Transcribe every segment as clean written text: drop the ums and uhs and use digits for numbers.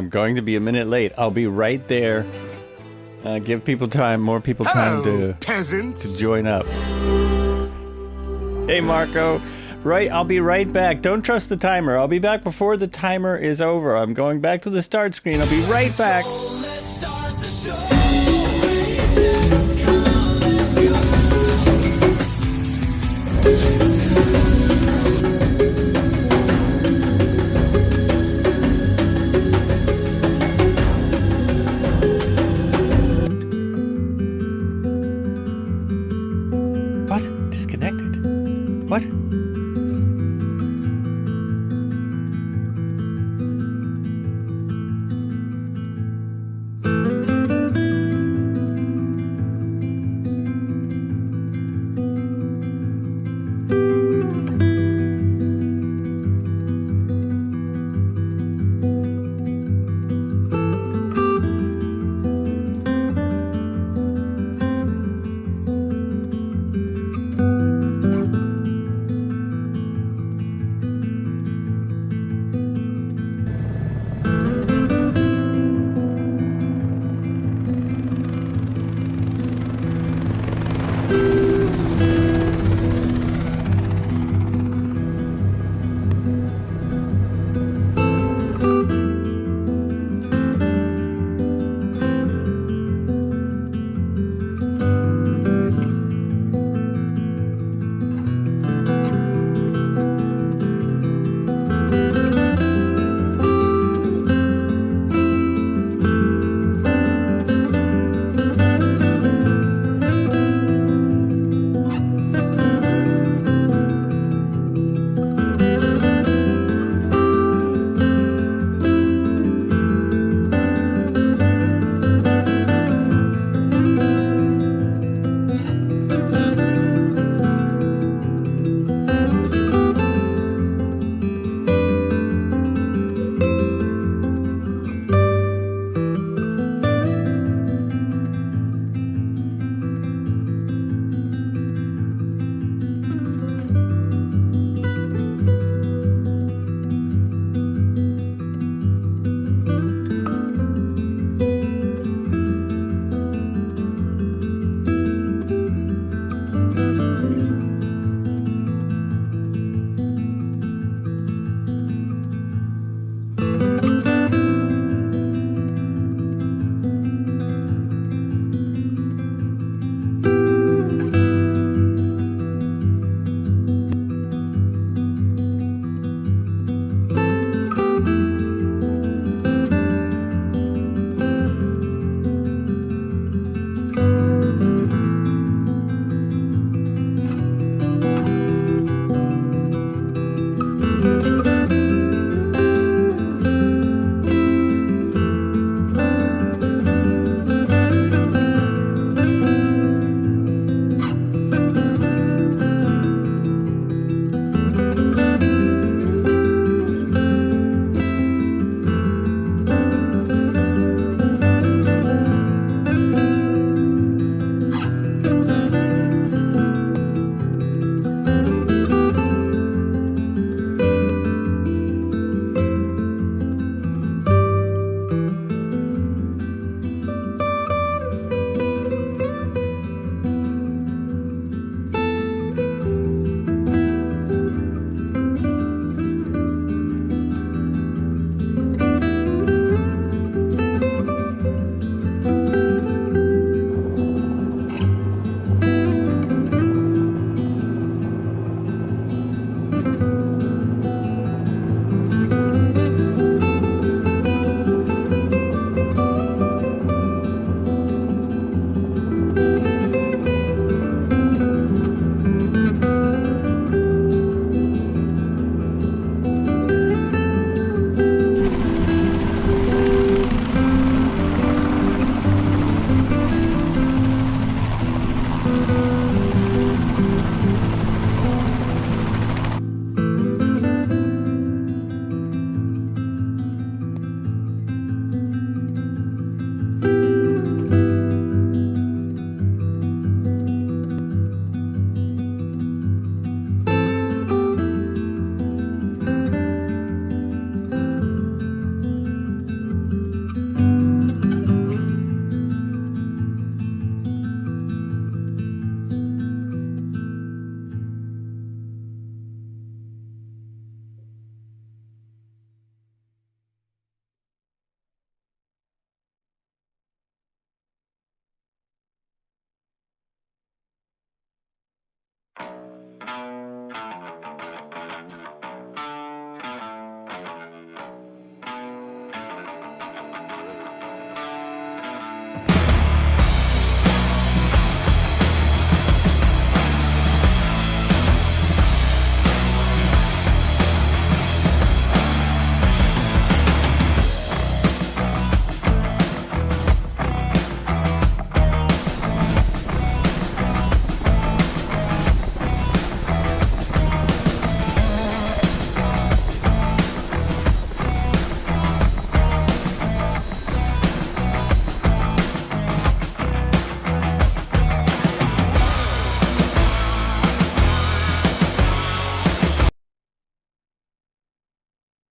I'm going to be a minute late. I'll be right there. Give people time, more people time to join up. Hey, Marco. Right, I'll be right back. Don't trust the timer. I'll be back before the timer is over. I'm going back to the start screen. I'll be right back. What? Disconnected? What?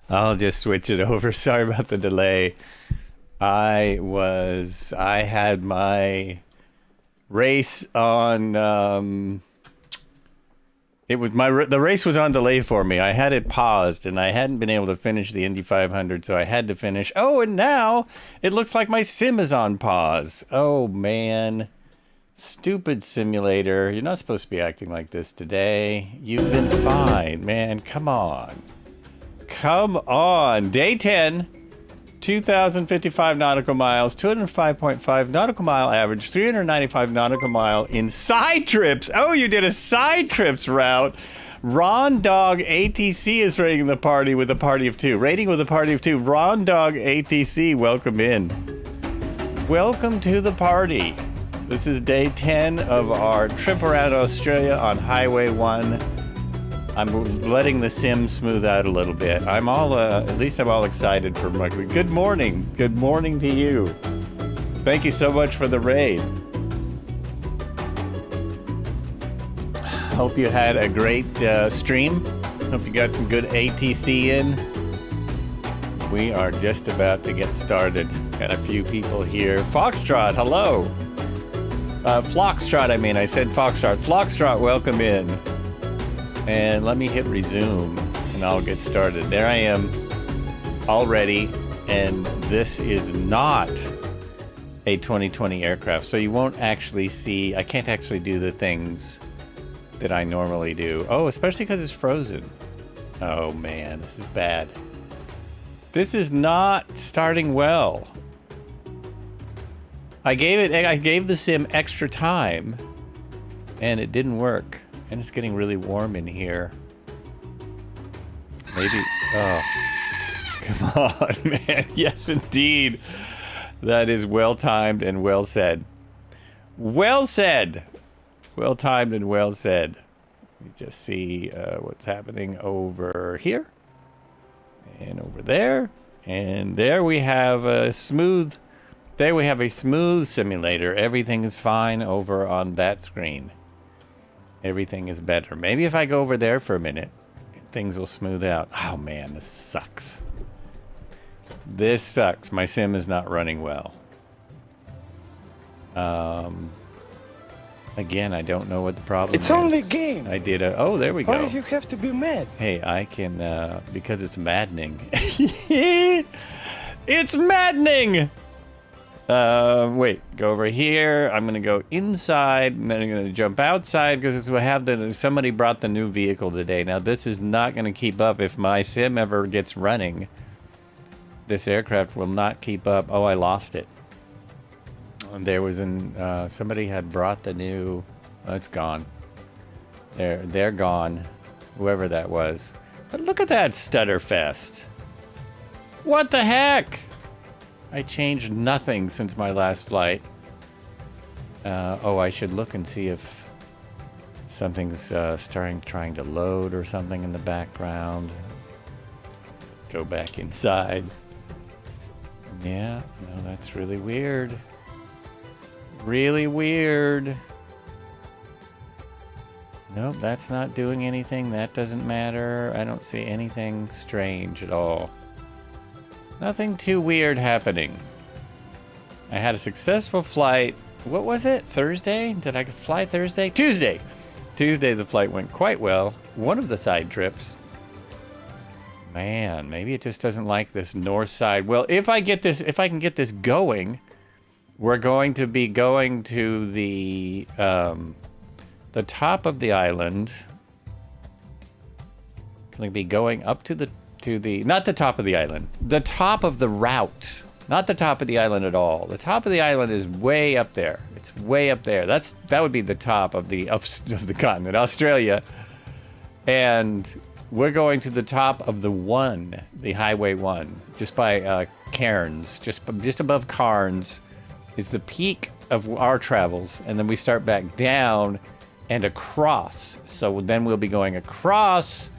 I'll just switch it over. Sorry about the delay. I had my race on, the race was on delay for me. I had it paused and I hadn't been able to finish the Indy 500, so I had to finish. Oh, and now it looks like my sim is on pause. Oh, man. Stupid simulator. You're not supposed to be acting like this today. You've been fine, man. Come on. Come on. Day 10, 2,055 nautical miles, 205.5 nautical mile average, 395 nautical mile in side trips. Oh, you did a side trips route. Ron Dog ATC is rating the party with a party of two. Rating with a party of two. Ron Dog ATC, welcome in. Welcome to the party. This is day 10 of our trip around Australia on Highway 1. I'm letting the sim smooth out a little bit. I'm all, at least I'm all excited for my, good morning. Good morning to you. Thank you so much for the raid. Hope you had a great stream. Hope you got some good ATC in. We are just about to get started. Got a few people here. Foxtrot, hello. Floxtrot, I mean, I said Foxtrot. Floxtrot, welcome in. And let me hit resume and I'll get started. There I am already, and this is not a 2020 aircraft, so you won't actually see, I can't actually do the things that I normally do. Oh, especially because it's frozen. Oh man, this is bad. This is not starting well. I gave the sim extra time and it didn't work. And it's getting really warm in here. Maybe, oh, come on, man. Yes, indeed. That is well-timed and well said. Well said. Well-timed and well said. Let me just see what's happening over here. And over there. And there we have a smooth, simulator. Everything is fine over on that screen. Everything is better. Maybe if I go over there for a minute, things will smooth out. Oh man, this sucks. This sucks. My sim is not running well. Again, I don't know what the problem is. It's only a game. I did a, oh, there we go. Why do you have to be mad? Hey, I can, because it's maddening. It's maddening! Wait, go over here. I'm gonna go inside, and then I'm gonna jump outside because we have somebody brought the new vehicle today. Now this is not gonna keep up if my sim ever gets running. This aircraft will not keep up. Oh, I lost it. There was somebody had brought the new. Oh, it's gone. They're gone. Whoever that was. But look at that stutterfest. What the heck? I changed nothing since my last flight. Oh, I should look and see if something's trying to load or something in the background. Go back inside. Yeah, no, that's really weird. Really weird. Nope, that's not doing anything. That doesn't matter. I don't see anything strange at all. Nothing too weird happening. I had a successful flight. What was it? Thursday? Did I fly Thursday? Tuesday! Tuesday the flight went quite well. One of the side trips. Man, maybe it just doesn't like this north side. Well, if I can get this going, we're going to be going to the top of the island. Going to be going up to the not the top of the island, the top of the route, not the top of the island at all. The top of the island is way up there. It's way up there. That would be the top of the continent, Australia. And we're going to the top of the Highway 1, just by Cairns, just above Cairns is the peak of our travels, and then we start back down and across. So then we'll be going across,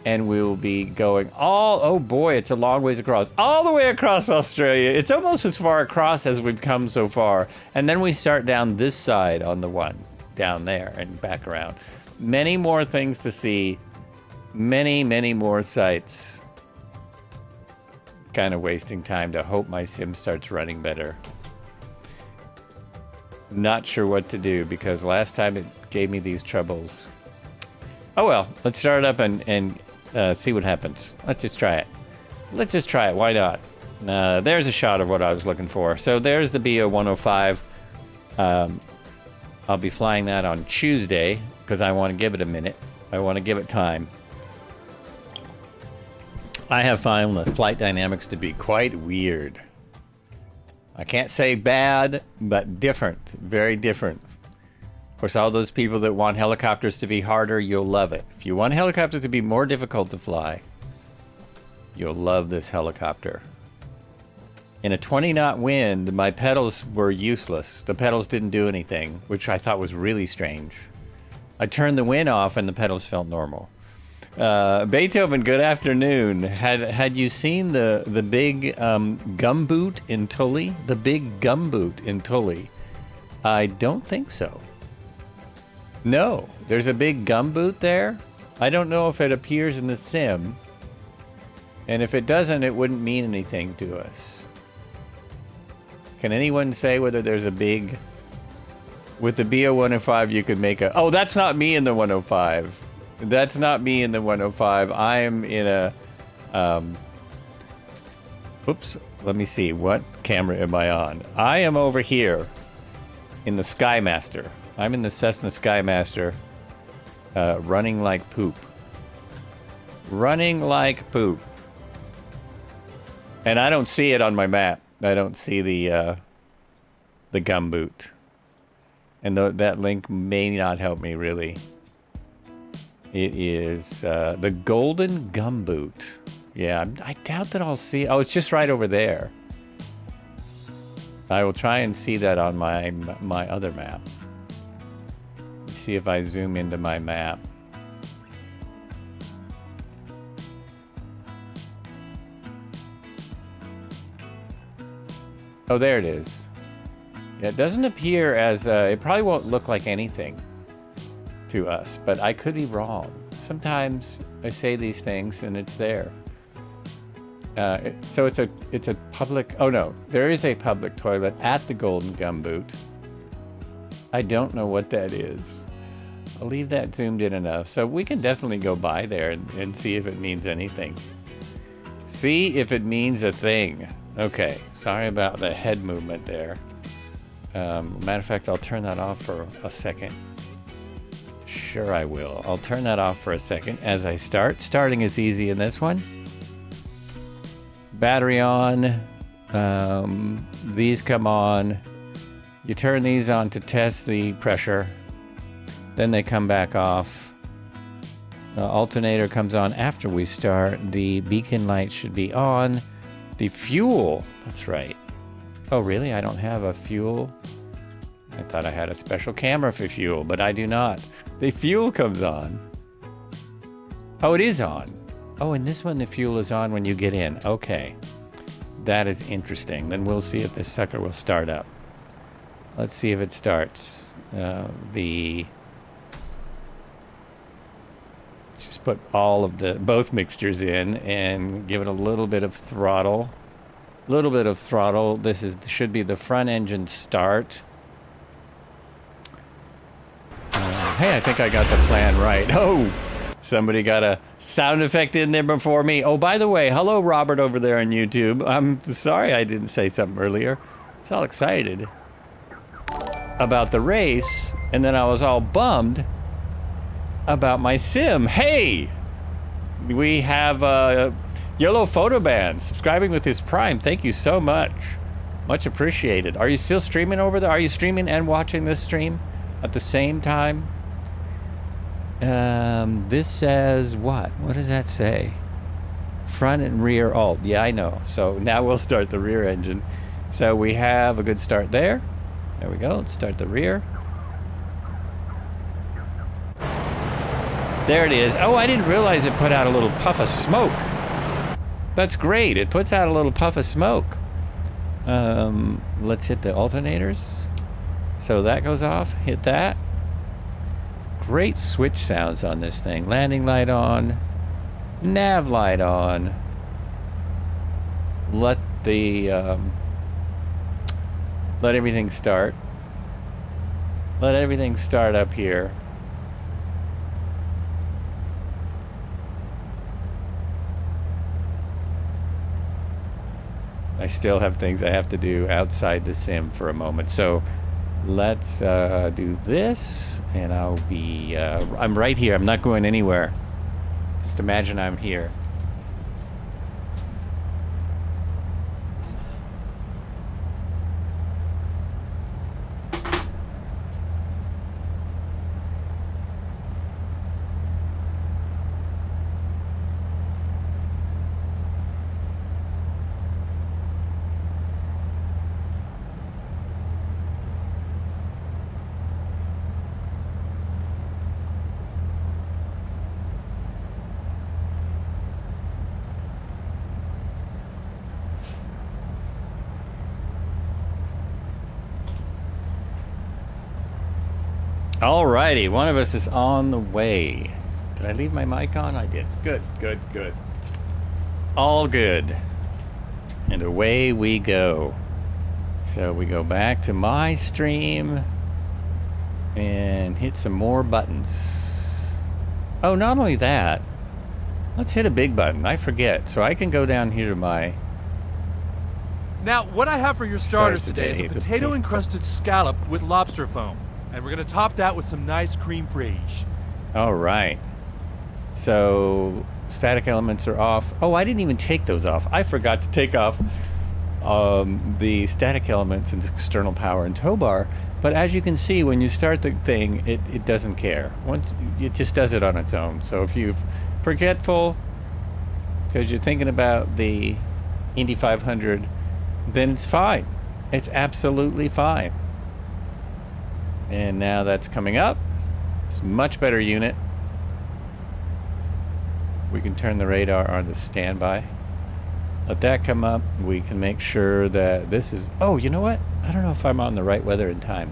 and we'll be going oh boy, it's a long ways across, all the way across Australia. It's almost as far across as we've come so far. And then we start down this side on the one, down there and back around. Many more things to see, many more sights. Kind of wasting time to hope my sim starts running better. Not sure what to do because last time it gave me these troubles. Oh well, let's start it up and see what happens. Let's just try it. Why not? There's a shot of what I was looking for. So there's the BO-105. I'll be flying that on Tuesday because I want to give it a minute. I want to give it time. I have found the flight dynamics to be quite weird. I can't say bad, but different, very different. Of course, all those people that want helicopters to be harder, you'll love it. If you want helicopters to be more difficult to fly, you'll love this helicopter. In a 20-knot wind, my pedals were useless. The pedals didn't do anything, which I thought was really strange. I turned the wind off and the pedals felt normal. Beethoven, good afternoon. Had you seen the big gumboot in Tully? The big gumboot in Tully? I don't think so. No, there's a big gumboot there. I don't know if it appears in the sim. And if it doesn't, it wouldn't mean anything to us. Can anyone say whether there's a big... With the BO-105, you could make a... Oh, that's not me in the 105. That's not me in the 105. I am in a... Oops. Let me see. What camera am I on? I am over here in the Skymaster. I'm in the Cessna Skymaster, running like poop. Running like poop. And I don't see it on my map. I don't see the gumboot. And that link may not help me, really. It is the golden gumboot. Yeah, I doubt that I'll see... Oh, it's just right over there. I will try and see that on my other map. See if I zoom into my map. Oh, there it is. Yeah, it doesn't appear as... it probably won't look like anything to us, but I could be wrong. Sometimes I say these things and it's there. So it's a public... Oh no, there is a public toilet at the Golden Gumboot. I don't know what that is. I'll leave that zoomed in enough. So we can definitely go by there and see if it means anything. See if it means a thing. Okay, sorry about the head movement there. Matter of fact, I'll turn that off for a second. Sure I will. I'll turn that off for a second as I start. Starting is easy in this one. Battery on. These come on. You turn these on to test the pressure. Then they come back off. The alternator comes on after we start. The beacon light should be on. The fuel. That's right. Oh, really? I don't have a fuel? I thought I had a special camera for fuel, but I do not. The fuel comes on. Oh, it is on. Oh, and this one, the fuel is on when you get in. Okay. That is interesting. Then we'll see if this sucker will start up. Let's see if it starts. Just put all of both mixtures in and give it a little bit of throttle. Little bit of throttle. This should be the front engine start. Hey, I think I got the plan right. Oh, somebody got a sound effect in there before me. Oh, by the way, hello, Robert, over there on YouTube. I'm sorry I didn't say something earlier. I was all excited about the race, and then I was all bummed about my sim. Hey, We have Yellow Photo Band subscribing with his Prime. Thank you so much. Much appreciated. Are you still streaming over there? Are you streaming and watching this stream at the same time? This says what? What does that say? Front and rear alt. Yeah, I know. So now we'll start the rear engine. So we have a good start there. There we go. Let's start the rear. There it is. Oh, I didn't realize it put out a little puff of smoke. That's great. It puts out a little puff of smoke. Let's hit the alternators. So that goes off. Hit that. Great switch sounds on this thing. Landing light on. Nav light on. Let everything start. Let everything start up here. I still have things I have to do outside the sim for a moment. So let's do this, and I'll be, I'm right here. I'm not going anywhere. Just imagine I'm here. Alrighty, one of us is on the way. Did I leave my mic on? I did. Good, good, good. All good. And away we go. So we go back to my stream and hit some more buttons. Oh, not only that, let's hit a big button. I forget. So I can go down here to my... Now, what I have for your starters today is a potato-encrusted scallop with lobster foam. And we're going to top that with some nice cream fraiche. All right. So static elements are off. Oh, I didn't even take those off. I forgot to take off the static elements and external power and tow bar. But as you can see, when you start the thing, it doesn't care. Once it just does it on its own. So if you're forgetful because you're thinking about the Indy 500, then it's fine. It's absolutely fine. And now that's coming up. It's a much better unit. We can turn the radar on to standby. Let that come up. We can make sure that this is... Oh, you know what? I don't know if I'm on the right weather in time.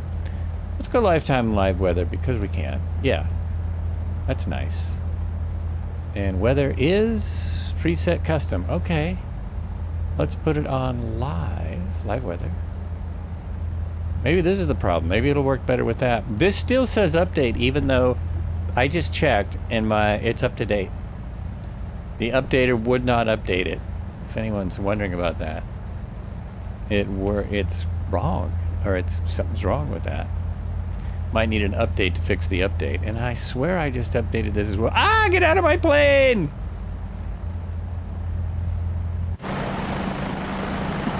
Let's go lifetime live weather because we can. Yeah. That's nice. And weather is preset custom. Okay. Let's put it on live weather. Maybe this is the problem. Maybe it'll work better with that. This still says update, even though I just checked and it's up to date. The updater would not update it. If anyone's wondering about that, it's wrong, or something's wrong with that. Might need an update to fix the update. And I swear I just updated this as well. Ah, get out of my plane!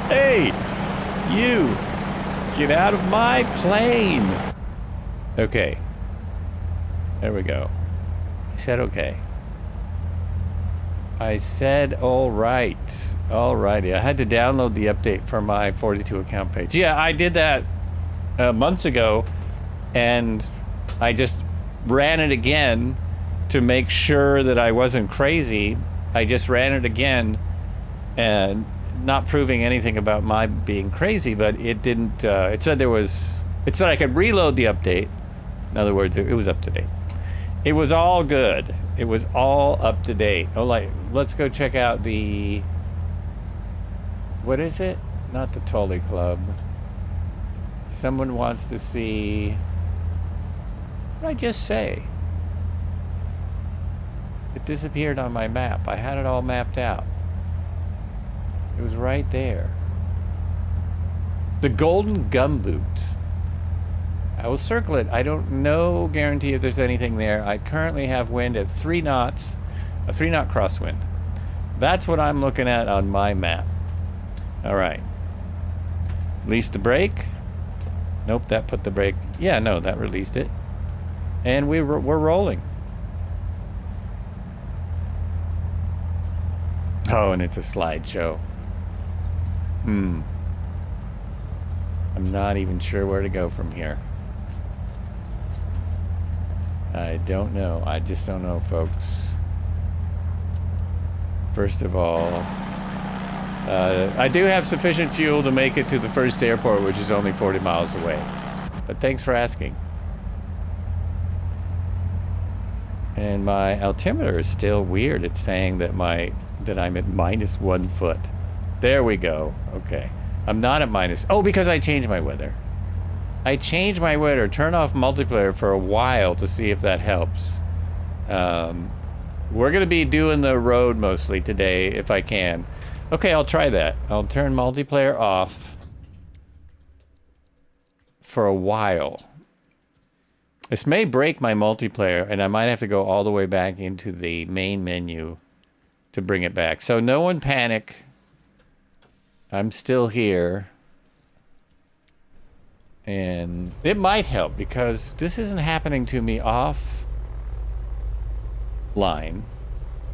Hey, you! Get out of my plane! Okay. There we go. I said okay. I said all right. Alrighty. I had to download the update for my 42 account page. Yeah, I did that months ago, and I just ran it again to make sure that I wasn't crazy. I just ran it again, and not proving anything about my being crazy, but it didn't, it said I could reload the update. In other words, it was up to date. It was all good. It was all up to date. Oh, let's go check out the, what is it? Not the Tully Club. Someone wants to see, what did I just say? It disappeared on my map. I had it all mapped out. It was right there. The Golden Gumboot. I will circle it. I don't know, guarantee if there's anything there. I currently have wind at 3 knots. A 3-knot crosswind. That's what I'm looking at on my map. All right. Release the brake. Nope, that put the brake. Yeah, no, that released it. And we're rolling. Oh, and it's a slideshow. I'm not even sure where to go from here. I don't know. I just don't know, folks. First of all, I do have sufficient fuel to make it to the first airport, which is only 40 miles away. But thanks for asking. And my altimeter is still weird. It's saying that I'm at -1 foot. There we go. Okay. I'm not at minus. Oh, because I changed my weather. I changed my weather. Turn off multiplayer for a while to see if that helps. We're going to be doing the road mostly today if I can. Okay, I'll try that. I'll turn multiplayer off for a while. This may break my multiplayer, and I might have to go all the way back into the main menu to bring it back. So no one panic. I'm still here. And it might help because this isn't happening to me offline.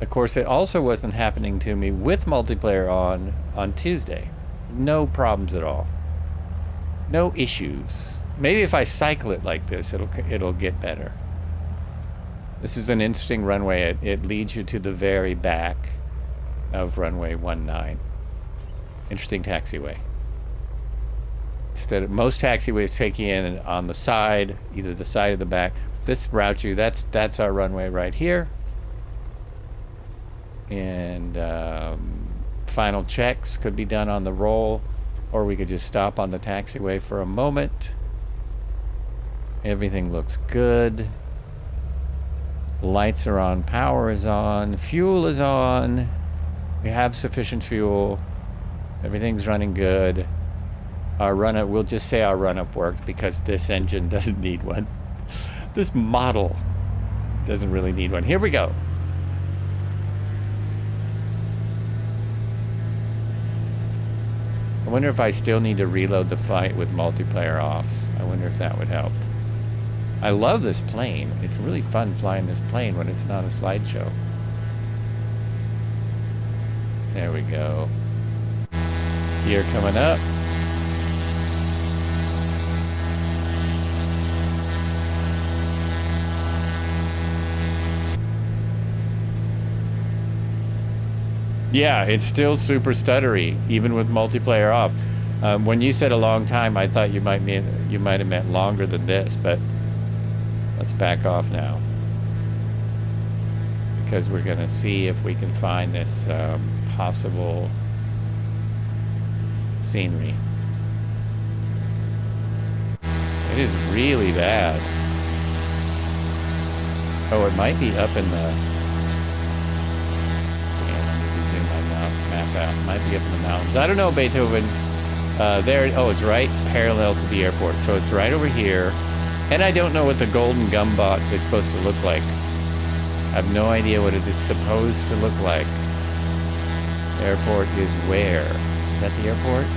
Of course, it also wasn't happening to me with multiplayer on Tuesday. No problems at all. No issues. Maybe if I cycle it like this, it'll get better. This is an interesting runway. It leads you to the very back of runway 19. Interesting taxiway. Instead of most taxiways take you in on the side, either the side or the back. This routes you. That's our runway right here. And final checks could be done on the roll, or we could just stop on the taxiway for a moment. Everything looks good. Lights are on, power is on, fuel is on. We have sufficient fuel. Everything's running good. Our run-up, we'll just say our run-up worked because this engine doesn't need one. This model doesn't really need one. Here we go. I wonder if I still need to reload the fight with multiplayer off. I wonder if that would help. I love this plane. It's really fun flying this plane when it's not a slideshow. There we go. Gear coming up. Yeah, it's still super stuttery, even with multiplayer off. When you said a long time, I thought you might have meant longer than this, but let's back off now. Because we're going to see if we can find this possible scenery. It is really bad. Oh, it might be up in the... Map out. Might be up in the mountains. I don't know, Beethoven. There. Oh, it's right parallel to the airport. So it's right over here. And I don't know what the golden gumbot is supposed to look like. I have no idea what it is supposed to look like. Airport is where? Is that the airport?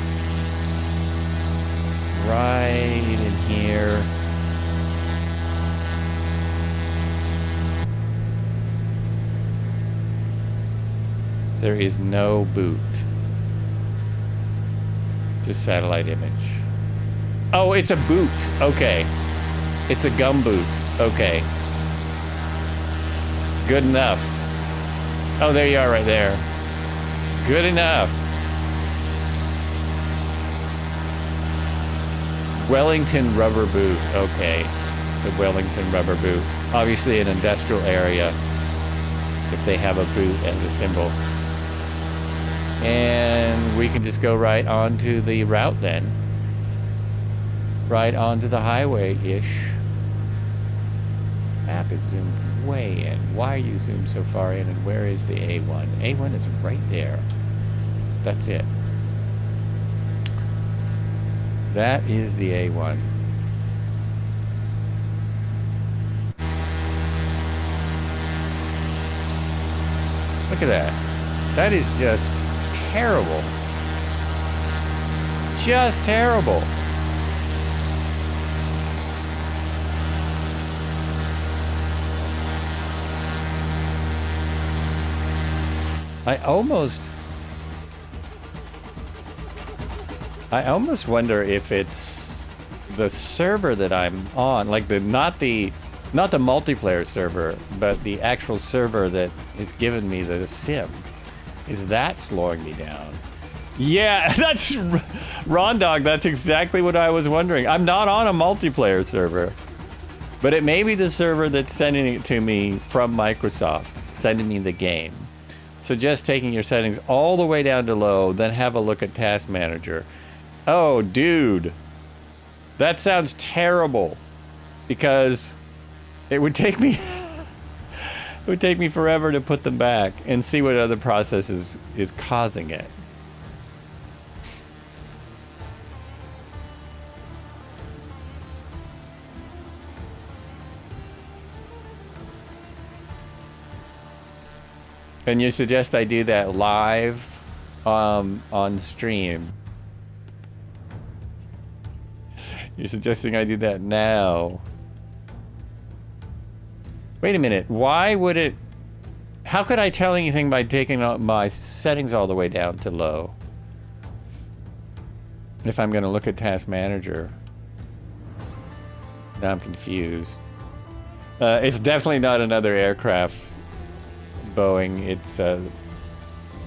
Right in here. There is no boot. Just satellite image. Oh, it's a boot. Okay. It's a gum boot. Okay. Good enough. Oh, there you are right there. Good enough. Wellington rubber boot. Okay. The Wellington rubber boot. Obviously an industrial area if they have a boot as a symbol. And we can just go right onto the route then. Right onto the highway-ish. Map is zoomed way in. Why are you zoomed so far in, and where is the A1? A1 is right there. That's it. That is the A1. Look at that. That is just terrible. Just terrible. I almost wonder if it's the server that I'm on, like not the multiplayer server, but the actual server that is giving me the sim. Is that slowing me down? Yeah, that's Ron Dog. That's exactly what I was wondering. I'm not on a multiplayer server, but it may be the server that's sending it to me from Microsoft, sending me the game. Suggest taking your settings all the way down to low, then have a look at Task Manager. Oh, dude. That sounds terrible. Because it would take me forever to put them back and see what other process is causing it. And you suggest I do that live on stream. You're suggesting I do that now. Wait a minute. Why would it... How could I tell anything by taking my settings all the way down to low? If I'm going to look at Task Manager. Now I'm confused. It's definitely not another aircraft. Boeing, it's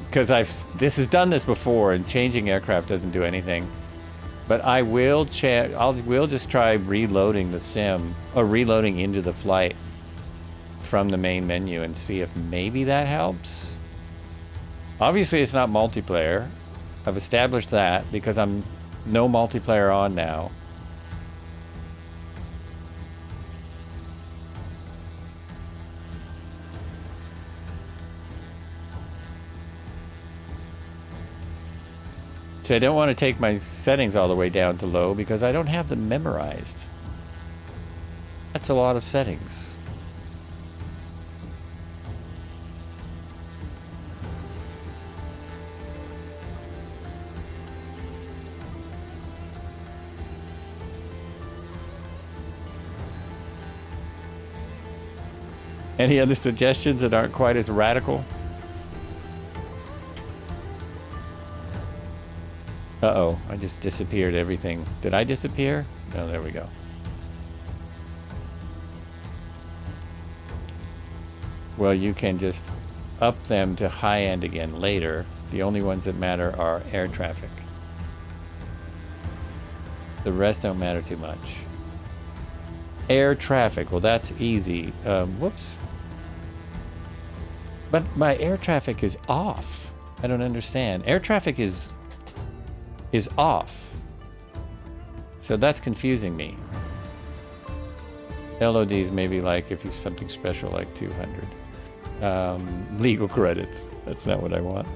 because this has done this before, and changing aircraft doesn't do anything. But I will we'll just try reloading the sim or reloading into the flight from the main menu and see if maybe that helps. Obviously, it's not multiplayer. I've established that because I'm no multiplayer on now. So I don't want to take my settings all the way down to low because I don't have them memorized. That's a lot of settings. Any other suggestions that aren't quite as radical? Uh-oh, I just disappeared everything. Did I disappear? No, there we go. Well, you can just up them to high end again later. The only ones that matter are air traffic. The rest don't matter too much. Air traffic, well that's easy. Whoops. But my air traffic is off. I don't understand. Air traffic is off. So that's confusing me. LODs maybe like if you something special like 200. Legal credits. That's not what I want.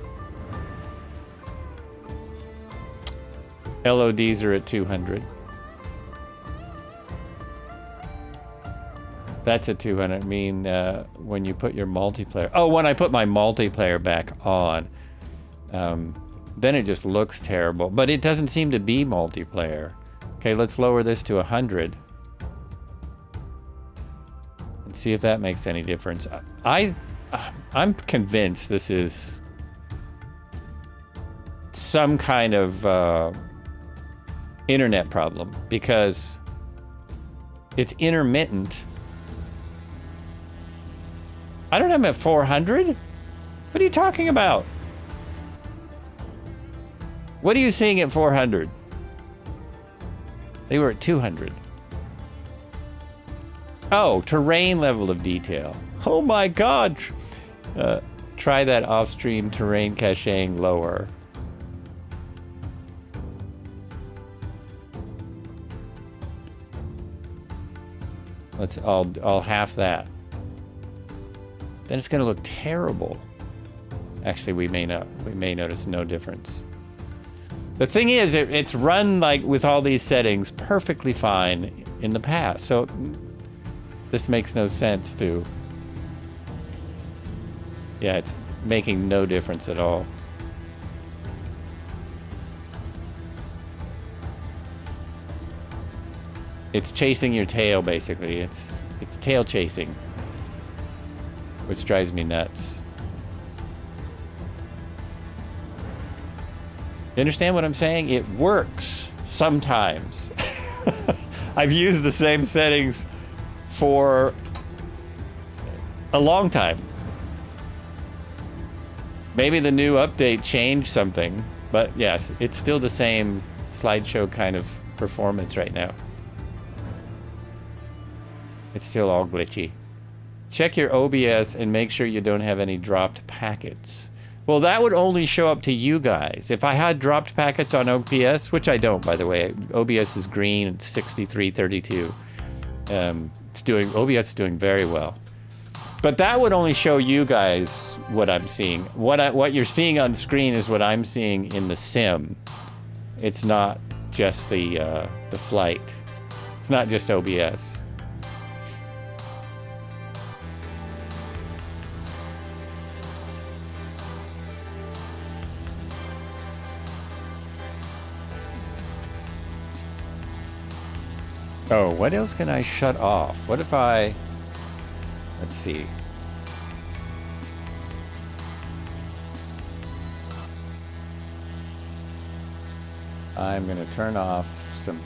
LODs are at 200. That's at 200. I mean, when you put your multiplayer... Oh, when I put my multiplayer back on, then it just looks terrible. But it doesn't seem to be multiplayer. Okay, let's lower this to 100. And see if that makes any difference. I'm convinced this is some kind of internet problem. Because it's intermittent. I don't have them at 400. What are you talking about? What are you seeing at 400? They were at 200. Oh, terrain level of detail. Oh my God. Try that off-stream terrain caching lower. I'll half that. Then it's going to look terrible. Actually, we may notice no difference. The thing is, it's run like with all these settings perfectly fine in the past. So this makes no sense to. Yeah, making no difference at all. It's chasing your tail, basically. It's tail chasing, which drives me nuts. You understand what I'm saying? It works sometimes. I've used the same settings for a long time. Maybe the new update changed something, but yes, it's still the same slideshow kind of performance right now. It's still all glitchy. Check your OBS and make sure you don't have any dropped packets. Well, that would only show up to you guys. If I had dropped packets on OBS, which I don't, by the way. OBS is green, it's 6332. OBS is doing very well. But that would only show you guys what I'm seeing. What you're seeing on the screen is what I'm seeing in the sim. It's not just the flight. It's not just OBS. Oh, what else can I shut off? What if I... Let's see. I'm going to turn off some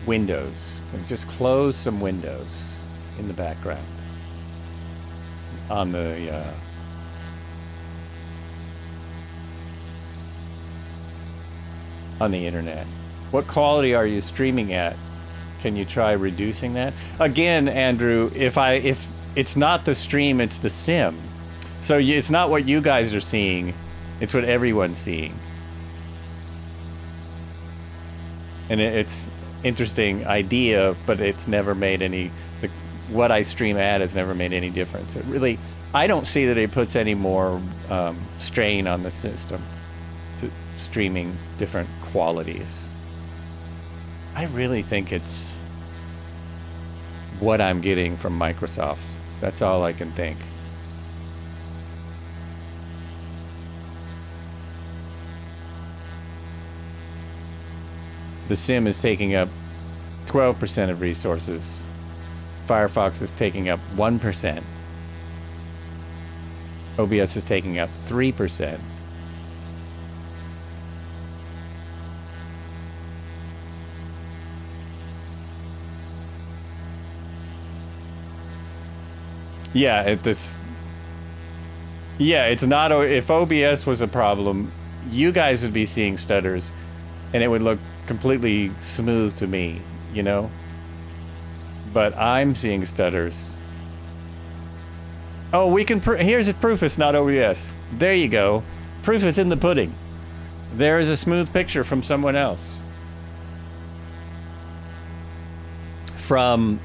windows. Just close some windows in the background. On the... on the internet. What quality are you streaming at? Can you try reducing that? Again, Andrew, if it's not the stream, it's the sim. So it's not what you guys are seeing, it's what everyone's seeing. And it's interesting idea, but it's never made any, what I stream at has never made any difference. It really, I don't see that it puts any more strain on the system to streaming different qualities. I really think it's what I'm getting from Microsoft. That's all I can think. The sim is taking up 12% of resources. Firefox is taking up 1%. OBS is taking up 3%. Yeah, it's not. If OBS was a problem, you guys would be seeing stutters, and it would look completely smooth to me, you know. But I'm seeing stutters. Oh, we can. Here's a proof it's not OBS. There you go. Proof it's in the pudding. There is a smooth picture from someone else. From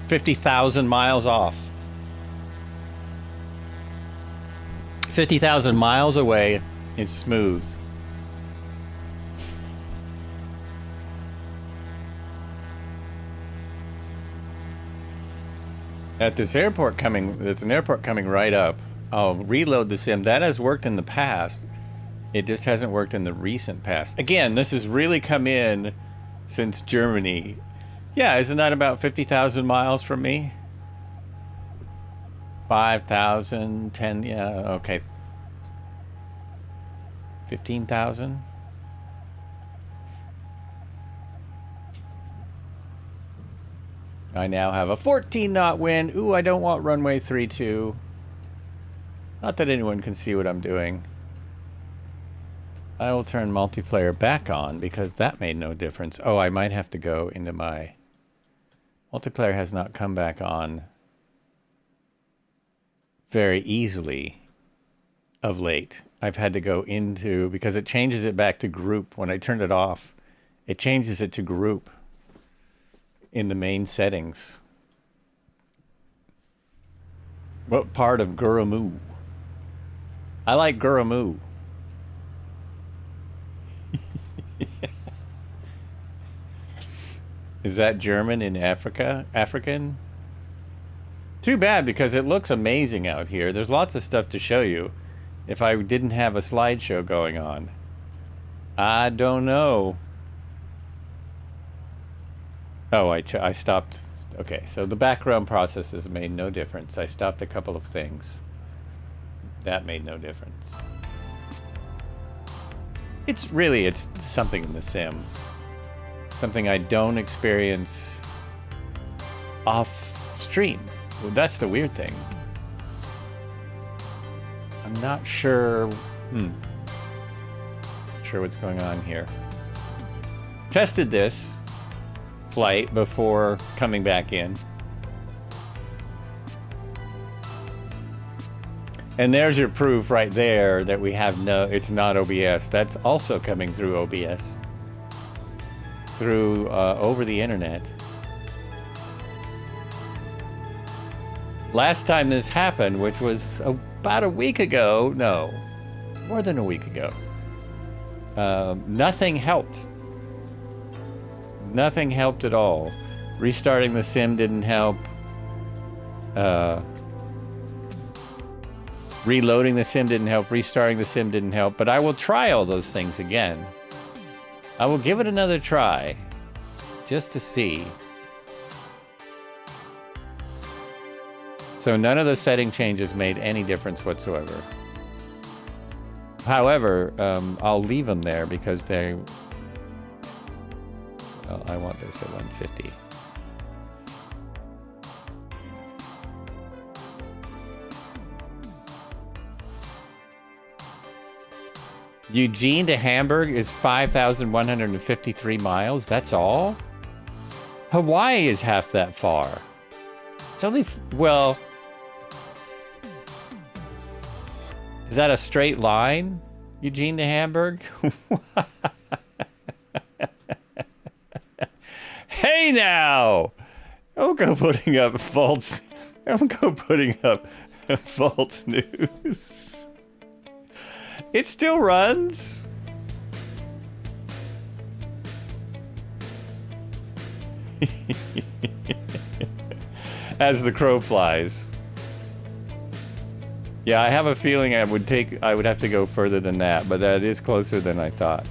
50,000 miles off. 50,000 miles away, it's smooth. At this airport coming, there's an airport coming right up. I'll reload the sim. That has worked in the past. It just hasn't worked in the recent past. Again, this has really come in since Germany. Yeah, isn't that about 50,000 miles from me? 5,000, 10, yeah, okay. 15,000? I now have a 14-knot wind. Ooh, I don't want runway 32. Not that anyone can see what I'm doing. I will turn multiplayer back on because that made no difference. Oh, I might have to go into my... Multiplayer has not come back on very easily of late. I've had to go into, because it changes it back to group. When I turn it off, it changes it to group in the main settings. What part of Guramu? I like Guramu. Is that German in Africa? African? Too bad, because it looks amazing out here. There's lots of stuff to show you if I didn't have a slideshow going on. I don't know. Oh, I stopped. Okay, so the background processes made no difference. I stopped a couple of things. That made no difference. It's something in the sim. Something I don't experience off stream. Well, that's the weird thing. I'm not sure. Not sure what's going on here. Tested this flight before coming back in. And there's your proof right there that we have it's not OBS. That's also coming through OBS. Through, over the internet. Last time this happened, which was about a week ago, no, more than a week ago, nothing helped. Nothing helped at all. Restarting the sim didn't help. Reloading the sim didn't help. Restarting the sim didn't help. But I will try all those things again. I will give it another try, just to see. So none of the setting changes made any difference whatsoever. However, I'll leave them there because they... Well, I want this at 150. Eugene to Hamburg is 5,153 miles. That's all? Hawaii is half that far. It's only... well... Is that a straight line? Eugene to Hamburg? Hey now! Don't go putting up false... Don't go putting up false news. It still runs. As the crow flies. Yeah, I have a feeling I would have to go further than that, but that is closer than I thought.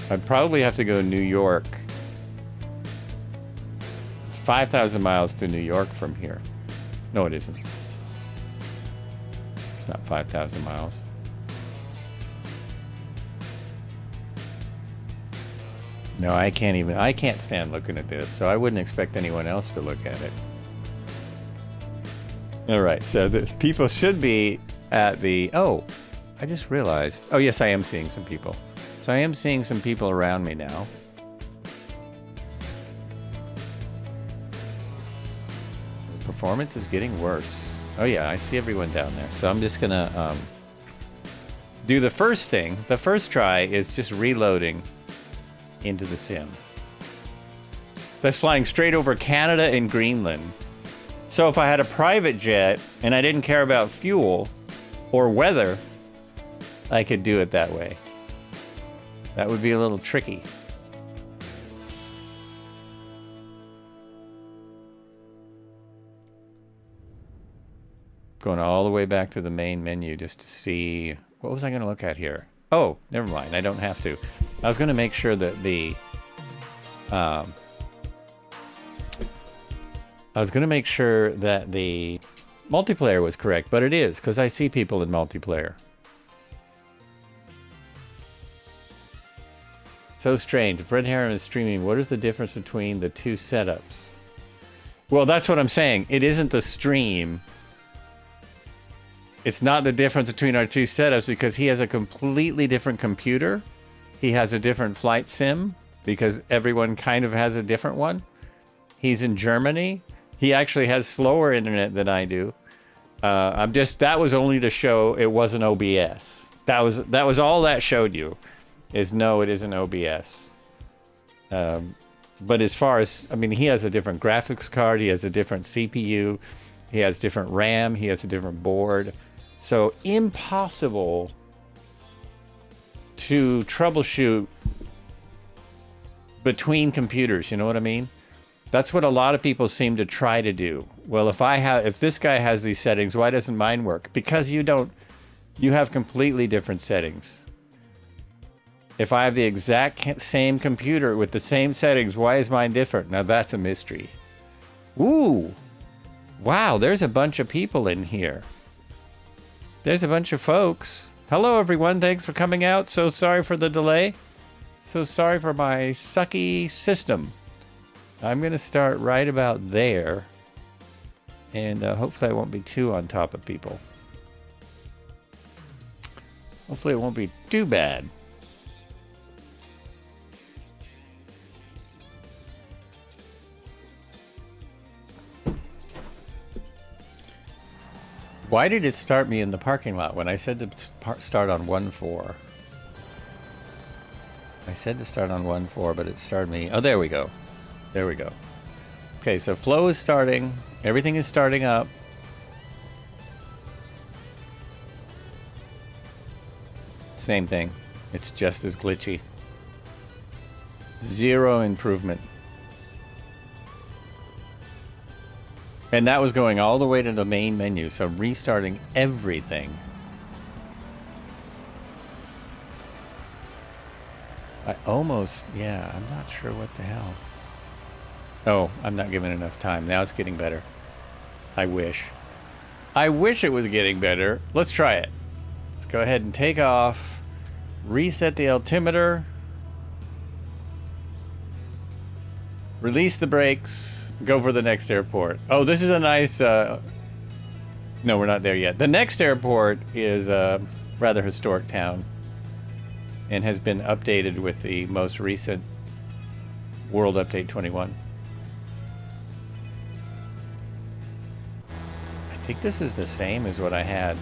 I'd probably have to go to New York. It's 5,000 miles to New York from here. No, it isn't. It's not 5,000 miles. No, I can't stand looking at this, so I wouldn't expect anyone else to look at it. All right, so the people should be at the... Oh, I just realized. Oh, yes, I am seeing some people. So I am seeing some people around me now. Performance is getting worse. Oh, yeah, I see everyone down there. So I'm just going to do the first thing. The first try is just reloading into the sim. That's flying straight over Canada and Greenland. So if I had a private jet and I didn't care about fuel or weather, I could do it that way. That would be a little tricky. Going all the way back to the main menu just to see... What was I going to look at here? Oh, never mind. I don't have to. I was going to make sure that the... I was going to make sure that the multiplayer was correct, but it is, because I see people in multiplayer. So strange. If Red Heron is streaming, what is the difference between the two setups? Well, that's what I'm saying. It isn't the stream. It's not the difference between our two setups because he has a completely different computer. He has a different flight sim because everyone kind of has a different one. He's in Germany. He actually has slower internet than I do. That was only to show it wasn't OBS. That was all that showed you. Is no, it isn't OBS. But as far as, I mean, he has a different graphics card. He has a different CPU. He has different RAM. He has a different board. So impossible to troubleshoot between computers. You know what I mean? That's what a lot of people seem to try to do. Well, if this guy has these settings, why doesn't mine work? Because you have completely different settings. If I have the exact same computer with the same settings, why is mine different? Now that's a mystery. Ooh. Wow, there's a bunch of people in here. There's a bunch of folks. Hello, everyone. Thanks for coming out. So sorry for the delay. So sorry for my sucky system. I'm going to start right about there. And hopefully I won't be too on top of people. Hopefully it won't be too bad. Why did it start me in the parking lot when I said to start on 1-4? I said to start on 1-4, but it started me... Oh, there we go. There we go. Okay, so flow is starting. Everything is starting up. Same thing. It's just as glitchy. Zero improvement. And that was going all the way to the main menu, so restarting everything. I'm not sure what the hell. Oh, I'm not giving enough time. Now it's getting better. I wish. I wish it was getting better. Let's try it. Let's go ahead and take off. Reset the altimeter. Release the brakes. Go for the next airport. Oh, this is a nice... No, we're not there yet. The next airport is a rather historic town and has been updated with the most recent World Update 21. I think this is the same as what I had.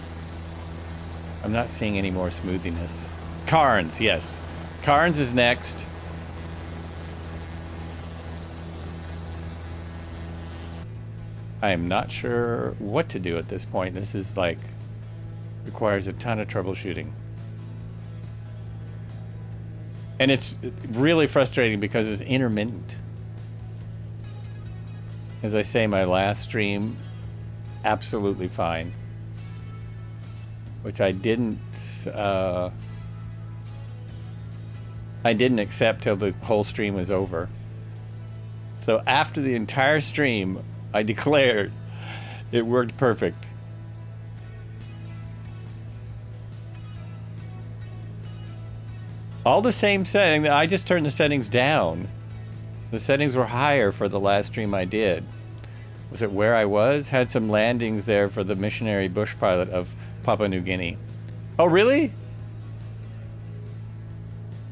I'm not seeing any more smoothiness. Cairns, yes. Cairns is next. I am not sure what to do at this point. This is like, requires a ton of troubleshooting. And it's really frustrating because it's intermittent. As I say, my last stream, absolutely fine. Which I didn't accept till the whole stream was over. So after the entire stream, I declared it worked perfect. All the same setting. I just turned the settings down. The settings were higher for the last stream I did. Was it where I was? Had some landings there for the missionary bush pilot of Papua New Guinea. Oh, really?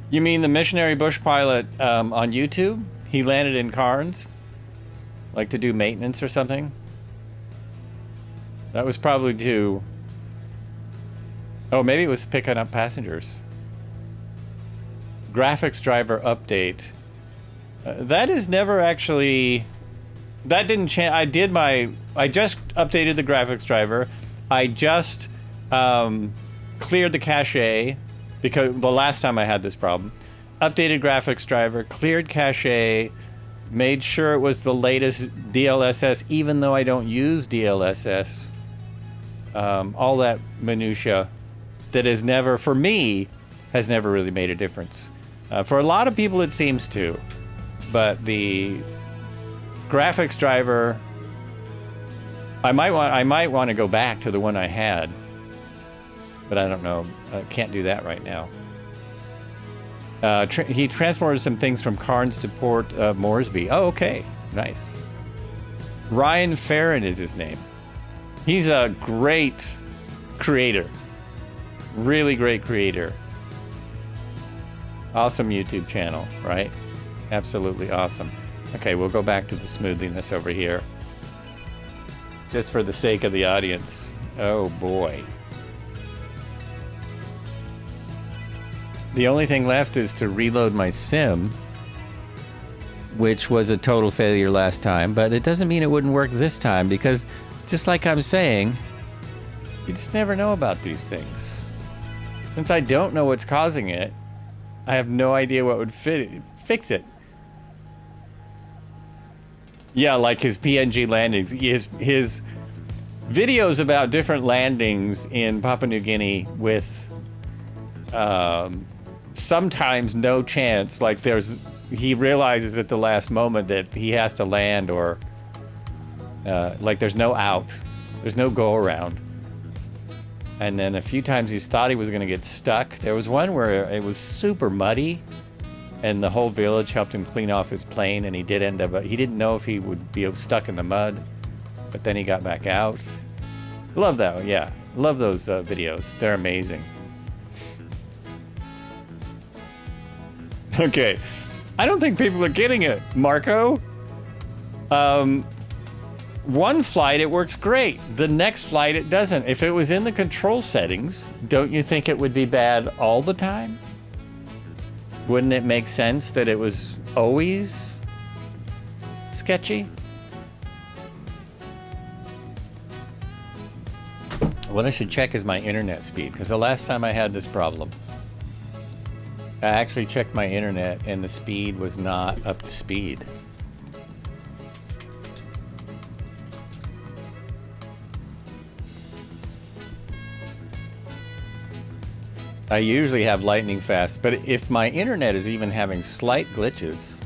You mean the missionary bush pilot on YouTube? He landed in Cairns? Like to do maintenance or something? That was probably to... Oh, maybe it was picking up passengers. Graphics driver update. That is never actually... That didn't change. I just updated the graphics driver. I just cleared the cache because the last time I had this problem. Updated graphics driver, cleared cache, made sure it was the latest DLSS, even though I don't use DLSS. All that minutia that has never, for me, has never really made a difference. For a lot of people, it seems to. But the graphics driver, I might want to go back to the one I had, but I don't know. I can't do that right now. He transported some things from Cairns to Port Moresby. Oh, okay. Nice. Ryan Farron is his name. He's a great creator. Really great creator. Awesome YouTube channel, right? Absolutely awesome. Okay, we'll go back to the smoothiness over here. Just for the sake of the audience. Oh, boy. The only thing left is to reload my sim, which was a total failure last time, but it doesn't mean it wouldn't work this time because, just like I'm saying, you just never know about these things. Since I don't know what's causing it, I have no idea what would fix it. Yeah, like his PNG landings. His videos about different landings in Papua New Guinea with sometimes no chance. Like he realizes at the last moment that he has to land, or like there's no out. There's no go around. And then a few times he's thought he was going to get stuck. There was one where it was super muddy, and the whole village helped him clean off his plane, and he did end up, he didn't know if he would be stuck in the mud, but then he got back out. Love that, yeah. Love those videos. They're amazing. Okay. I don't think people are getting it, Marco. One flight, it works great. The next flight, it doesn't. If it was in the control settings, don't you think it would be bad all the time? Wouldn't it make sense that it was always sketchy? What I should check is my internet speed, because the last time I had this problem, I actually checked my internet and the speed was not up to speed. I usually have lightning fast, but if my internet is even having slight glitches,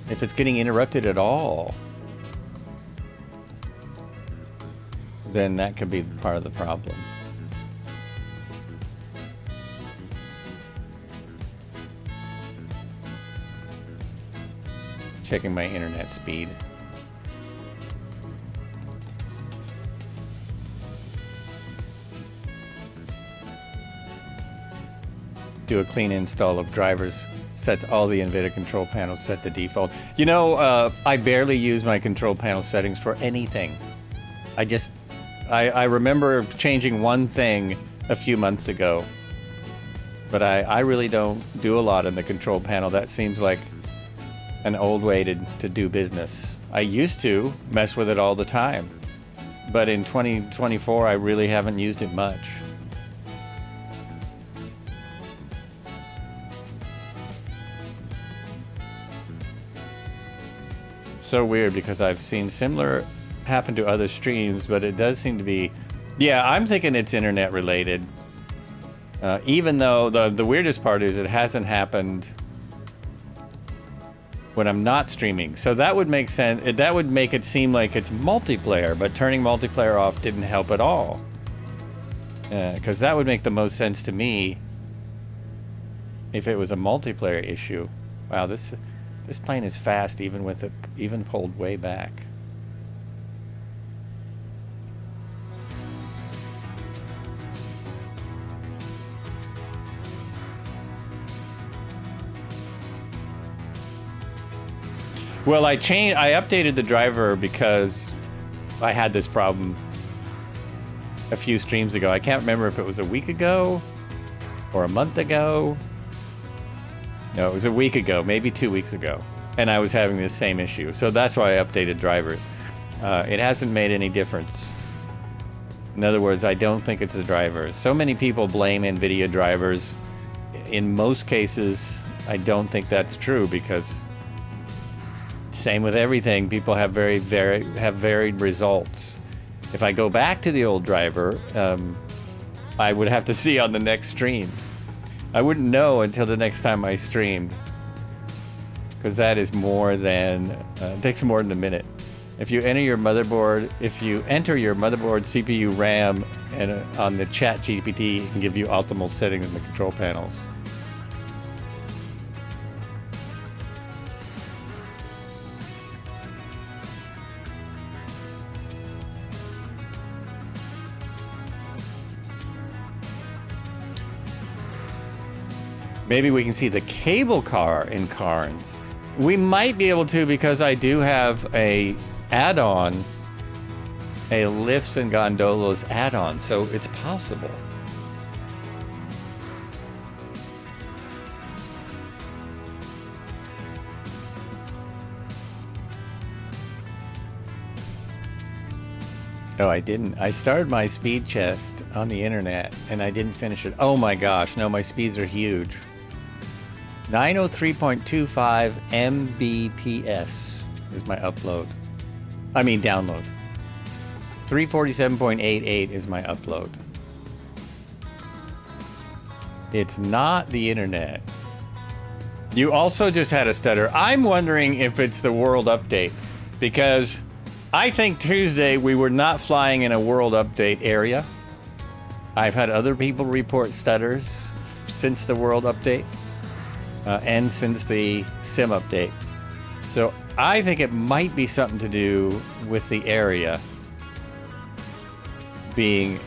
if it's getting interrupted at all, then that could be part of the problem. Checking my internet speed. Do a clean install of drivers, sets all the NVIDIA control panels set to default. You know, I barely use my control panel settings for anything. I remember changing one thing a few months ago, but I really don't do a lot in the control panel. That seems like an old way to do business. I used to mess with it all the time, but in 2024, I really haven't used it much. So weird, because I've seen similar happen to other streams, but it does seem to be, yeah, I'm thinking it's internet related. Even though the weirdest part is it hasn't happened when I'm not streaming. So that would make sense. That would make it seem like it's multiplayer, but turning multiplayer off didn't help at all. Because that would make the most sense to me if it was a multiplayer issue. Wow, this plane is fast even with it even pulled way back. Well, I updated the driver because I had this problem a few streams ago. I can't remember if it was a week ago or a month ago. No, it was a week ago, maybe 2 weeks ago. And I was having this same issue. So that's why I updated drivers. It hasn't made any difference. In other words, I don't think it's the drivers. So many people blame NVIDIA drivers. In most cases, I don't think that's true, because same with everything. People have varied results. If I go back to the old driver, I would have to see on the next stream. I wouldn't know until the next time I streamed, because that is more than takes more than a minute. If you enter your motherboard, CPU, RAM, and on the Chat GPT, it can give you optimal settings in the control panels. Maybe we can see the cable car in Cairns. We might be able to, because I do have a add-on, a lifts and gondolas add-on, so it's possible. Oh, I didn't. I started my speed test on the internet and I didn't finish it. Oh my gosh, no, my speeds are huge. 903.25 Mbps. is my upload. I mean download. 347.88 is my upload. It's not the internet. You also just had a stutter. I'm wondering if it's the world update, because I think Tuesday we were not flying in a world update area. I've had other people report stutters since the world update and since the sim update. So I think it might be something to do with the area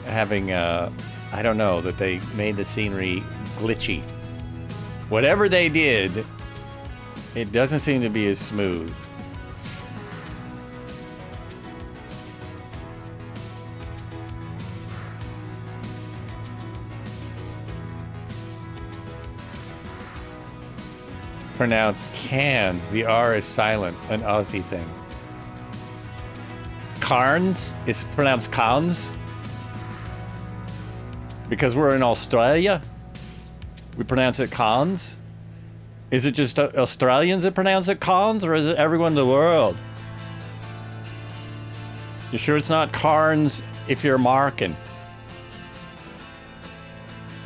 having I don't know, that they made the scenery glitchy. Whatever they did, it doesn't seem to be as smooth. Pronounced cans. The R is silent. An Aussie thing. Carns is pronounced cons. Because we're in Australia, we pronounce it cons. Is it just Australians that pronounce it cons, or is it everyone in the world? You sure it's not carns if you're American?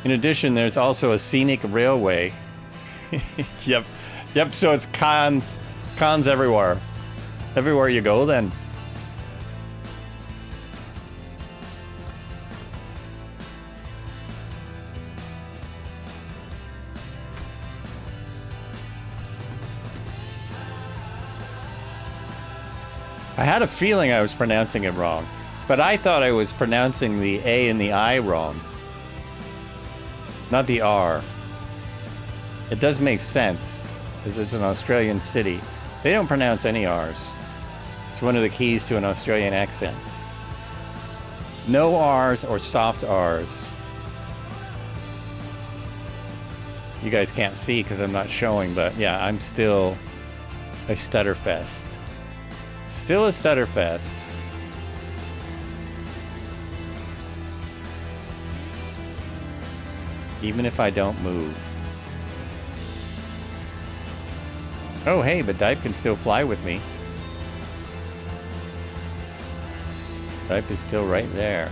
In addition, there's also a scenic railway. Yep, so it's cons everywhere. Everywhere you go, then. I had a feeling I was pronouncing it wrong, but I thought I was pronouncing the A and the I wrong. Not the R. It does make sense, because it's an Australian city. They don't pronounce any R's. It's one of the keys to an Australian accent. No R's or soft R's. You guys can't see because I'm not showing, but yeah, I'm still a stutterfest. Still a stutterfest. Even if I don't move. Oh, hey, but Dipe can still fly with me. Dipe is still right there.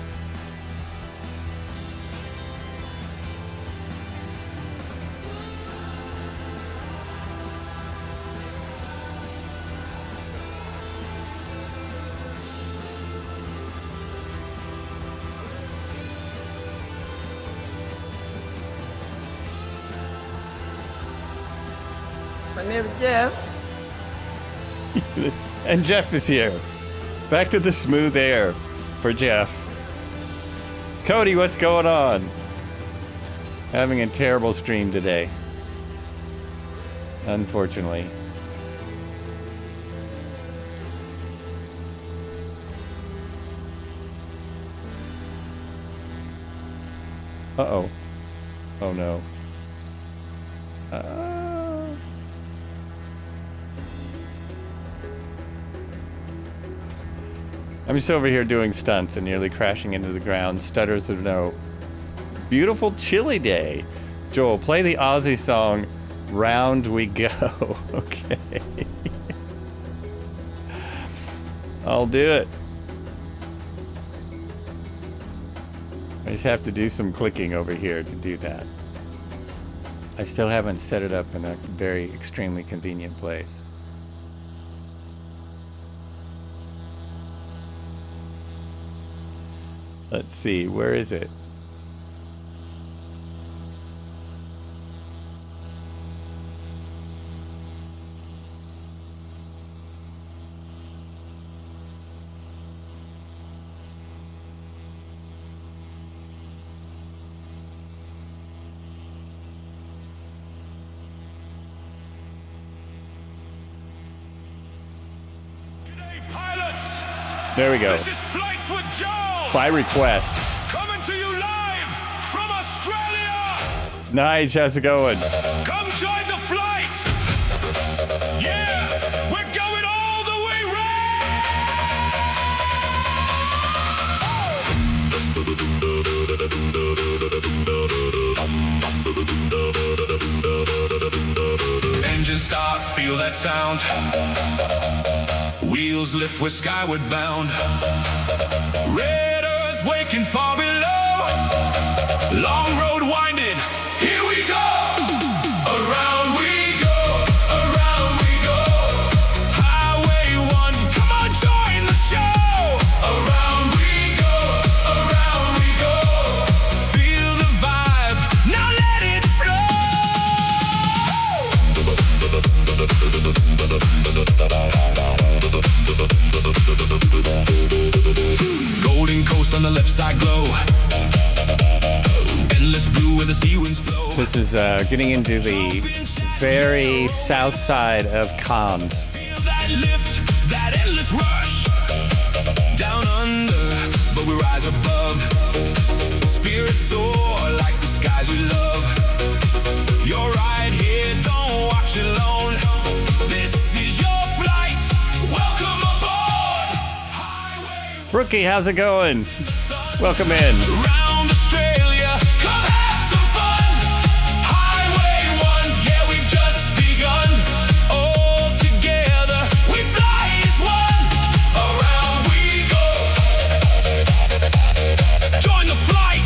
My name is Jeff. And Jeff is here. Back to the smooth air for Jeff. Cody, what's going on? Having a terrible stream today. Unfortunately. Uh-oh. Oh no. I'm just over here doing stunts and nearly crashing into the ground. Stutters of no. Beautiful chilly day. Joel, play the Aussie song, Round We Go. Okay. I'll do it. I just have to do some clicking over here to do that. I still haven't set it up in a very extremely convenient place. Let's see, where is it? G'day, pilots! There we go. This is Flights with Joel! By request. Coming to you live from Australia! Nige, how's it going? Come join the flight! Yeah! We're going all the way round! Engine start, feel that sound. Wheels lift, we're skyward bound. Red earth waking far below. Long road winding, here we go. Around we go, around we go. Highway 1, come on, join the show. Around we go, around we go. Feel the vibe, now let it flow. Golden coast on the left side glow. Endless blue where the sea winds flow. This is getting into the very south side of Cairns. Feel that lift, that endless rush. Down under, but we rise above. Spirits soar like the skies we love. You're right here, don't watch alone. This is your flight. Welcome aboard. Highway Rookie, how's it going? Welcome in. around Australia. Come have some fun. Highway 1, yeah, we've just begun. All together, we fly as one. Around we go. Join the flight.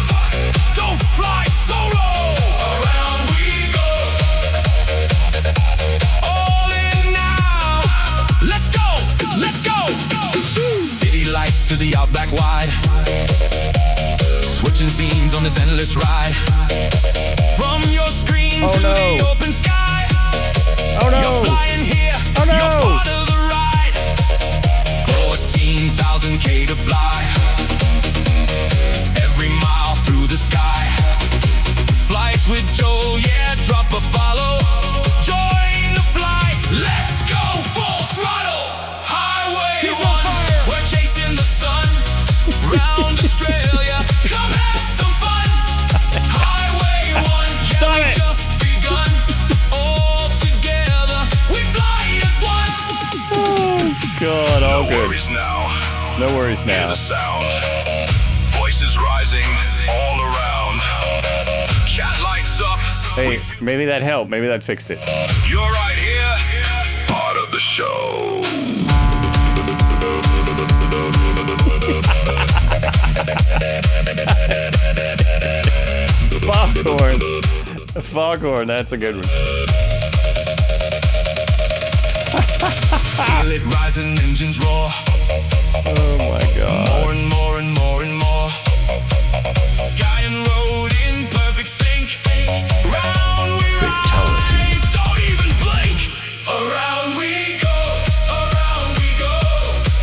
Don't fly solo. Around we go. All in now. Let's go. Let's go. City lights to the outback wide. Switching scenes on this endless ride. From your screen Oh, to no. the open sky. Oh no! You're flying here. Oh, no. You're part of the ride. 14,000 to fly. Every mile through the sky. Flights with Joel, yeah, drop a follow. Join the flight. Let's go full throttle. Highway 1, we're chasing the sun. Round Australia, come have some fun. Highway 1, yeah, Stop we've it. just begun. All together, we fly as one. God, all good. Worries now. No worries Hear now. the sound. Voices rising all around. Chat lights up. Hey, maybe that helped. Maybe that fixed it. You're right here. Part of the show. Foghorn. Foghorn, that's a good one. Feel it rising, engines roar. Oh my God. More and more and more and more. Sky and road in perfect sync. Round we ride, don't even blink. Around we go, around we go.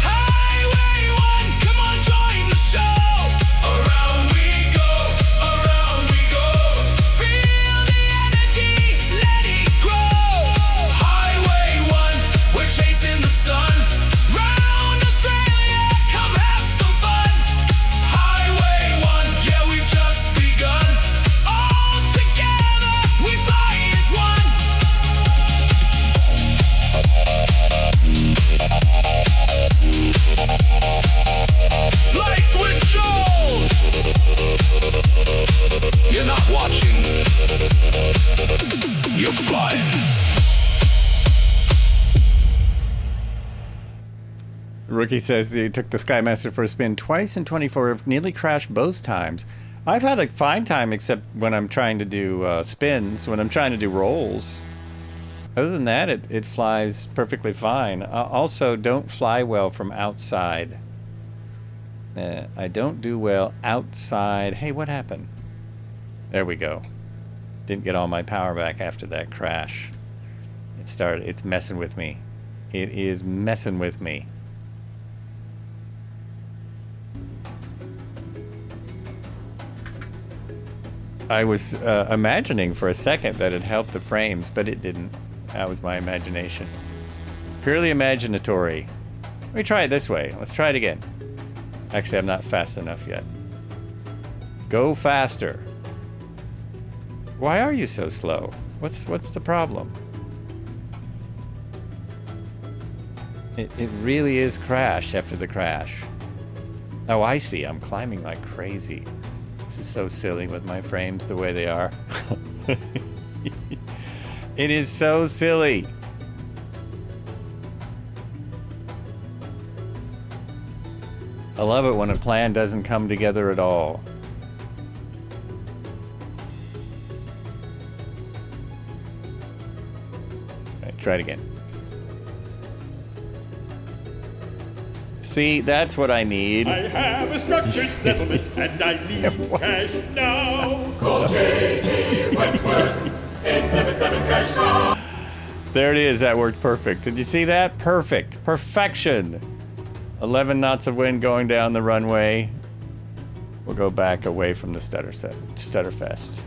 Highway 1, come on, join the show. Around we go, around we go. Feel the energy, let it grow. Highway 1, we're chasing the sun. Round Australia, come have some fun. Highway 1, yeah, we've just begun. All together, we fly as one. Flights with Joel. You're not watching. You're flying. Rookie says he took the Skymaster for a spin twice in 24, nearly crashed both times. I've had a fine time except when I'm trying to do spins, when I'm trying to do rolls. Other than that, it flies perfectly fine. Also, don't fly well from outside. I don't do well outside. Hey, what happened? There we go. Didn't get all my power back after that crash. It's messing with me. It is messing with me. I was imagining for a second that it helped the frames, but it didn't. That was my imagination. Purely imaginatory. Let me try it this way. Let's try it again. Actually, I'm not fast enough yet. Go faster. Why are you so slow? What's the problem? It really is crash after the crash. Oh, I see. I'm climbing like crazy. This is so silly with my frames the way they are. It is so silly. I love it when a plan doesn't come together at all. All right, try it again. See, that's what I need. I have a structured settlement and I need cash now. Call JG Wentworth 877 cash now. There it is. That worked perfect. Did you see that? Perfect. Perfection. 11 knots of wind going down the runway. We'll go back away from the Stutterfest.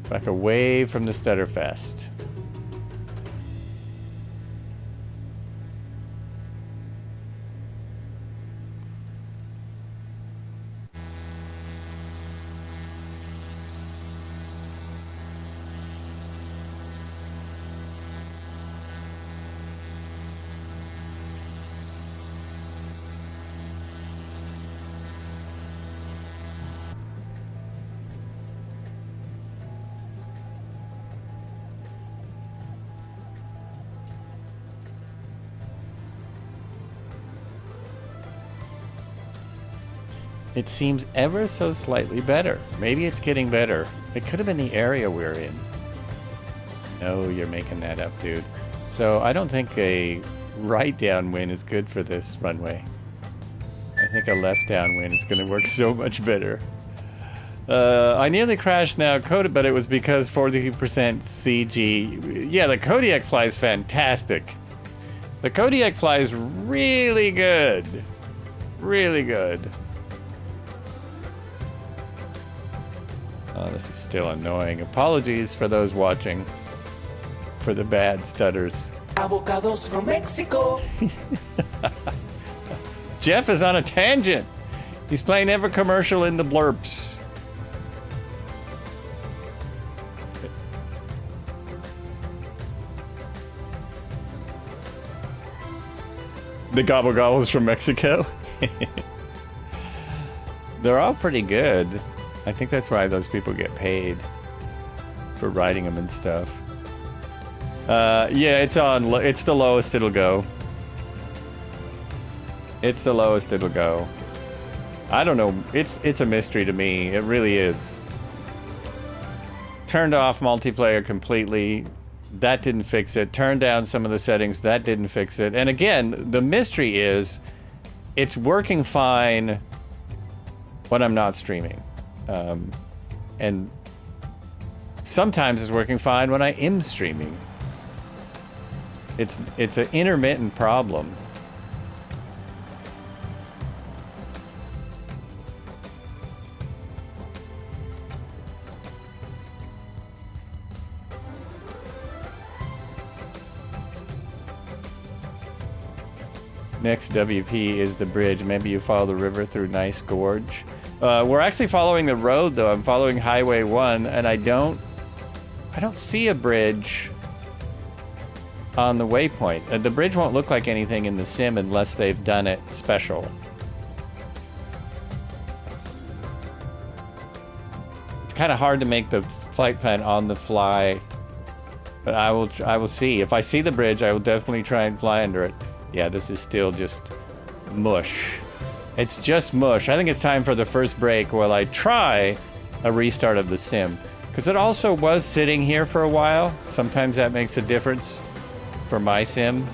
Back away from the Stutterfest. It seems ever so slightly better. Maybe it's getting better. It could have been the area we're in. No, you're making that up, dude. So I don't think a right downwind is good for this runway. I think a left downwind is going to work so much better. I nearly crashed now, but it was because 40% CG. Yeah, the Kodiak flies fantastic. The Kodiak flies really good. Really good. Oh, this is still annoying. Apologies for those watching for the bad stutters. Avocados from Mexico. Jeff is on a tangent. He's playing every commercial in the blurps. The gobble gobbles from Mexico. They're all pretty good. I think that's why those people get paid for riding them and stuff. Yeah, it's the lowest it'll go. It's the lowest it'll go. I don't know. It's a mystery to me. It really is. Turned off multiplayer completely. That didn't fix it. Turned down some of the settings. That didn't fix it. And again, the mystery is it's working fine when I'm not streaming. And sometimes it's working fine when I am streaming. It's an intermittent problem. Next WP is the bridge. Maybe you follow the river through Nice Gorge. We're actually following the road, though. I'm following Highway 1, and I don't see a bridge on the waypoint. The bridge won't look like anything in the sim unless they've done it special. It's kind of hard to make the flight plan on the fly, but I will see. If I see the bridge, I will definitely try and fly under it. Yeah, this is still just mush. It's just mush. I think it's time for the first break while I try a restart of the sim. Because it also was sitting here for a while. Sometimes that makes a difference for my sim.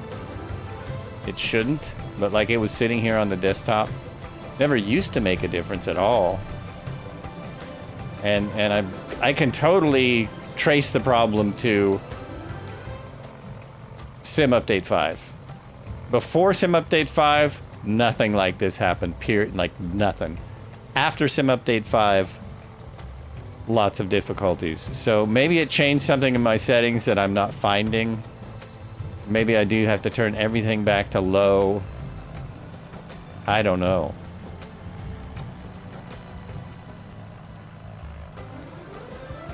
It shouldn't, but like it was sitting here on the desktop. Never used to make a difference at all. And I can totally trace the problem to Sim Update 5. Before Sim Update 5, nothing like this happened, period, like nothing. After Sim Update 5, lots of difficulties. So maybe it changed something in my settings that I'm not finding. Maybe I do have to turn everything back to low. I don't know.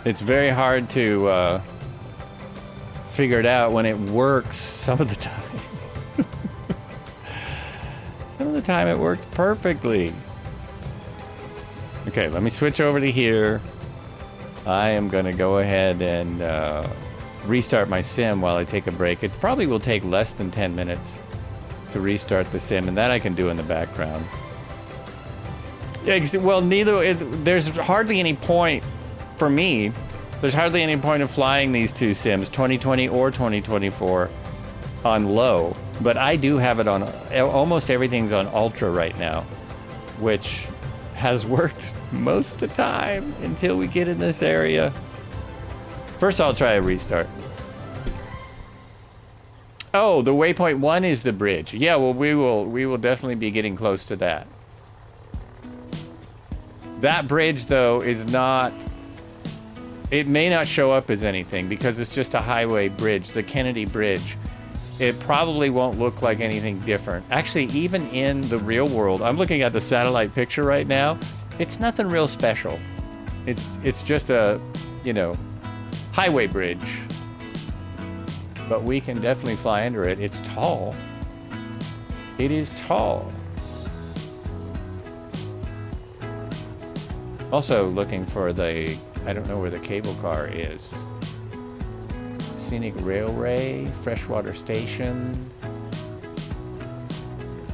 It's very hard to figure it out when it works some of the time. Some of the time it works perfectly. Okay, let me switch over to here. I am going to go ahead and restart my sim while I take a break. It probably will take less than 10 minutes to restart the sim, and that I can do in the background. Well, there's hardly any point for me. There's hardly any point of flying these two sims, 2020 or 2024, on low. But I do have it on, almost everything's on ultra right now, which has worked most of the time until we get in this area. First, I'll try a restart. Oh, the waypoint 1 is the bridge. Yeah, well, we will definitely be getting close to that. That bridge, though, is not... It may not show up as anything because it's just a highway bridge, the Kennedy Bridge. It probably won't look like anything different. Actually, even in the real world, I'm looking at the satellite picture right now. It's nothing real special. It's just a, you know, highway bridge. But we can definitely fly under it. It's tall. It is tall. Also looking for the, I don't know where the cable car is. Scenic Railway, Freshwater Station.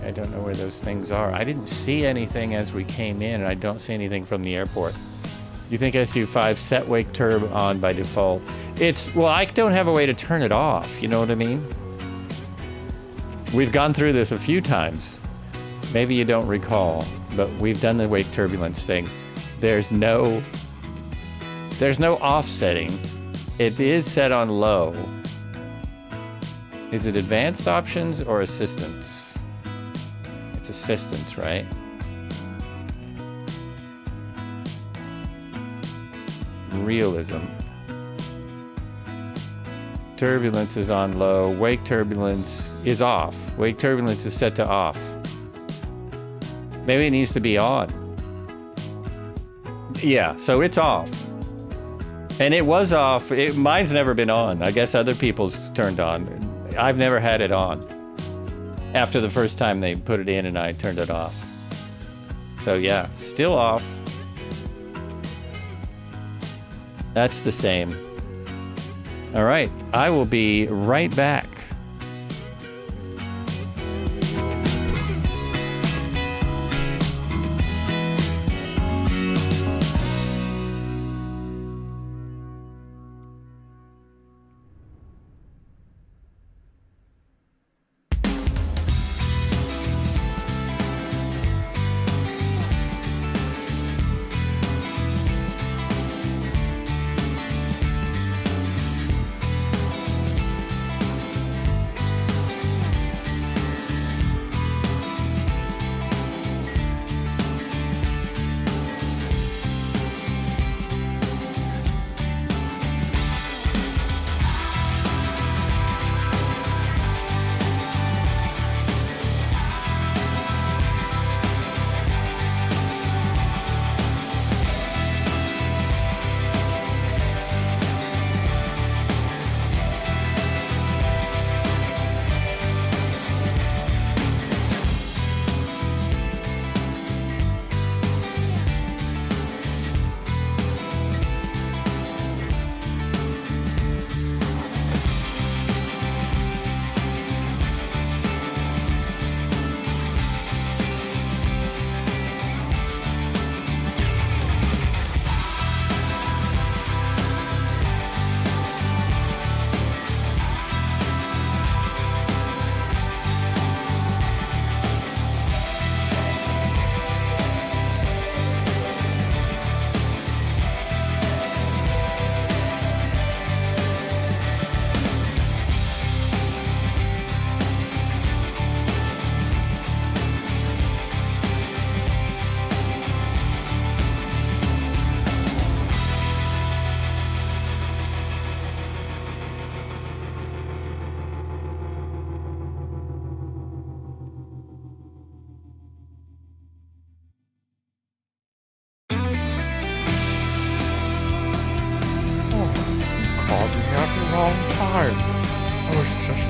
I don't know where those things are. I didn't see anything as we came in, and I don't see anything from the airport. You think SU5 set wake turb on by default? Well, I don't have a way to turn it off, you know what I mean? We've gone through this a few times. Maybe you don't recall, but we've done the wake turbulence thing. There's no offsetting. It is set on low. Is it advanced options or assistance? It's assistance, right? Realism. Turbulence is on low. Wake turbulence is off. Wake turbulence is set to off. Maybe it needs to be on. Yeah, so it's off. And it was off. Mine's never been on. I guess other people's turned on. I've never had it on. After the first time they put it in and I turned it off. So yeah, still off. That's the same. All right, I will be right back.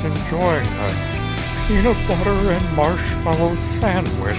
Enjoying a peanut butter and marshmallow sandwich.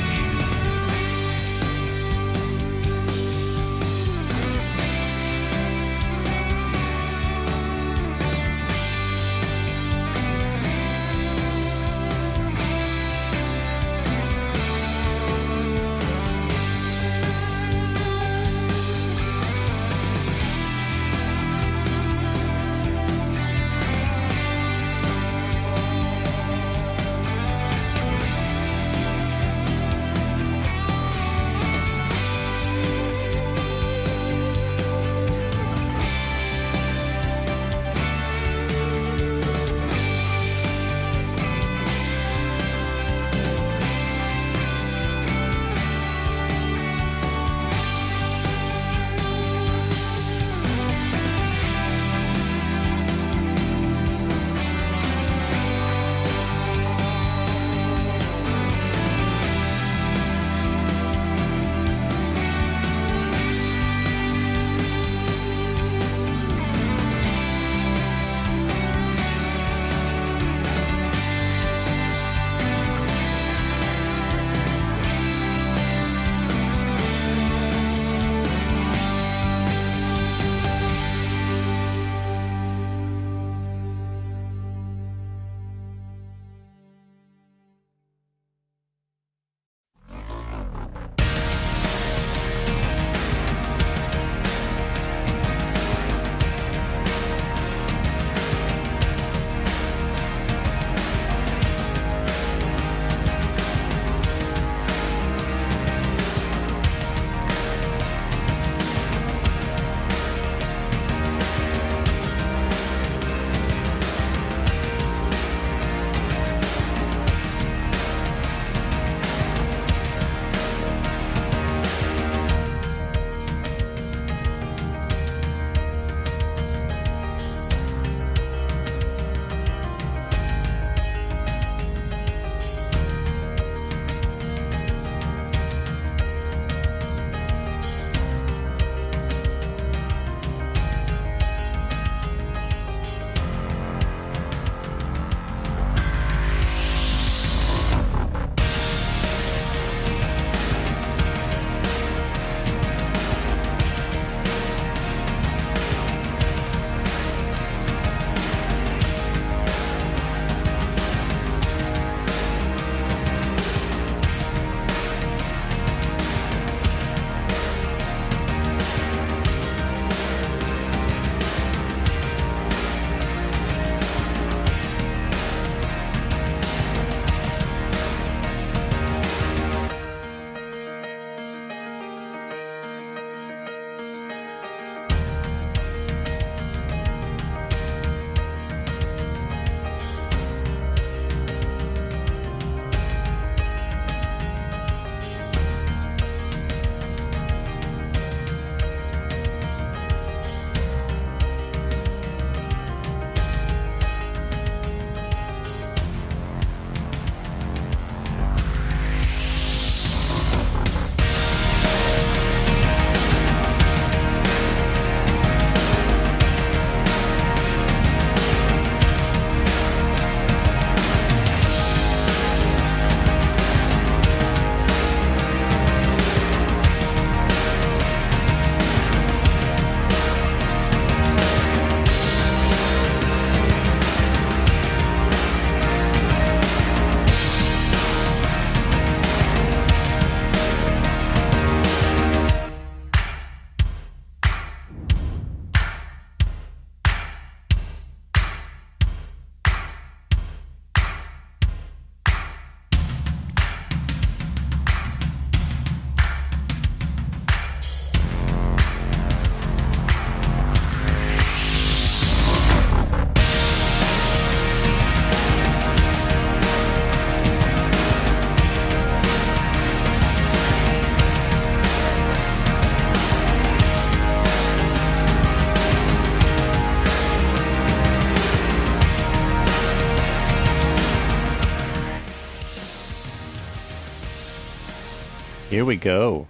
Here we go.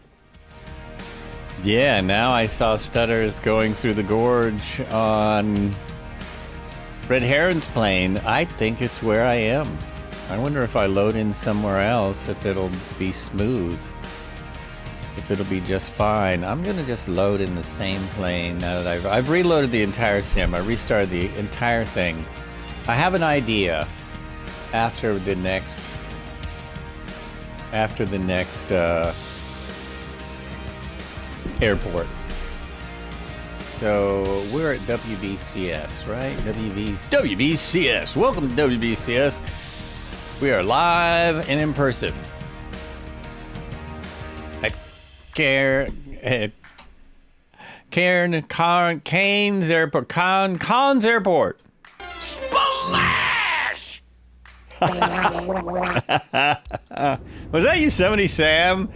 Yeah, now I saw stutters going through the gorge on Red Heron's Plain. I think it's where I am. I wonder if I load in somewhere else, if it'll be smooth. If it'll be just fine. I'm gonna just load in the same plane now that I've reloaded the entire sim. I restarted the entire thing. I have an idea after the next airport. So we're at WBCS, right? WBCS. Welcome to WBCS. We are live and in person at Cairns Airport. Cairns Airport. Splash! Was that Yosemite Sam?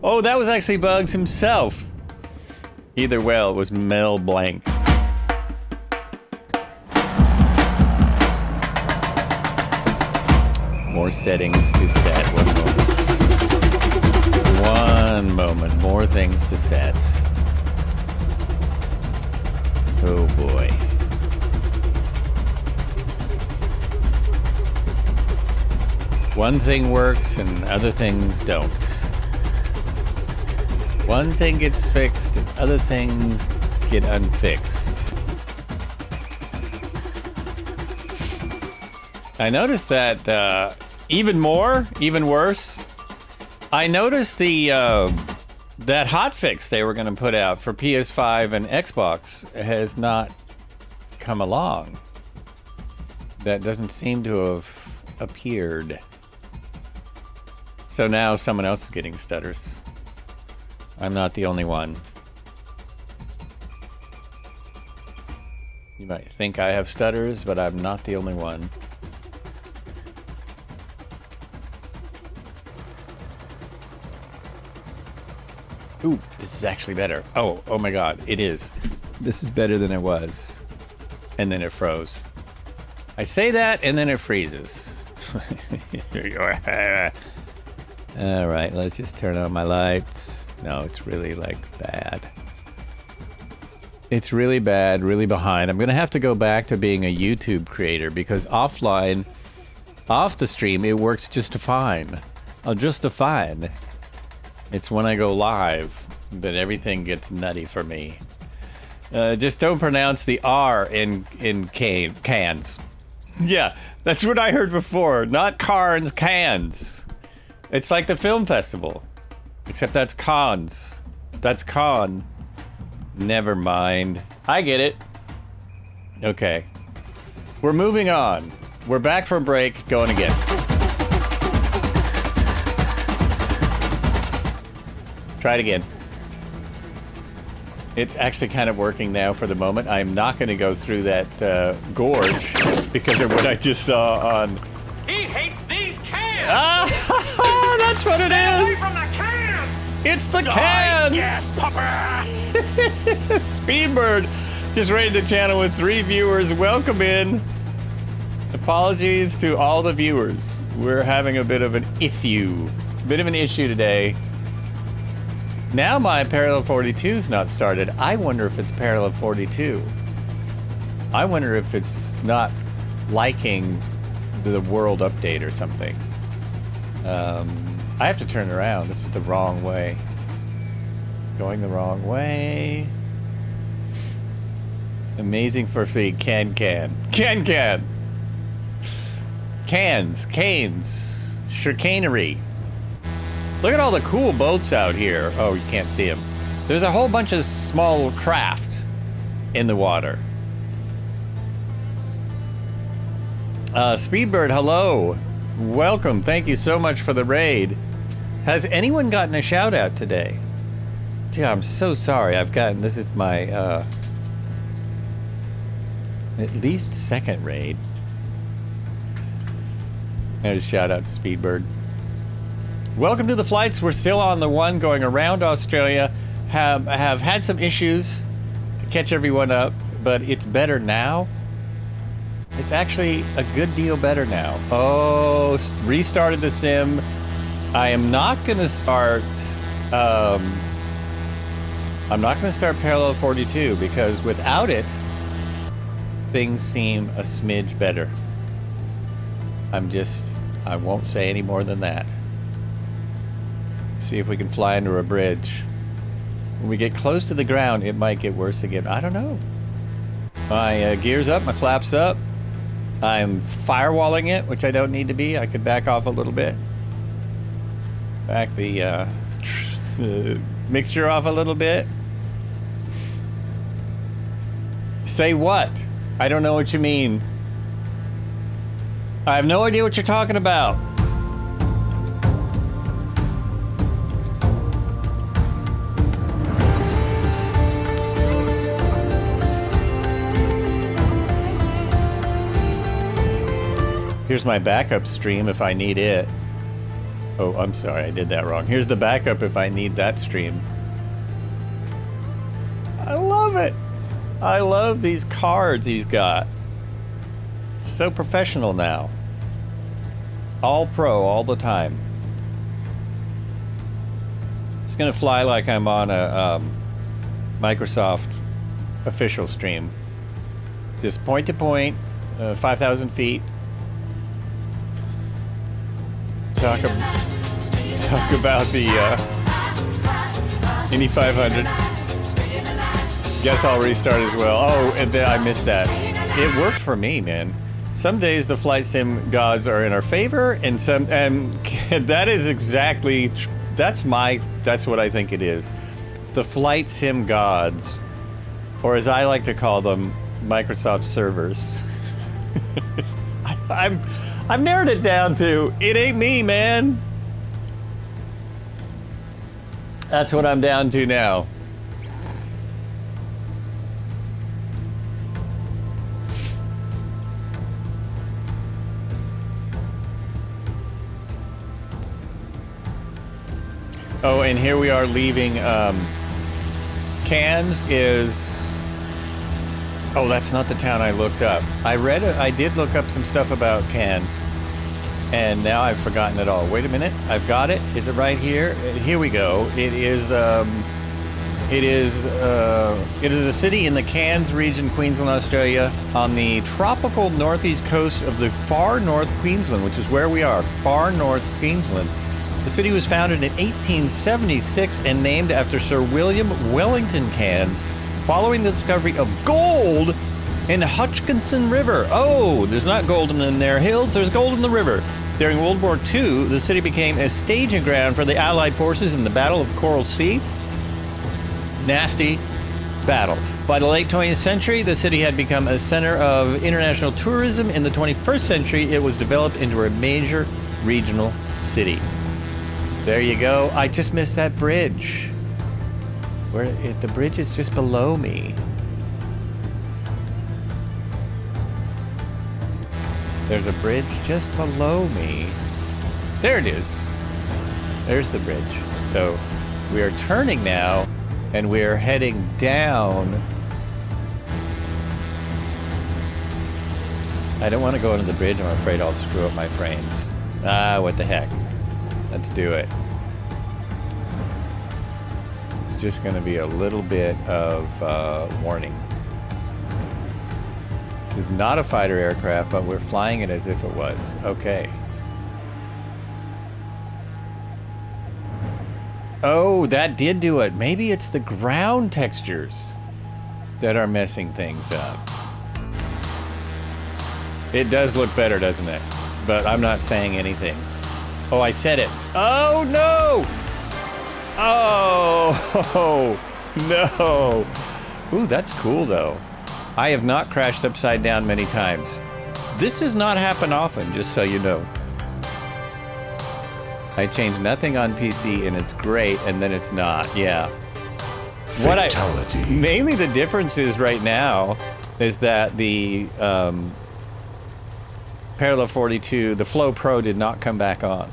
Oh, that was actually Bugs himself. Either way, it was Mel Blanc. More settings to set. One moment. More things to set. Oh boy. One thing works and other things don't. One thing gets fixed and other things get unfixed. I noticed that even worse, I noticed the that hotfix they were going to put out for PS5 and Xbox has not come along. That doesn't seem to have appeared. So now someone else is getting stutters. I'm not the only one. You might think I have stutters, but I'm not the only one. Ooh, this is actually better. Oh my god, it is. This is better than it was. And then it froze. I say that, and then it freezes. Alright, let's just turn on my lights. No, it's really, like, bad. It's really bad, really behind. I'm gonna have to go back to being a YouTube creator, because offline, off the stream, it works just fine. Just fine. It's when I go live that everything gets nutty for me. Just don't pronounce the R in cans. Yeah, that's what I heard before. Not Cairns, cans. It's like the film festival. Except that's cons. That's con. Never mind. I get it. Okay. We're moving on. We're back from break, going again. Try it again. It's actually kind of working now for the moment. I'm not going to go through that gorge because of what I just saw on... He hates these cans! Ah, that's what it Away is! from the cans! It's the cans! Yes, Papa! Speedbird just raided the channel with 3 viewers. Welcome in. Apologies to all the viewers. We're having a bit of an issue today. Now my Parallel 42's not started. I wonder if it's Parallel 42. I wonder if it's not liking the world update or something. I have to turn around. This is the wrong way. Going the wrong way. Amazing for feed. Can. Cans. Canes. Chicanery. Look at all the cool boats out here. Oh, you can't see them. There's a whole bunch of small craft in the water. Speedbird, hello. Welcome. Thank you so much for the raid. Has anyone gotten a shout out today? Gee, I'm so sorry. This is my, at least second raid. There's a shout out to Speedbird. Welcome to the flights. We're still on the one going around Australia. Have had some issues to catch everyone up, but it's better now. It's actually a good deal better now. Oh, restarted the sim. I am not going to start... I'm not going to start parallel 42 because without it, things seem a smidge better. I won't say any more than that. See if we can fly under a bridge. When we get close to the ground, it might get worse again. I don't know. My gear's up, my flap's up. I'm firewalling it, which I don't need to be. I could back off a little bit. Back the mixture off a little bit. Say what? I don't know what you mean. I have no idea what you're talking about. Here's my backup stream if I need it. Oh, I'm sorry, I did that wrong. Here's the backup if I need that stream. I love it. I love these cards he's got. It's so professional now. All pro all the time. It's gonna fly like I'm on a Microsoft official stream. Just point to point, 5,000 feet. Talk about the Indy 500. Guess I'll restart as well. Oh, and then I missed that. It worked for me, man. Some days the flight sim gods are in our favor, and that is exactly that's what I think it is. The flight sim gods, or as I like to call them, Microsoft servers. I've narrowed it down to, it ain't me, man. That's what I'm down to now. Oh, and here we are leaving, Cairns is... Oh, that's not the town I looked up. I did look up some stuff about Cairns, and now I've forgotten it all. Wait a minute, I've got it. Is it right here? Here we go. It is a city in the Cairns region, Queensland, Australia, on the tropical northeast coast of the far north Queensland, which is where we are, far north Queensland. The city was founded in 1876 and named after Sir William Wellington Cairns, following the discovery of gold in the Hutchinson River. Oh, there's not gold in their hills, there's gold in the river. During World War II, the city became a staging ground for the Allied forces in the Battle of Coral Sea. Nasty battle. By the late 20th century, the city had become a center of international tourism. In the 21st century, it was developed into a major regional city. There you go. I just missed that bridge. The bridge is just below me. There's a bridge just below me. There it is. There's the bridge. So we are turning now, and we are heading down. I don't want to go under the bridge. I'm afraid I'll screw up my frames. What the heck. Let's do it. It's just going to be a little bit of warning. This is not a fighter aircraft, but we're flying it as if it was. Okay. Oh, that did do it. Maybe it's the ground textures that are messing things up. It does look better, doesn't it? But I'm not saying anything. Oh, I said it. Oh, no! Oh, no. Ooh, that's cool, though. I have not crashed upside down many times. This does not happen often, just so you know. I changed nothing on PC, and it's great, and then it's not. Yeah. Fatality. Mainly the difference is right now is that the Parallel 42, the Flow Pro did not come back on.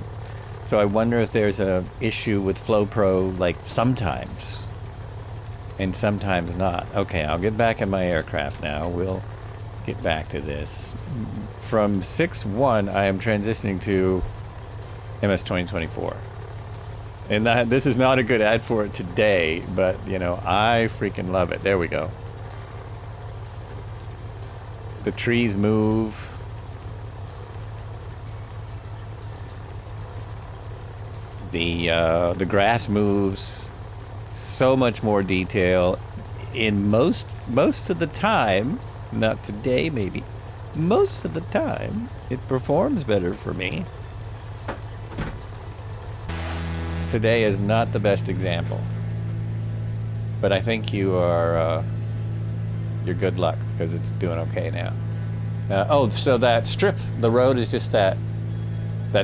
So I wonder if there's a issue with Flow Pro, like sometimes, and sometimes not. Okay, I'll get back in my aircraft now. We'll get back to this. From 6.1, I am transitioning to MS 2024. And this is not a good ad for it today, but, you know, I freaking love it. There we go. The trees move. The grass moves. So much more detail. In most of the time, not today maybe, most of the time, it performs better for me. Today is not the best example, but I think you are, you're good luck because it's doing okay now. Oh, so that strip, the road is just that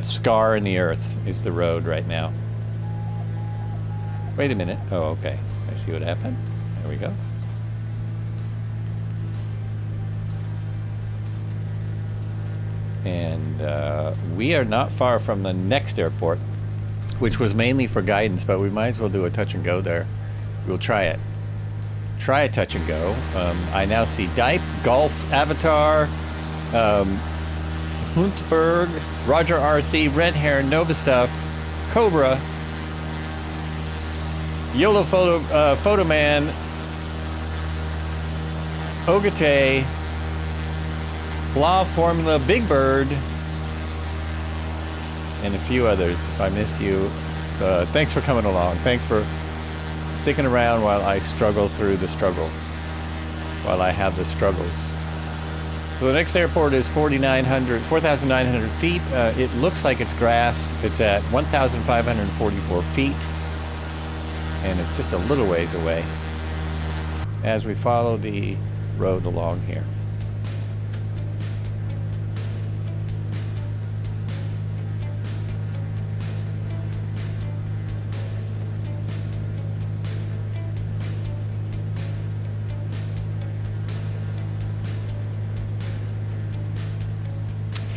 scar in the earth is the road right now. Wait a minute. Oh, okay. I see what happened. There we go. And we are not far from the next airport, which was mainly for guidance, but we might as well do a touch and go there. We'll try it. Try a touch and go. I now see Dipe, Golf, Avatar, Huntberg, Roger RC, Red Hair, Nova Stuff, Cobra, YOLO Photo Man, Ogate, Blah Formula, Big Bird, and a few others. If I missed you, thanks for coming along. Thanks for sticking around while I struggle through the struggle, while I have the struggles. So the next airport is 4,900 feet. It looks like it's grass. It's at 1,544 feet, and it's just a little ways away as we follow the road along here.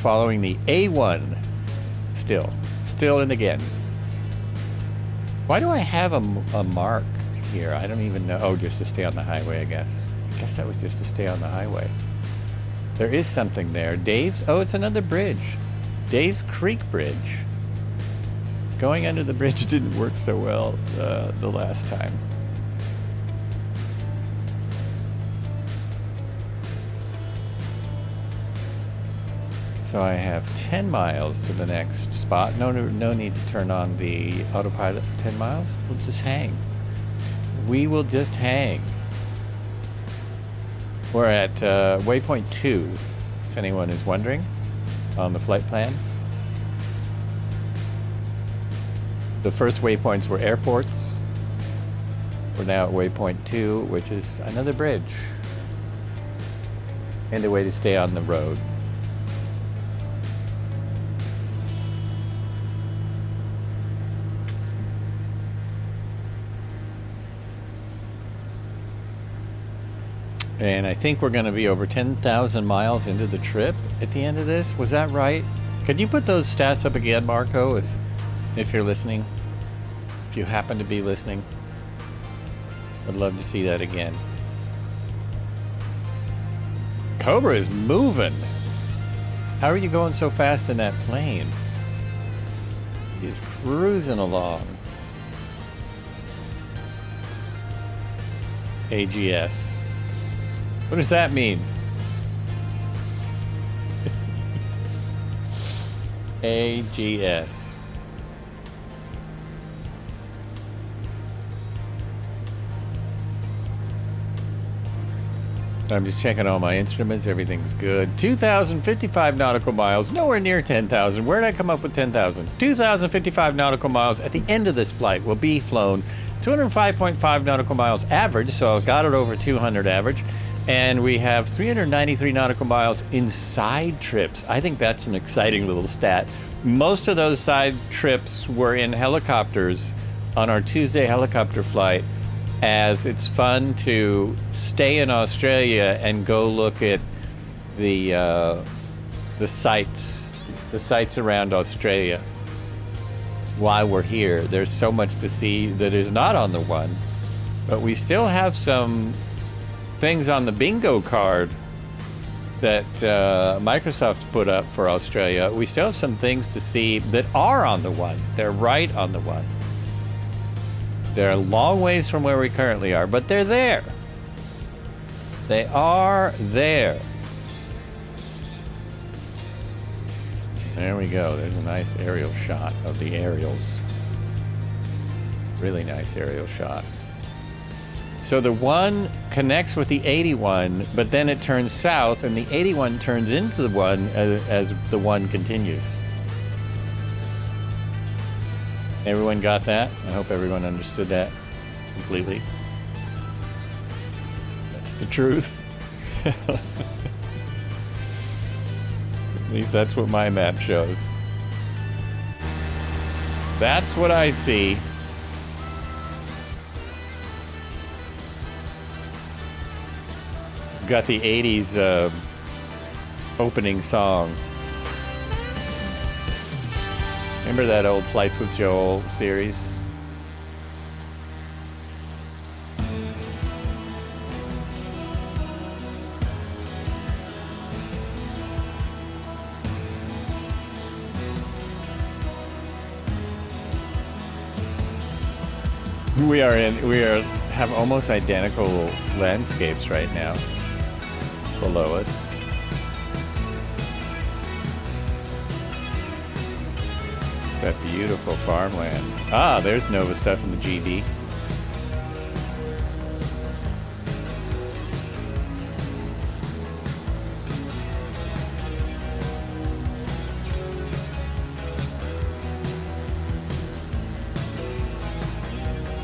Following the A1 still and again. Why do I have a mark here? I don't even know. Oh, just to stay on the highway, I guess. I guess that was just to stay on the highway. There is something there. Dave's, oh, it's another bridge. Dave's Creek Bridge. Going under the bridge didn't work so well the last time. So I have 10 miles to the next spot. No need to turn on the autopilot for 10 miles. We'll just hang. We will just hang. We're at waypoint 2, if anyone is wondering, on the flight plan. The first waypoints were airports. We're now at waypoint 2, which is another bridge. And a way to stay on the road. And I think we're going to be over 10,000 miles into the trip at the end of this. Was that right? Could you put those stats up again, Marco, if you're listening? If you happen to be listening. I'd love to see that again. Cobra is moving. How are you going so fast in that plane? He's cruising along. AGS. What does that mean? AGS. I'm just checking all my instruments. Everything's good. 2,055 nautical miles. Nowhere near 10,000. Where did I come up with 10,000? 2,055 nautical miles at the end of this flight will be flown. 205.5 nautical miles average, so I've got it over 200 average. And we have 393 nautical miles in side trips. I think that's an exciting little stat. Most of those side trips were in helicopters on our Tuesday helicopter flight, as it's fun to stay in Australia and go look at the sights around Australia while we're here. There's so much to see that is not on the one, but we still have some things on the bingo card that Microsoft put up for Australia, we still have some things to see that are on the one. They're right on the one. They're a long ways from where we currently are, but they're there. They are there. There we go. There's a nice aerial shot of the aerials. Really nice aerial shot. So the one connects with the 81, but then it turns south, and the 81 turns into the one as the one continues. Everyone got that? I hope everyone understood that completely. That's the truth. At least that's what my map shows. That's what I see. Got the 80s opening song. Remember that old Flights with Joel series? We have almost identical landscapes right now below us. That beautiful farmland. Ah, there's Nova stuff in the GD.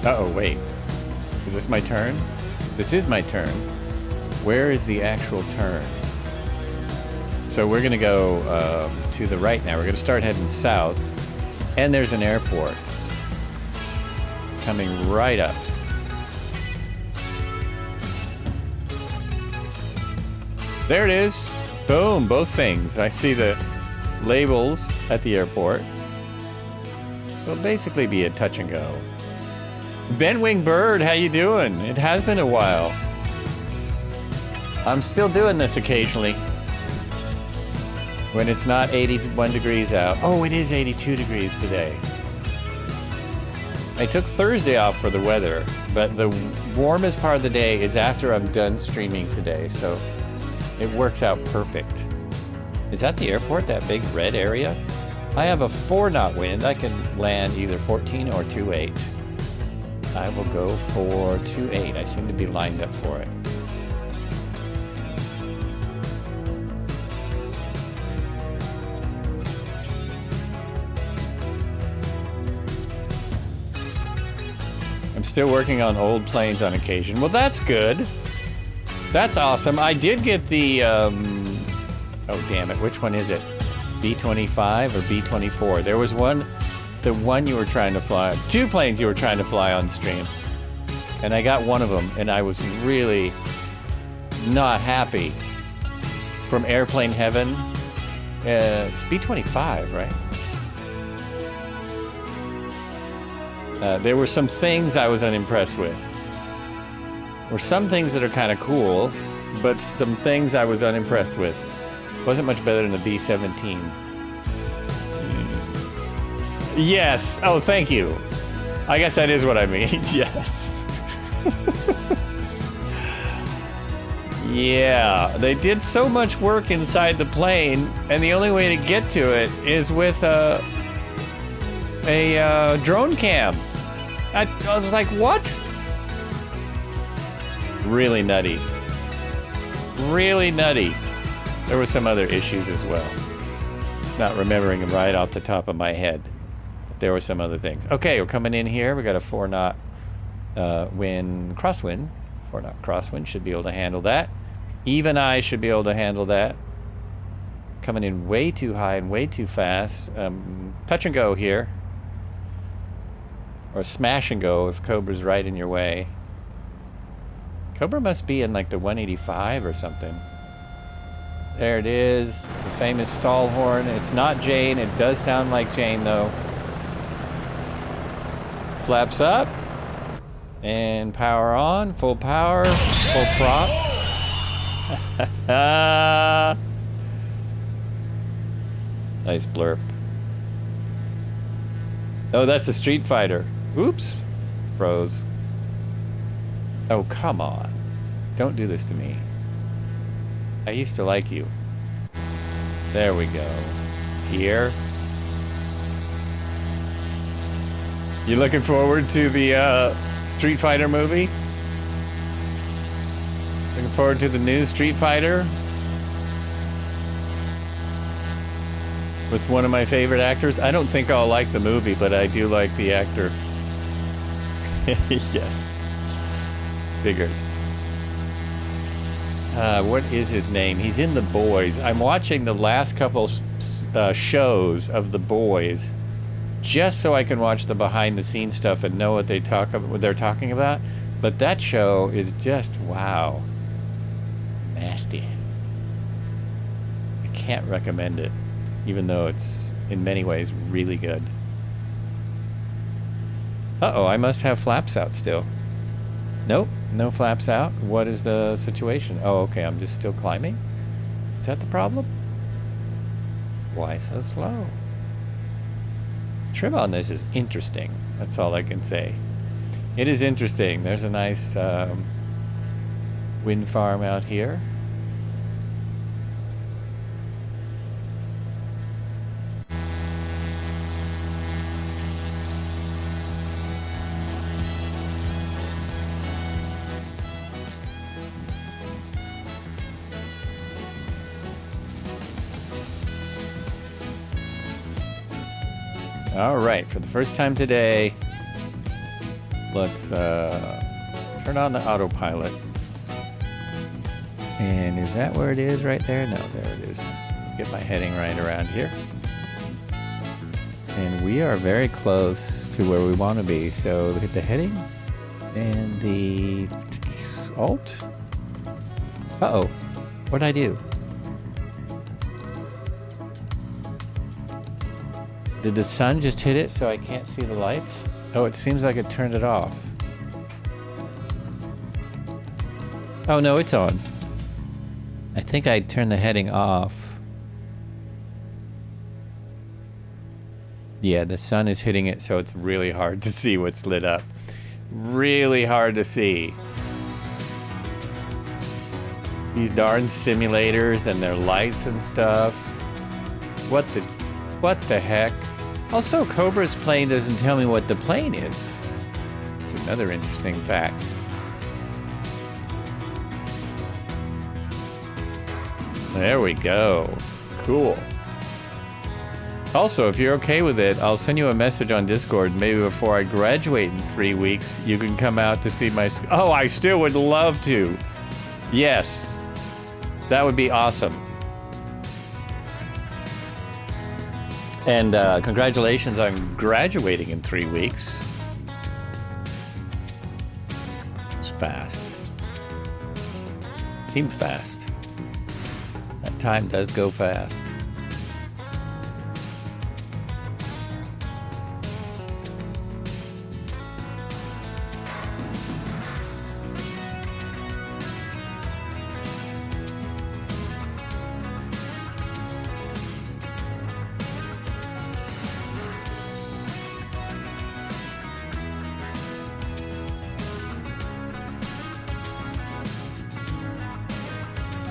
Uh-oh, wait. Is this my turn? This is my turn. Where is the actual turn? So we're going to go to the right now. We're going to start heading south. And there's an airport coming right up. There it is. Boom, both things. I see the labels at the airport. So it'll basically be a touch and go. Ben Wing Bird, how you doing? It has been a while. I'm still doing this occasionally. When it's not 81 degrees out. Oh, it is 82 degrees today. I took Thursday off for the weather, but the warmest part of the day is after I'm done streaming today, so it works out perfect. Is that the airport, that big red area? I have a 4-knot wind. I can land either 14 or 28. I will go for 28. I seem to be lined up for it. I'm still working on old planes on occasion. Well, that's good. That's awesome. I did get the, oh damn it, which one is it? B-25 or B-24? There was one, the one you were trying to fly, 2 planes you were trying to fly on stream. And I got one of them, and I was really not happy. From Airplane Heaven. It's B-25, right? There were some things I was unimpressed with. There were some things that are kind of cool, but some things I was unimpressed with. Wasn't much better than the B-17. Yes. Oh, thank you. I guess that is what I mean. Yes. Yeah, they did so much work inside the plane, and the only way to get to it is with a drone cam. I was like, what? Really nutty. Really nutty. There were some other issues as well. It's not remembering them right off the top of my head. But there were some other things. Okay, we're coming in here. We got a 4-knot wind, crosswind. 4-knot crosswind, should be able to handle that. Even I should be able to handle that. Coming in way too high and way too fast. Touch and go here. Or smash and go if Cobra's right in your way. Cobra must be in like the 185 or something. There it is, the famous stall horn. It's not Jane, it does sound like Jane though. Flaps up. And power on, full power, full prop. Nice blurb. Oh, that's a Street Fighter. Oops. Froze. Oh, come on. Don't do this to me. I used to like you. There we go. Gear. You looking forward to the Street Fighter movie? Looking forward to the new Street Fighter? With one of my favorite actors. I don't think I'll like the movie, but I do like the actor. Yes. Figured. What is his name? He's in The Boys. I'm watching the last couple shows of The Boys just so I can watch the behind-the-scenes stuff and know what they're talking about. But that show is just, wow. Nasty. I can't recommend it, even though it's, in many ways, really good. Uh-oh, I must have flaps out still. Nope, no flaps out. What is the situation? Oh, okay, I'm just still climbing? Is that the problem? Why so slow? The trim on this is interesting. That's all I can say. It is interesting. There's a nice wind farm out here. All right, for the first time today, let's turn on the autopilot. And is that where it is right there? No, there it is. Get my heading right around here. And we are very close to where we want to be. So hit the heading and the alt. Uh-oh, what'd I do? Did the sun just hit it so I can't see the lights? Oh, it seems like it turned it off. Oh no, it's on. I think I turned the heading off. Yeah, the sun is hitting it, so it's really hard to see what's lit up. Really hard to see. These darn simulators and their lights and stuff. What the heck? Also, Cobra's plane doesn't tell me what the plane is. It's another interesting fact. There we go. Cool. Also, if you're okay with it, I'll send you a message on Discord. Maybe before I graduate in 3 weeks, you can come out to see my... Oh, I still would love to. Yes. That would be awesome. And congratulations on graduating in 3 weeks. It's fast. Seemed fast. That time does go fast.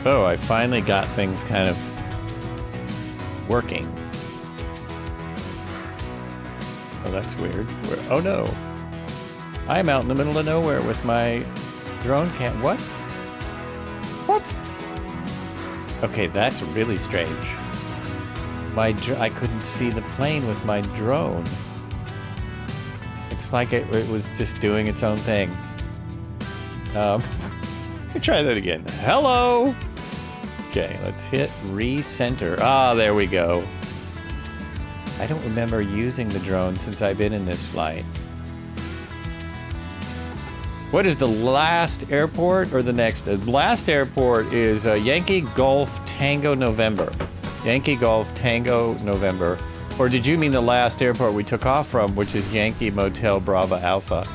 Oh, I finally got things kind of working. Oh, that's weird. Oh no. I'm out in the middle of nowhere with my drone cam. What? What? Okay, that's really strange. I couldn't see the plane with my drone. It's like it was just doing its own thing. Let me try that again. Hello! Okay, let's hit recenter. Ah, there we go. I don't remember using the drone since I've been in this flight. What is the last airport or the next? The last airport is Yankee Golf Tango November. Yankee Golf Tango November. Or did you mean the last airport we took off from, which is Yankee Motel Bravo Alpha?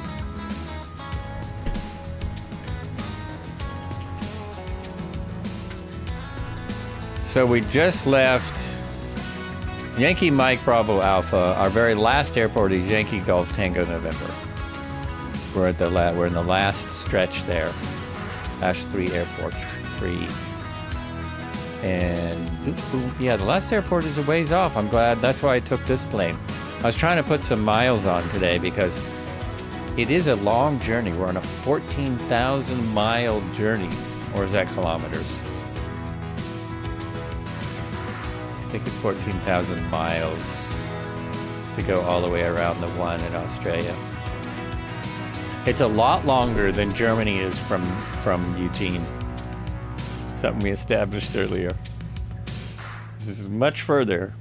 So we just left Yankee Mike Bravo Alpha. Our very last airport is Yankee Golf Tango November. We're at we're in the last stretch there. -3 airport 3. And yeah, the last airport is a ways off. I'm glad that's why I took this plane. I was trying to put some miles on today because it is a long journey. We're on a 14,000 mile journey. Or is that kilometers? I think it's 14,000 miles to go all the way around the one in Australia. It's a lot longer than Germany is from Eugene. Something we established earlier. This is much further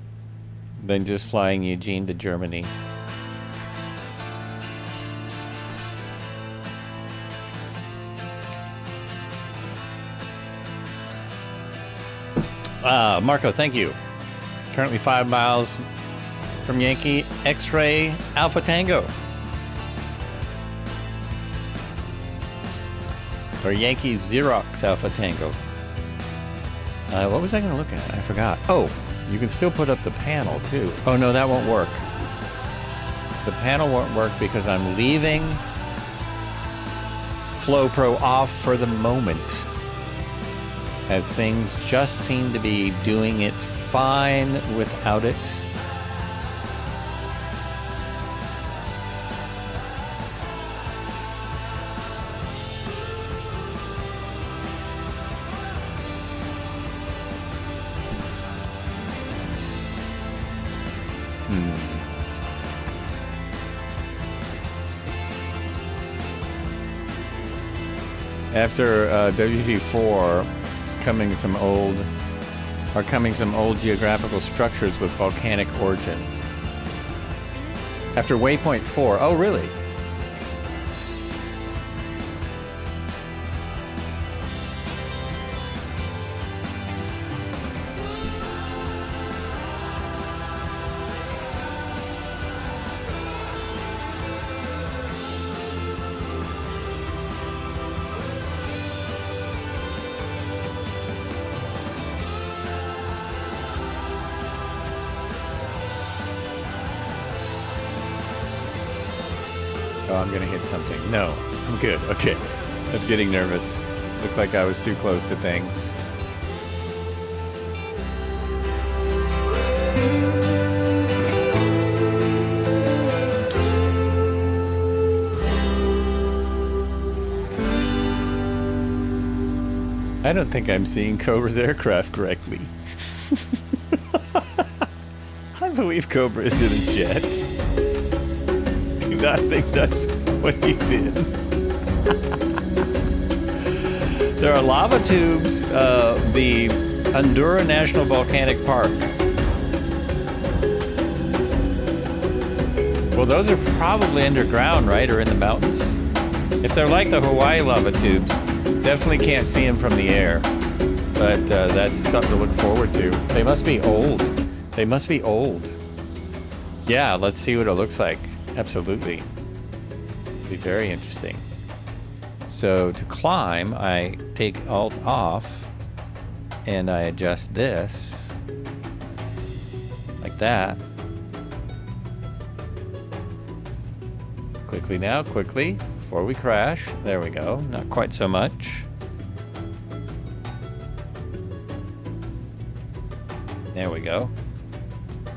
than just flying Eugene to Germany. Marco, thank you. Currently 5 miles from Yankee X-Ray Alpha Tango. Or Yankee Xerox Alpha Tango. What was I going to look at? I forgot. Oh, you can still put up the panel too. Oh no, that won't work. The panel won't work because I'm leaving Flow Pro off for the moment, as things just seem to be doing it fine without it. After WT4, coming some old geographical structures with volcanic origin. After waypoint 4, oh really? Oh, I'm gonna hit something. No, I'm good. Okay. I was getting nervous. Looked like I was too close to things. I don't think I'm seeing Cobra's aircraft correctly. I believe Cobra is in a jet. I think that's what he's in. There are lava tubes, the Andorra National Volcanic Park. Well, those are probably underground, right? Or in the mountains? If they're like the Hawaii lava tubes, definitely can't see them from the air. But that's something to look forward to. They must be old. They must be old. Yeah, let's see what it looks like. Absolutely. It'll be very interesting. So to climb, I take Alt off and I adjust this like that. Quickly now, quickly, before we crash. There we go. Not quite so much. There we go.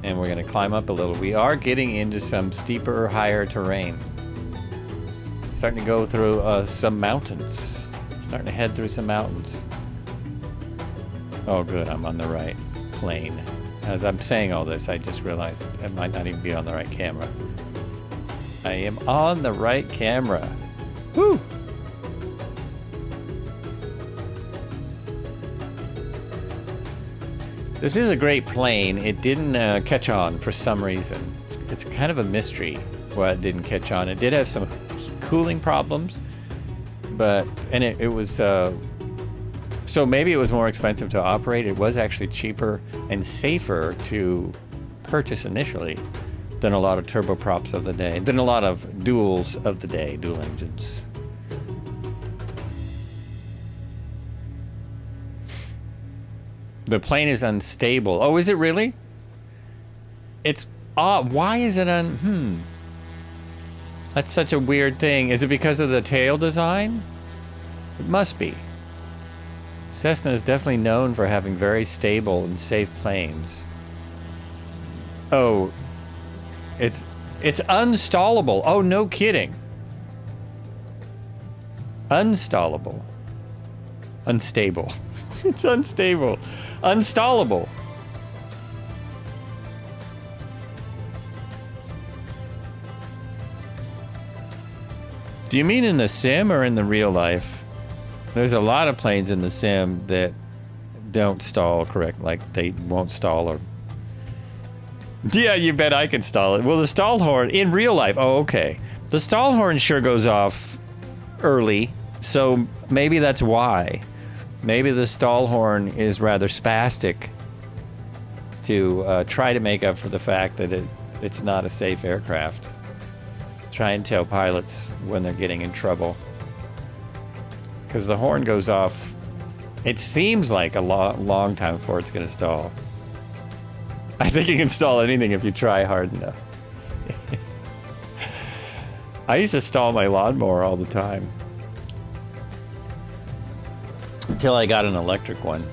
And we're going to climb up a little. We are getting into some steeper, higher terrain. Starting to go through some mountains. Starting to head through some mountains. Oh, good. I'm on the right plane. As I'm saying all this, I just realized I might not even be on the right camera. I am on the right camera. Woo! This is a great plane. It didn't catch on for some reason. It's kind of a mystery why it didn't catch on. It did have some cooling problems, but it was so maybe it was more expensive to operate. It was actually cheaper and safer to purchase initially than a lot of turboprops of the day, than a lot of duals of the day, dual engines. The plane is unstable. Oh, is it really? It's odd. Why is it That's such a weird thing. Is it because of the tail design? It must be. Cessna is definitely known for having very stable and safe planes. Oh, it's unstallable. Oh, no kidding. Unstallable. Unstable. It's unstable. Unstallable. Do you mean in the sim or in the real life? There's a lot of planes in the sim that don't stall correct, like they won't stall or... Yeah, you bet I can stall it. Well, the stall horn in real life, oh, okay. The stall horn sure goes off early, so maybe that's why. Maybe the stall horn is rather spastic to try to make up for the fact that it's not a safe aircraft. Try and tell pilots when they're getting in trouble. Because the horn goes off, it seems like a long time before it's going to stall. I think you can stall anything if you try hard enough. I used to stall my lawnmower all the time. Until I got an electric one.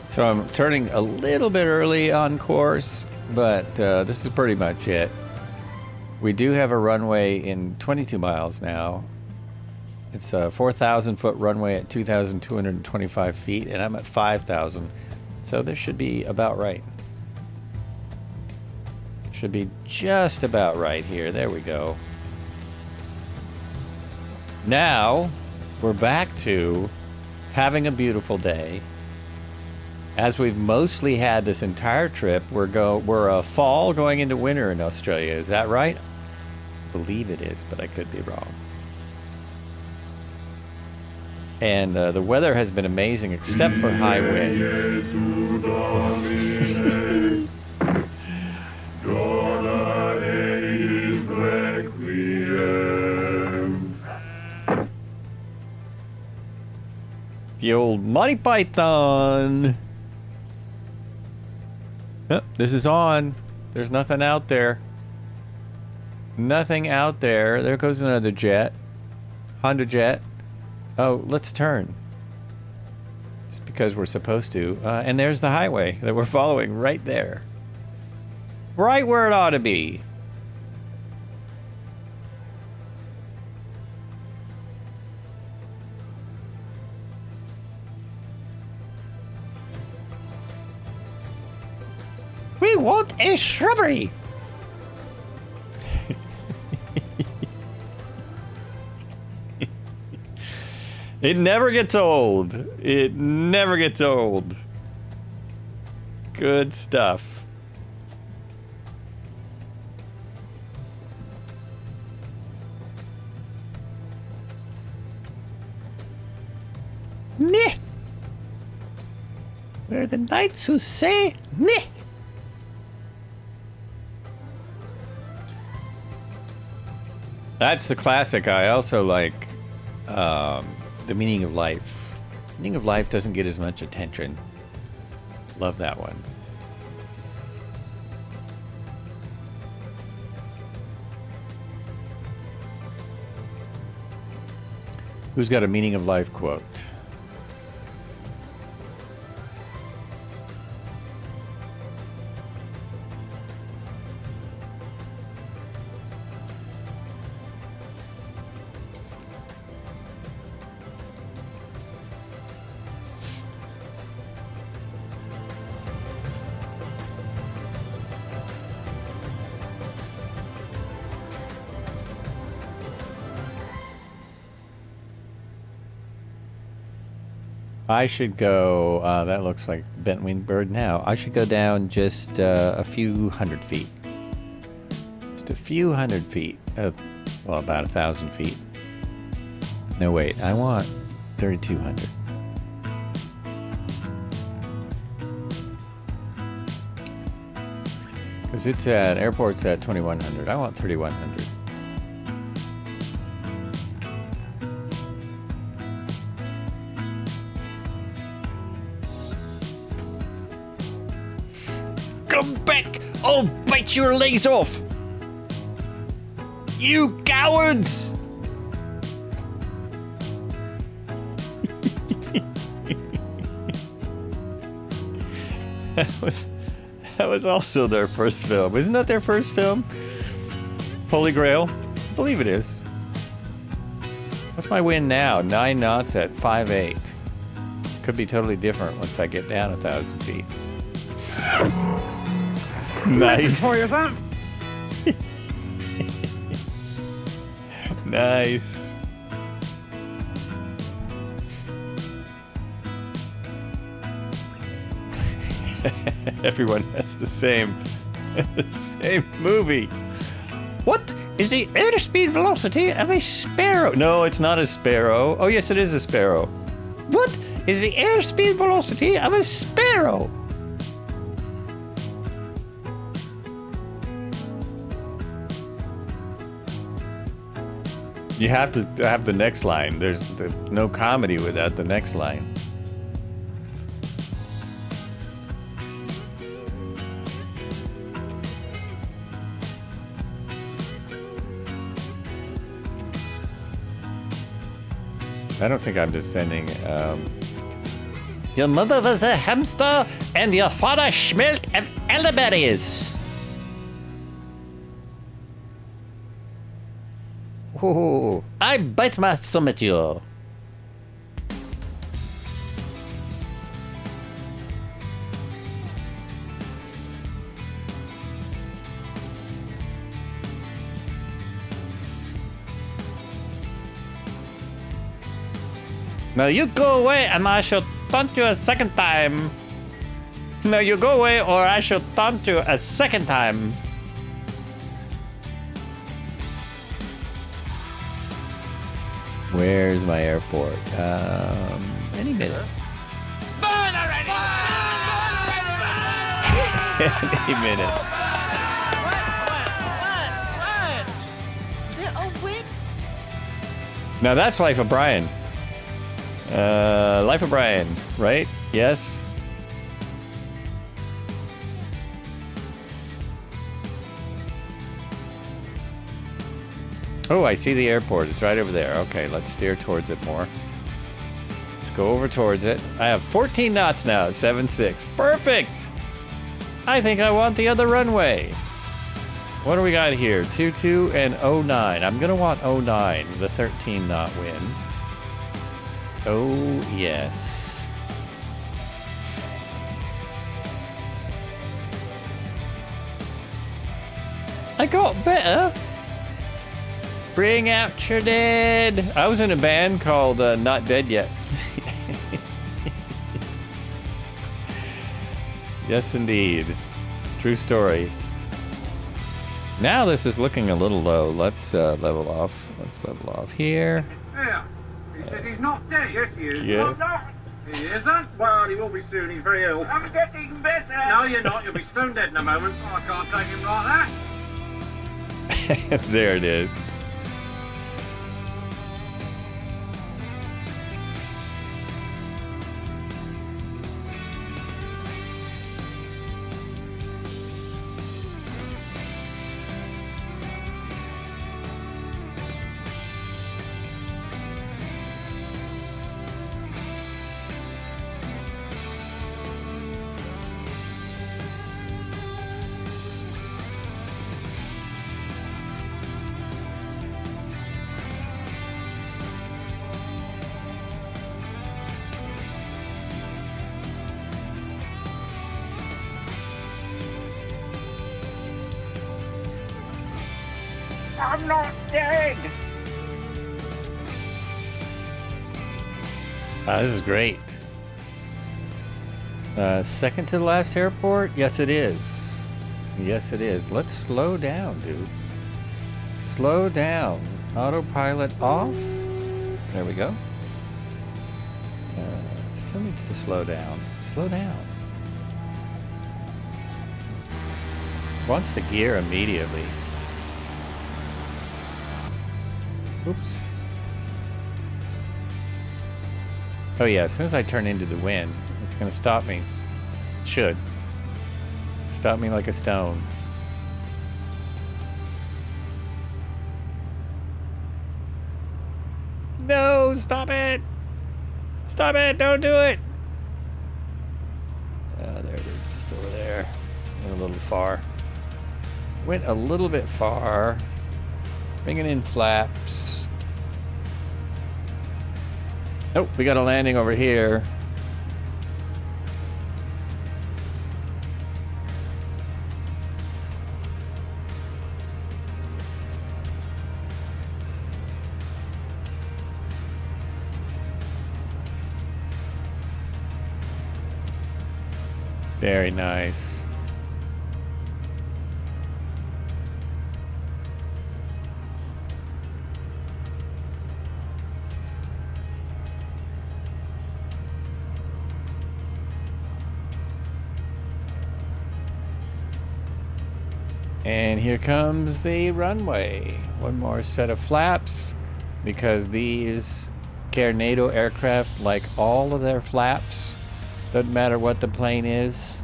So I'm turning a little bit early on course, but this is pretty much it. We do have a runway in 22 miles now. It's a 4,000 foot runway at 2,225 feet, and I'm at 5,000. So this should be about right. Should be just about right here. There we go. Now we're back to having a beautiful day. As we've mostly had this entire trip, we're fall going into winter in Australia. Is that right? I believe it is, but I could be wrong. And the weather has been amazing, except for high winds. The old Monty Python. Oh, this is on. There's nothing out there. Nothing out there. There goes another jet. Honda jet. Oh, let's turn. Just because we're supposed to. And there's the highway that we're following right there. Right where it ought to be. We want a shrubbery. It never gets old. It never gets old. Good stuff. Meh. We're the knights who say meh. That's the classic. I also like The Meaning of Life. Meaning of Life doesn't get as much attention. Love that one. Who's got a Meaning of Life quote? I should go, that looks like bent winged bird now. I should go down just a few hundred feet. Just a few hundred feet. Well, about 1,000 feet. No, wait, I want 3,200. Because it's at, airport's at 2100. I want 3100. Come back! I'll bite your legs off! You cowards! That was also their first film. Isn't that their first film? Holy Grail? I believe it is. What's my wind now? 9 knots at 5.8. Could be totally different once I get down 1,000 feet. Nice. Nice. Everyone has the same movie. What is the airspeed velocity of a sparrow? No, it's not a sparrow. Oh, yes, it is a sparrow. What is the airspeed velocity of a sparrow? You have to have the next line. There's no comedy without the next line. I don't think I'm just sending. Your mother was a hamster and your father smelt of elderberries. Oh, I bite my stomach, you. Now you go away and I shall taunt you a second time. Now you go away or I shall taunt you a second time. Where's my airport? Any minute. Any minute. Now that's Life of Brian. Life of Brian, right? Yes. Oh, I see the airport. It's right over there. Okay, let's steer towards it more. Let's go over towards it. I have 14 knots now, 7.6. Perfect! I think I want the other runway. What do we got here? 22 and 09. I'm gonna want 09, the 13 knot wind. Oh, yes. I got better. Bring out your dead. I was in a band called Not Dead Yet. Yes, indeed. True story. Now this is looking a little low. Let's level off. Let's level off here. Yeah. He says he's not dead. Yes, he is. Yeah. No, no. He isn't? Well, he will be soon. He's very ill. I'm getting better. No, you're not. You'll be stone dead in a moment. Oh, I can't take him like that. There it is. I'm not dead. This is great. Second to the last airport? Yes, it is. Yes, it is. Let's slow down, dude. Slow down. Autopilot off. There we go. Still needs to slow down. Slow down. Wants the gear immediately. Oops. Oh yeah, as soon as I turn into the wind, it's gonna stop me. It should. Stop me like a stone. No, stop it! Stop it, don't do it! There it is, just over there. Went a little far. Went a little bit far. Bringing in flaps. Oh, we got a landing over here. Very nice. And here comes the runway. One more set of flaps, because these Tornado aircraft like all of their flaps. Doesn't matter what the plane is.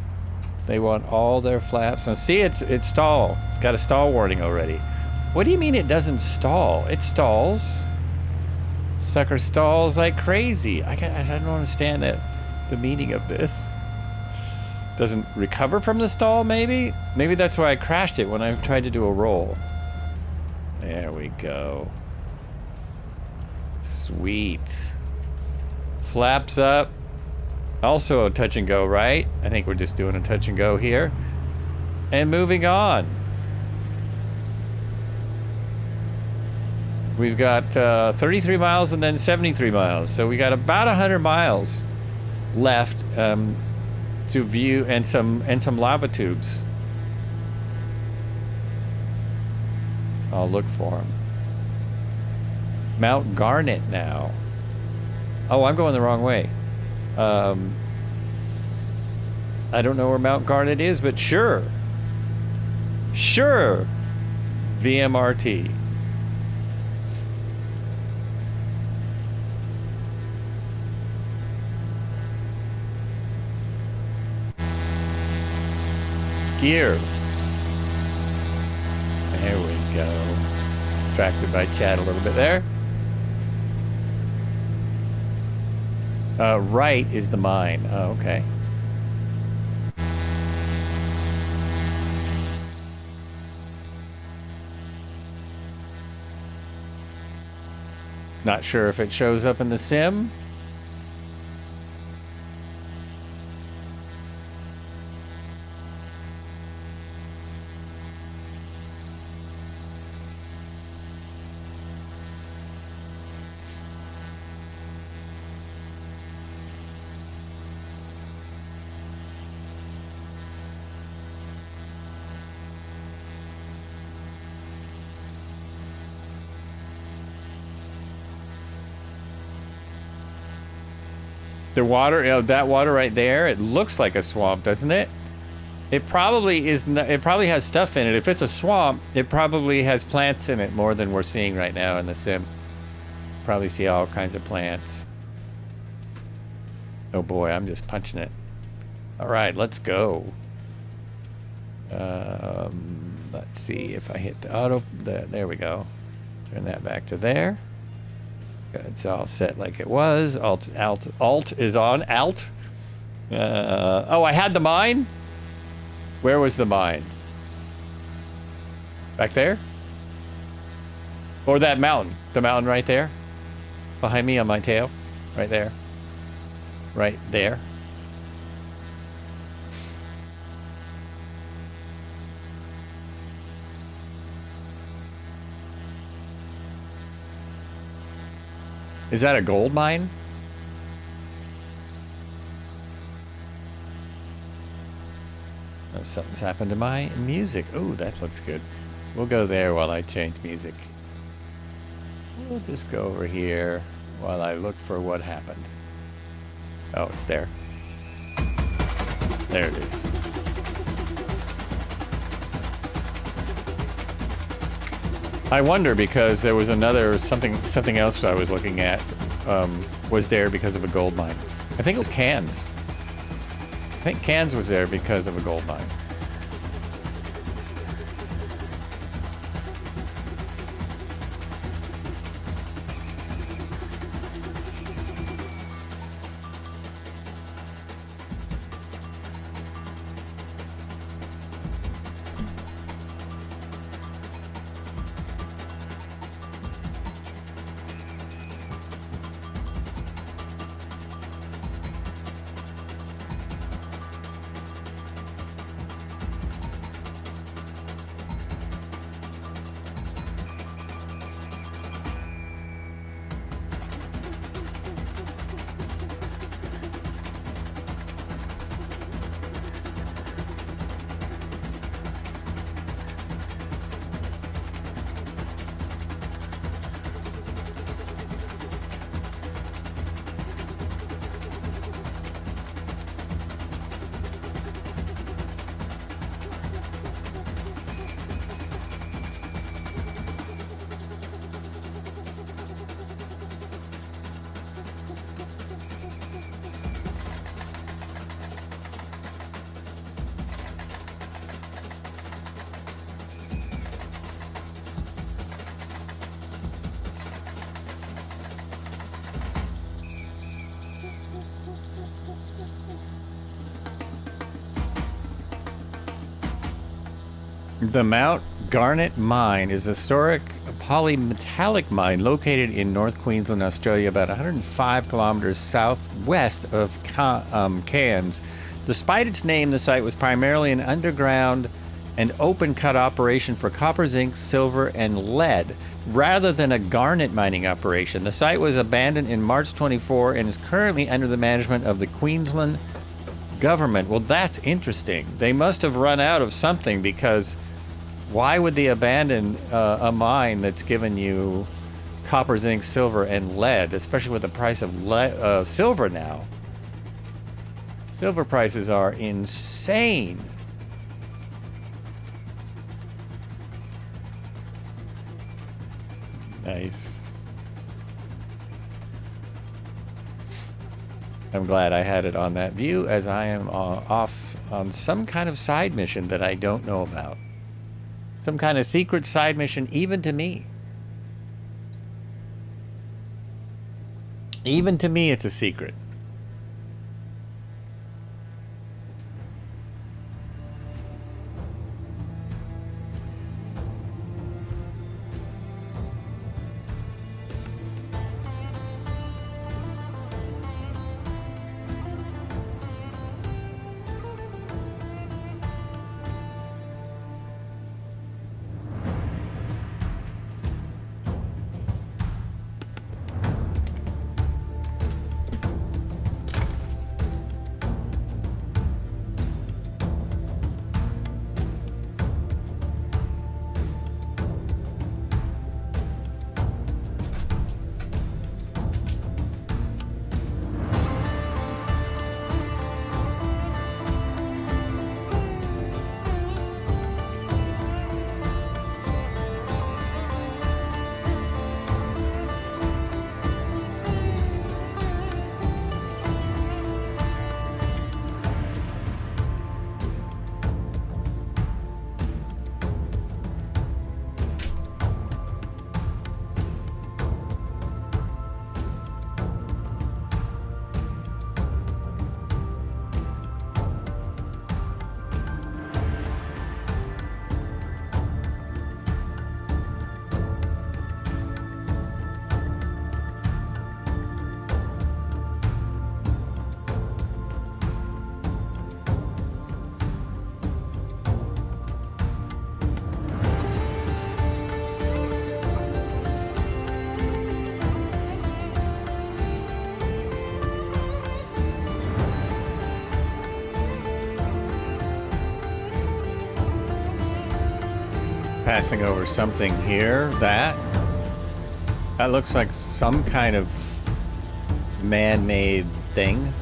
They want all their flaps. Now see, it's stall. It's got a stall warning already. What do you mean it doesn't stall? It stalls. Sucker stalls like crazy. I don't understand the meaning of this. Doesn't recover from the stall, maybe? Maybe that's why I crashed it when I tried to do a roll. There we go. Sweet. Flaps up. Also a touch and go, right? I think we're just doing a touch and go here. And moving on. We've got 33 miles and then 73 miles. So we got about 100 miles left to view, and some lava tubes. I'll look for them. Mount Garnet now. Oh, I'm going the wrong way. I don't know where Mount Garnet is, but sure. Sure. VMRT. Gear. There we go. Distracted by chat a little bit there. Right is the mine. Oh, okay. Not sure if it shows up in the sim. The water, that water right there, it looks like a swamp, doesn't it? It probably is. It probably has stuff in it. If it's a swamp, it probably has plants in it more than we're seeing right now in the sim. Probably see all kinds of plants. Oh boy, I'm just punching it. All right, let's go. Let's see if I hit the auto. There we go. Turn that back to there. It's all set like it was. Alt is on. Alt. Oh, I had the mine? Where was the mine? Back there? Or that mountain? The mountain right there? Behind me on my tail? Right there. Right there. Is that a gold mine? Oh, something's happened to my music. Oh, that looks good. We'll go there while I change music. We'll just go over here while I look for what happened. Oh, it's there. There it is. I wonder because there was something else I was looking at was there because of a gold mine. I think it was Cairns. I think Cairns was there because of a gold mine. The Mount Garnet Mine is a historic polymetallic mine located in North Queensland, Australia, about 105 kilometers southwest of Cairns. Despite its name, the site was primarily an underground and open-cut operation for copper, zinc, silver, and lead, rather than a garnet mining operation. The site was abandoned in March 24 and is currently under the management of the Queensland government. Well, that's interesting. They must have run out of something, because why would they abandon a mine that's given you copper, zinc, silver, and lead, especially with the price of silver now? Silver prices are insane. Nice. I'm glad I had it on that view, as I am off on some kind of side mission that I don't know about. Some kind of secret side mission, even to me. Even to me, it's a secret. Passing over something here. That looks like some kind of man-made thing.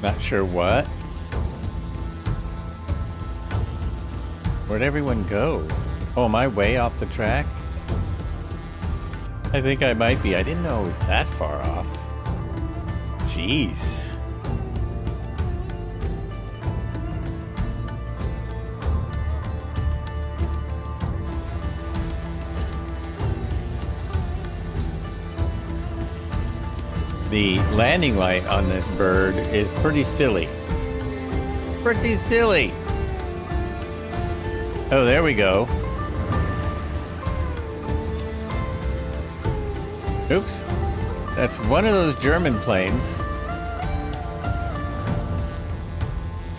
Not sure what. Where'd everyone go? Oh, am I way off the track? I think I might be. I didn't know it was that far off. Jeez. The landing light on this bird is pretty silly. Pretty silly. Oh, there we go. Oops. That's one of those German planes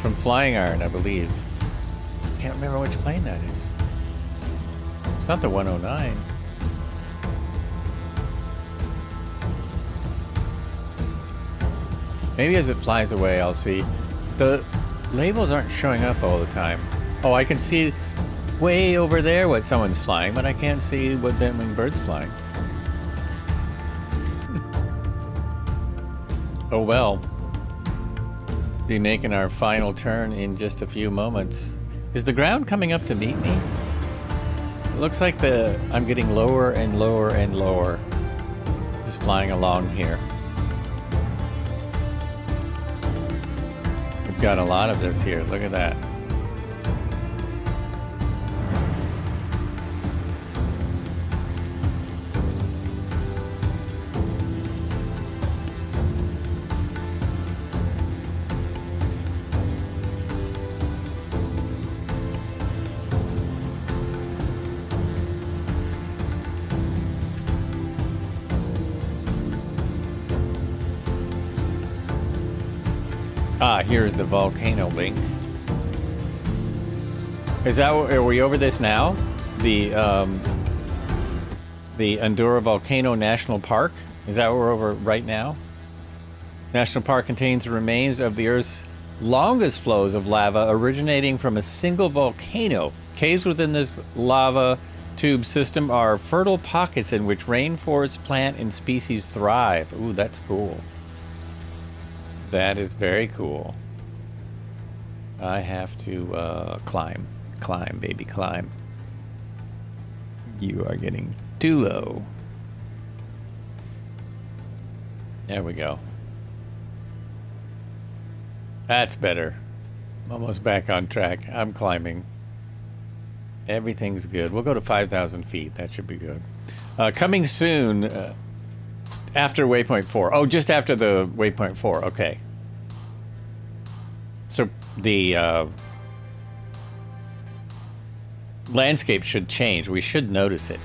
from Flying Iron, I believe. Can't remember which plane that is. It's not the 109. Maybe as it flies away, I'll see. The labels aren't showing up all the time. Oh, I can see way over there what someone's flying, but I can't see what bent-winged bird's flying. Oh well. Be making our final turn in just a few moments. Is the ground coming up to meet me? It looks like I'm getting lower and lower and lower. Just flying along here. We've got a lot of this here. Look at that. Ah, here's the volcano link. Is that, are we over this now? The Andorra Volcano National Park? Is that what we're over right now? National Park contains the remains of the Earth's longest flows of lava originating from a single volcano. Caves within this lava tube system are fertile pockets in which rainforest plant and species thrive. Ooh, that's cool. That is very cool. I have to climb. Climb, baby, climb. You are getting too low. There we go. That's better. I'm almost back on track. I'm climbing. Everything's good. We'll go to 5,000 feet. That should be good. Coming soon... after waypoint 4. Oh, just after the waypoint 4. Okay. So the landscape should change. We should notice it.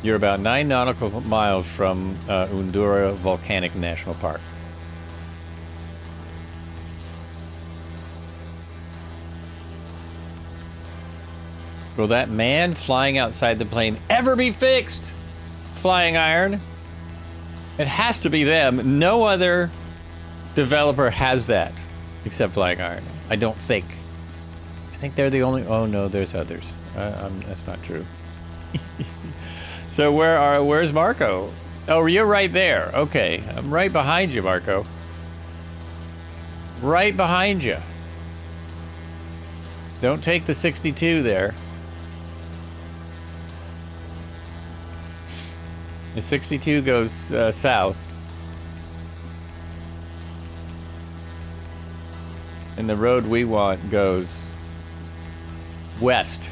You're about 9 nautical miles from Andorra Volcanic National Park. Will that man flying outside the plane ever be fixed? Flying Iron? It has to be them. No other developer has that except Flying Iron. I don't think. I think they're the only... Oh no, there's others. That's not true. So where's Marco? Oh, you're right there. Okay, I'm right behind you, Marco. Right behind you. Don't take the 62 there. The 62 goes south. And the road we want goes west.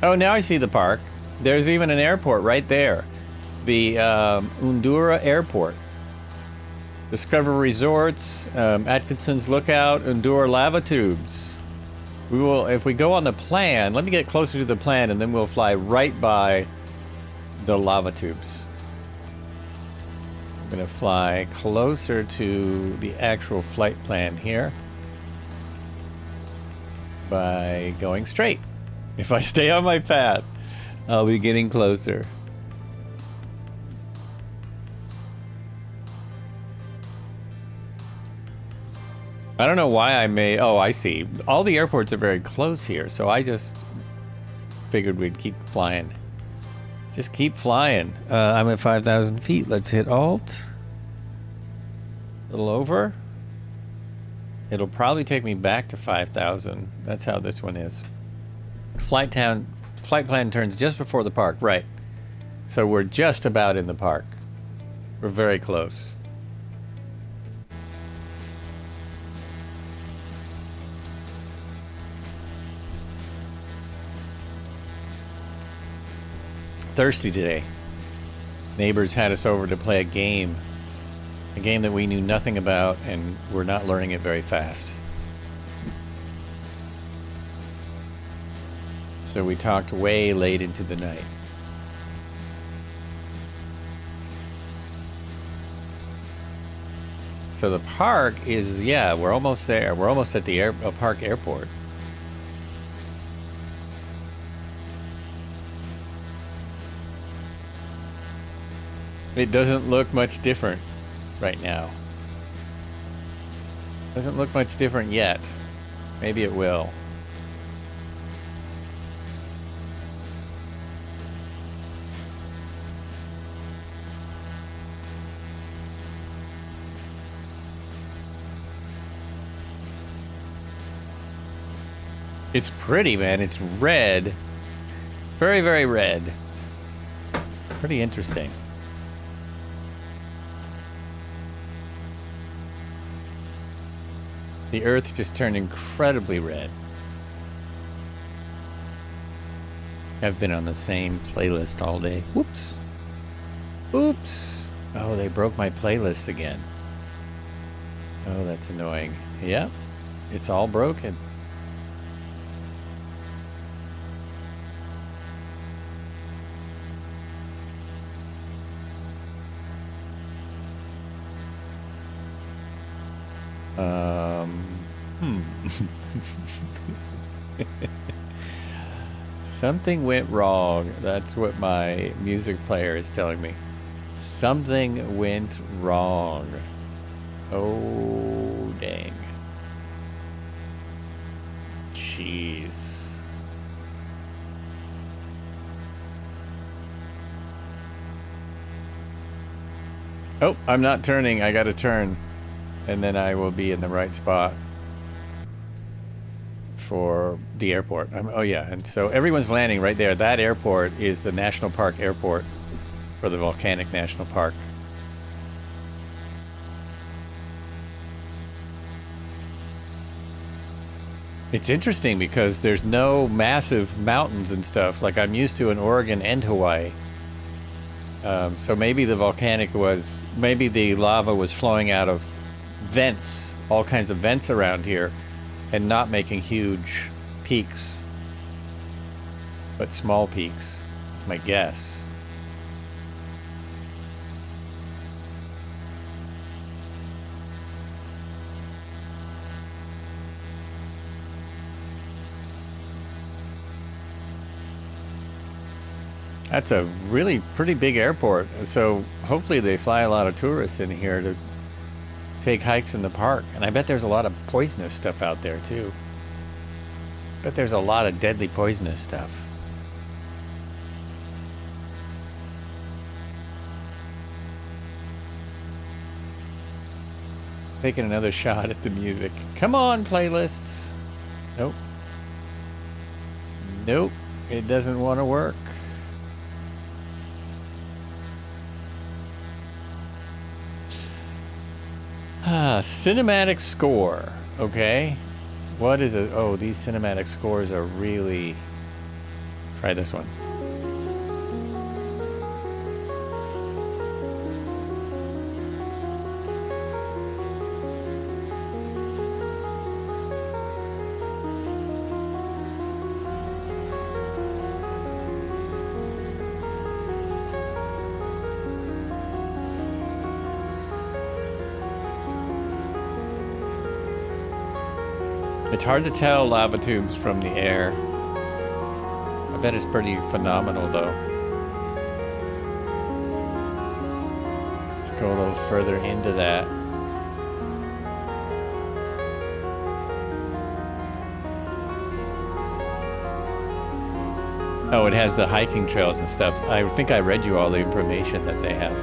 Oh, now I see the park. There's even an airport right there. The Andorra Airport. Discover Resorts, Atkinson's Lookout, Andorra Lava Tubes. We will, if we go on the plan, let me get closer to the plan and then we'll fly right by the lava tubes. I'm gonna fly closer to the actual flight plan here by going straight. If I stay on my path, I'll be getting closer. I don't know why I made... Oh, I see. All the airports are very close here, so I just figured we'd keep flying. Just keep flying. I'm at 5,000 feet. Let's hit Alt. A little over. It'll probably take me back to 5,000. That's how this one is. Flight plan turns just before the park. Right. So we're just about in the park. We're very close. Thirsty today. Neighbors had us over to play a game that we knew nothing about, and we're not learning it very fast. So we talked way late into the night. So the park is, yeah, we're almost there. We're almost at the park airport. It doesn't look much different right now. Doesn't look much different yet. Maybe it will. It's pretty, man. It's red. Very, very red. Pretty interesting. The Earth just turned incredibly red. I've been on the same playlist all day. Whoops. Oops. Oh, they broke my playlist again. Oh, that's annoying. Yep. It's all broken. Something went wrong. That's what my music player is telling me. Something went wrong. Oh, dang. Jeez. Oh, I'm not turning. I gotta turn. And then I will be in the right spot for the airport. Oh yeah, and so everyone's landing right there. That airport is the National Park Airport for the Volcanic National Park. It's interesting because there's no massive mountains and stuff like I'm used to in Oregon and Hawaii. So maybe the maybe the lava was flowing out of vents, all kinds of vents around here, and not making huge peaks, but small peaks. That's my guess. That's a really pretty big airport, so hopefully they fly a lot of tourists in here to take hikes in the park. And I bet there's a lot of poisonous stuff out there too. Bet there's a lot of deadly poisonous stuff. Taking another shot at the music. Come on, playlists. Nope. Nope. It doesn't want to work. Cinematic score. Okay. What is it? Oh, these cinematic scores are really... Try this one. It's hard to tell lava tubes from the air. I bet it's pretty phenomenal though. Let's go a little further into that. Oh, it has the hiking trails and stuff. I think I read you all the information that they have.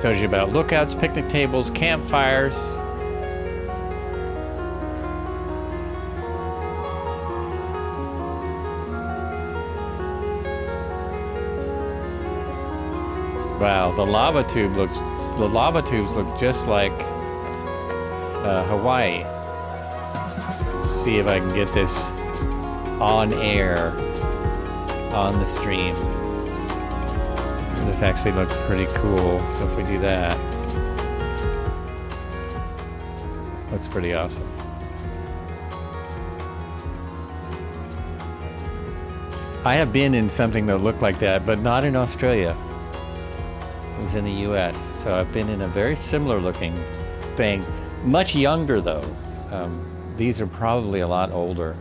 Tells you about lookouts, picnic tables, campfires. Wow, the lava tubes look just like Hawaii. Let's see if I can get this on air, on the stream. This actually looks pretty cool, so if we do that, looks pretty awesome. I have been in something that looked like that, but not in Australia. It was in the US, so I've been in a very similar looking thing. Much younger though. These are probably a lot older.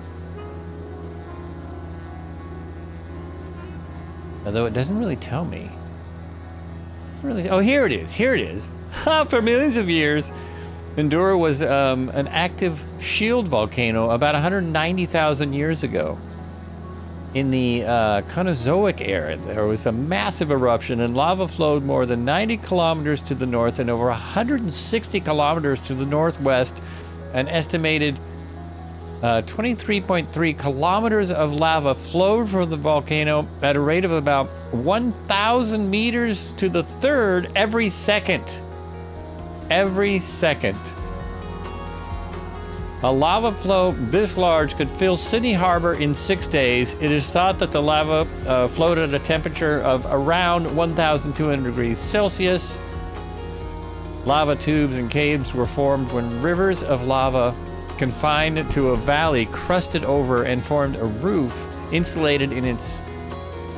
Although it doesn't really tell me. It's really, oh, here it is. Here it is. For millions of years, Mandurah was an active shield volcano about 190,000 years ago. In the Cenozoic era, there was a massive eruption and lava flowed more than 90 kilometers to the north and over 160 kilometers to the northwest. An estimated 23.3 kilometers of lava flowed from the volcano at a rate of about 1,000 meters to the third every second. Every second. A lava flow this large could fill Sydney Harbor in 6 days. It is thought that the lava flowed at a temperature of around 1,200 degrees Celsius. Lava tubes and caves were formed when rivers of lava confined to a valley crusted over and formed a roof insulated in its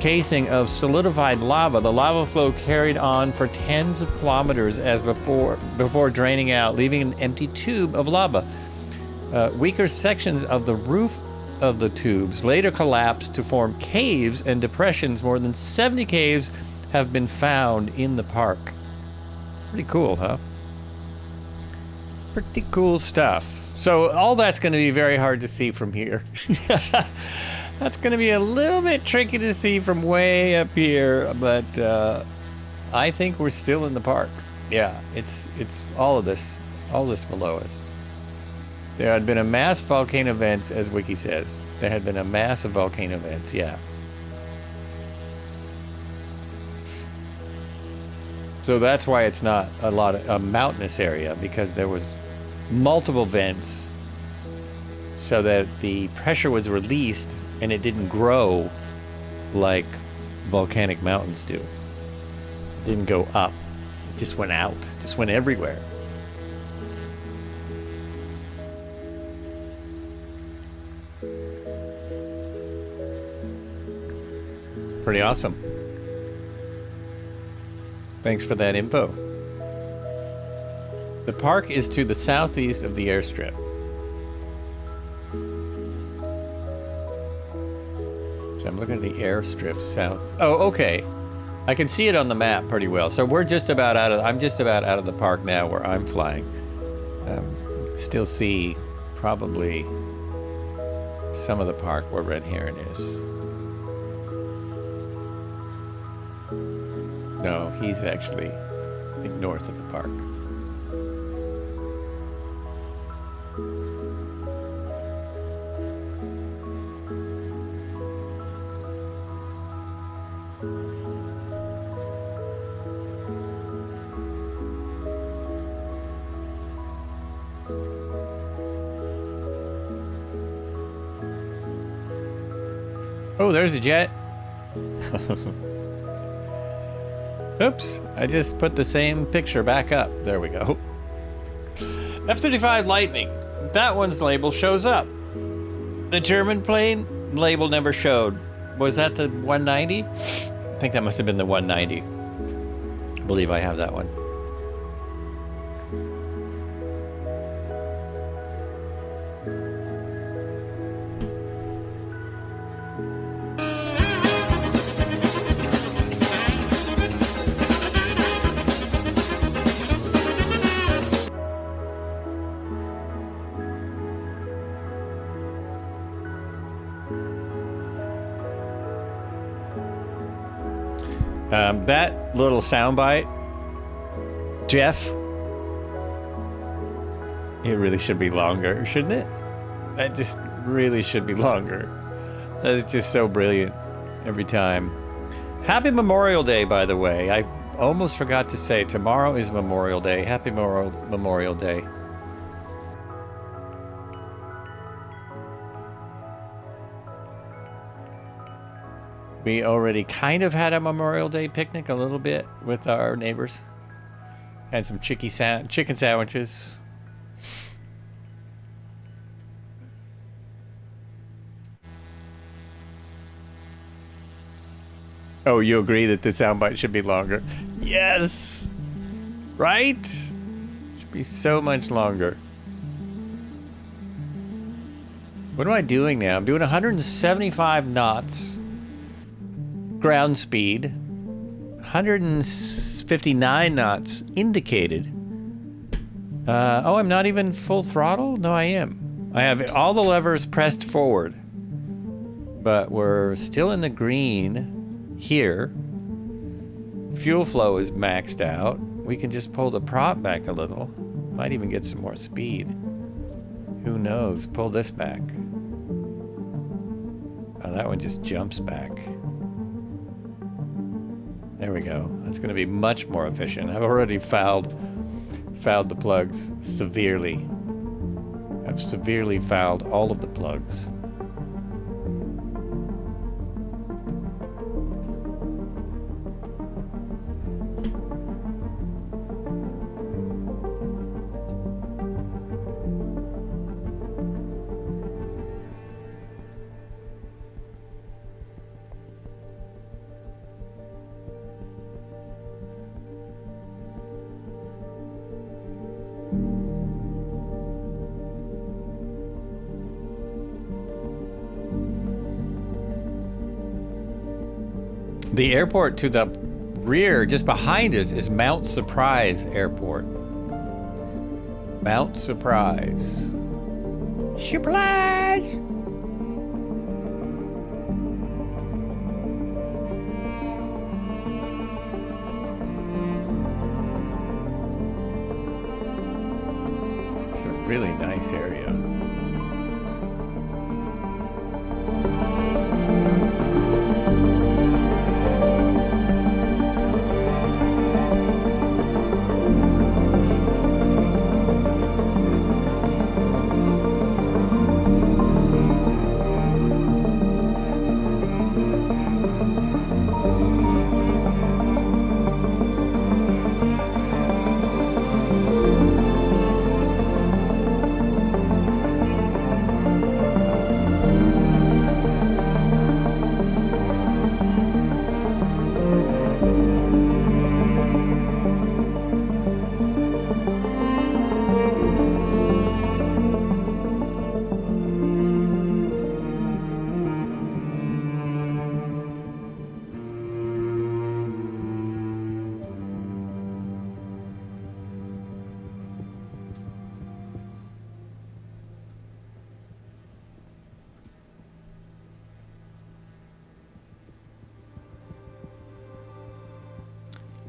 casing of solidified lava. The lava flow carried on for tens of kilometers as before draining out, leaving an empty tube of lava. Weaker sections of the roof of the tubes later collapsed to form caves and depressions. More than 70 caves have been found in the park. Pretty cool, huh? Pretty cool stuff. So all that's going to be very hard to see from here. That's going to be a little bit tricky to see from way up here, but I think we're still in the park. Yeah, it's all this below us. There had been a mass volcano events, as Wiki says. There had been a mass of volcano events, yeah. So that's why it's not a mountainous area, because there was multiple vents so that the pressure was released and it didn't grow like volcanic mountains do. It didn't go up. It just went out. It just went everywhere. Pretty awesome. Thanks for that info. The park is to the southeast of the airstrip. So I'm looking at the airstrip south. Oh, okay. I can see it on the map pretty well. So we're just about I'm just about out of the park now where I'm flying. Still see probably some of the park where Red Heron is. No, he's actually, I think, north of the park. Oh, there's a jet. Oops, I just put the same picture back up. There we go. F-35 Lightning. That one's label shows up. The German plane label never showed. Was that the 190? I think that must have been the 190. I believe I have that one. That little soundbite, Jeff, it really should be longer, shouldn't it? That just really should be longer. That's just so brilliant every time. Happy Memorial Day, by the way. I almost forgot to say, tomorrow is Memorial Day. Happy Memorial Day. We already kind of had a Memorial Day picnic a little bit with our neighbors. Had some chicken sandwiches. Oh, you agree that the soundbite should be longer? Yes! Right? Should be so much longer. What am I doing now? I'm doing 175 knots. Ground speed. 159 knots indicated. Oh, I'm not even full throttle? No, I am. I have all the levers pressed forward. But we're still in the green here. Fuel flow is maxed out. We can just pull the prop back a little. Might even get some more speed. Who knows? Pull this back. Oh, that one just jumps back. There we go. That's going to be much more efficient. I've already fouled the plugs severely. I've severely fouled all of the plugs. The airport to the rear, just behind us, is Mount Surprise Airport. Mount Surprise. Surprise! It's a really nice area.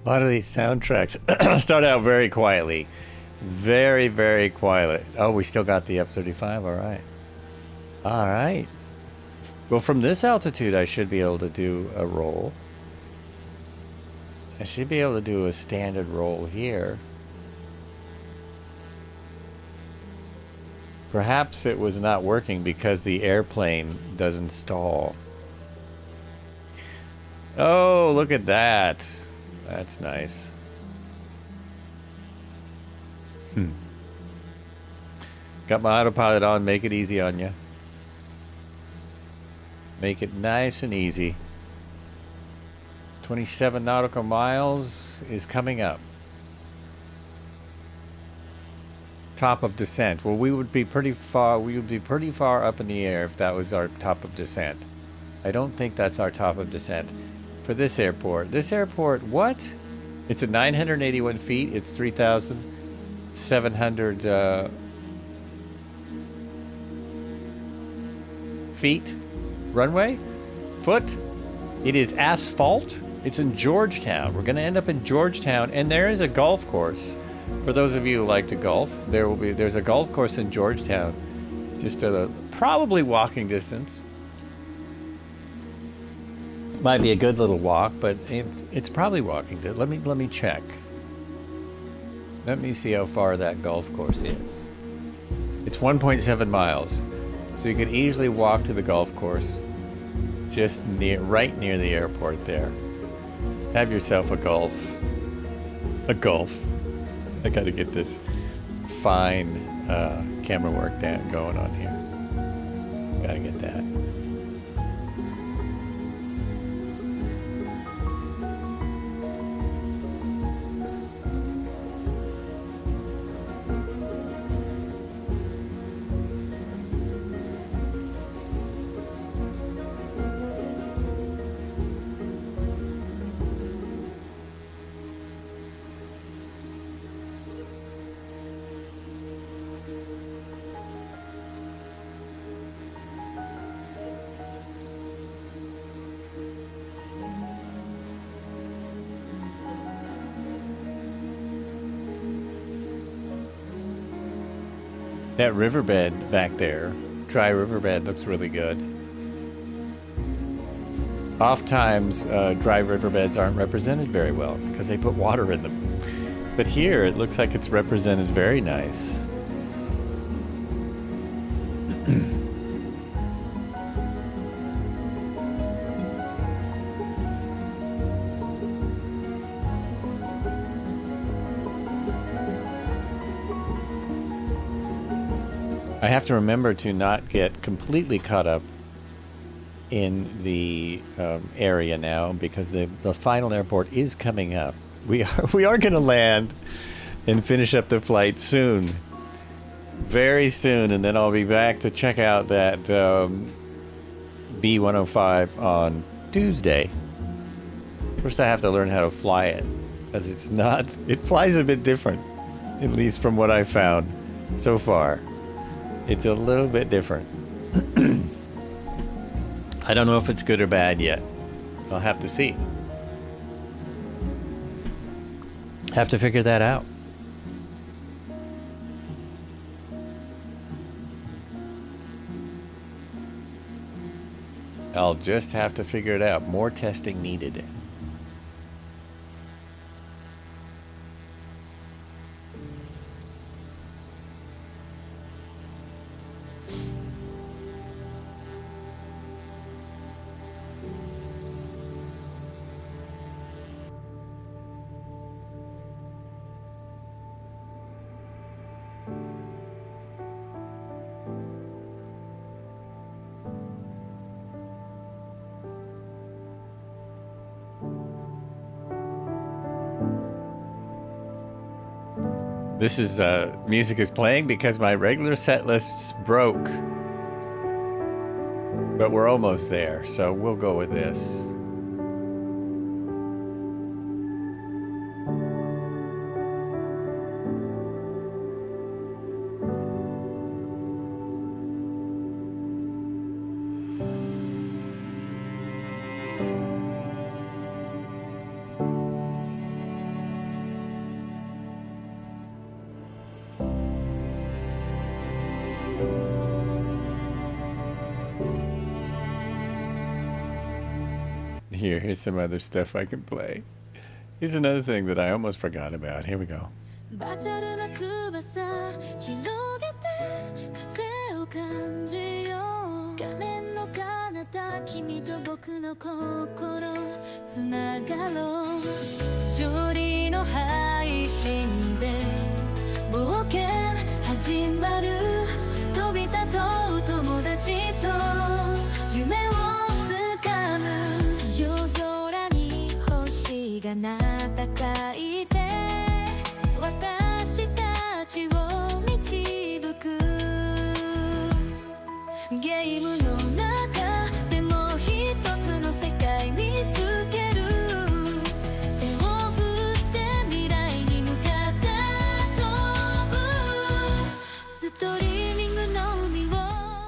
A lot of these soundtracks start out very quietly. Very, very quiet. Oh, we still got the F-35. All right. All right. Well, from this altitude, I should be able to do a roll. I should be able to do a standard roll here. Perhaps it was not working because the airplane doesn't stall. Oh, look at that. That's nice. Got my autopilot on. Make it easy on you. Make it nice and easy. 27 nautical miles is coming up. Top of descent. Well, we would be pretty far. We would be pretty far up in the air if that was our top of descent. I don't think that's our top of descent. For this airport. This airport, what? It's at 981 feet. It's 3,700 feet runway. Foot. It is asphalt. It's in Georgetown. We're going to end up in Georgetown, and there is a golf course. For those of you who like to golf, there's a golf course in Georgetown, just at a probably walking distance. Might be a good little walk, but it's probably walking. Let me check. Let me see how far that golf course is. It's 1.7 miles, so you could easily walk to the golf course, just right near the airport there. Have yourself a golf. I got to get this fine camera work going on here. Got to get that. That riverbed back there, dry riverbed, looks really good. Oftentimes, dry riverbeds aren't represented very well because they put water in them. But here, it looks like it's represented very nice. I have to remember to not get completely caught up in the area now because the final airport is coming up. We are going to land and finish up the flight soon, very soon, and then I'll be back to check out that B-105 on Tuesday. First, I have to learn how to fly it, as it flies a bit different, at least from what I've found so far. It's a little bit different. I don't know if it's good or bad yet. I'll have to see. Have to figure that out. I'll just have to figure it out. More testing needed. This is music is playing because my regular set list broke. But we're almost there, so we'll go with this. Here's some other stuff I can play. Here's another thing that I almost forgot about. Here we go.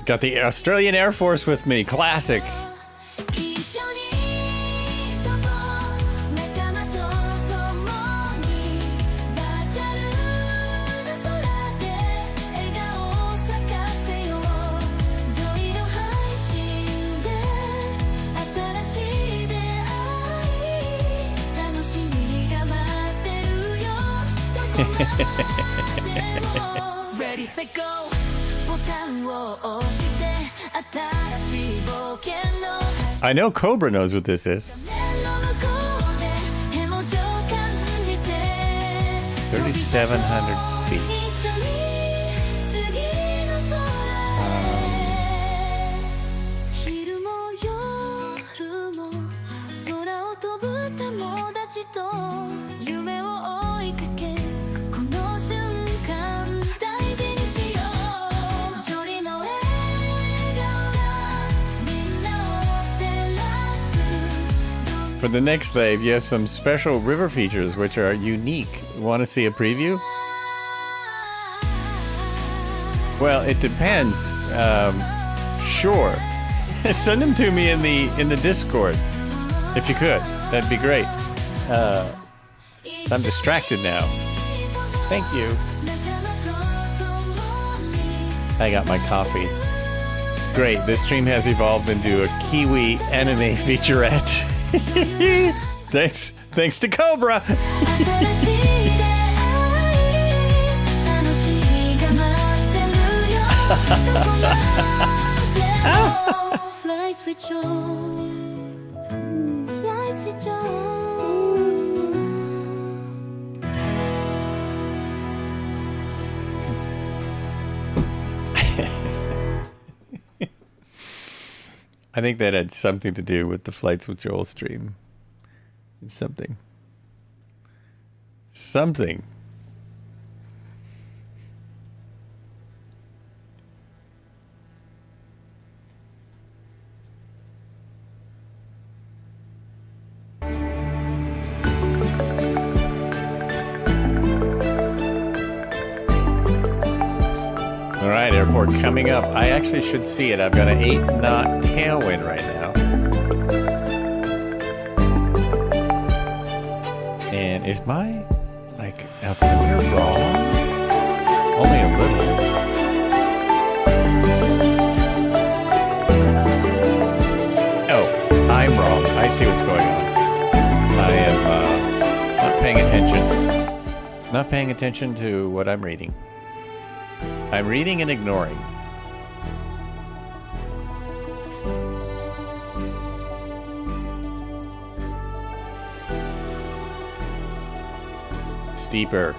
Got the Australian Air Force with me. Classic. Ready, set, go. ボタンを押して新しい冒険の I know Cobra knows what this is. 画面の向こうで絵文字を感じて 3,700 feet. 一緒に次の空へ昼も夜も空を飛ぶ友達と夢を追いかけこの瞬間大事にしようジョリの笑顔がみんなを照らす For the next slave, you have some special river features which are unique. Want to see a preview? Well, it depends. Sure. Send them to me in the Discord. If you could. That'd be great. I'm distracted now. Thank you. I got my coffee. Great. This stream has evolved into a Kiwi anime featurette. Thanks to Cobra. 新しい出会い楽しみが待ってるよどこまでも Fly switch on Fly switch on I think that had something to do with the Flights with Joel stream. It's something. Something. All right, airport coming up. I actually should see it. I've got an 8-knot tailwind right now. And is my, altimeter wrong? Only a little. Oh, I'm wrong. I see what's going on. I am not paying attention. Not paying attention to what I'm reading. I'm reading and ignoring. Steeper.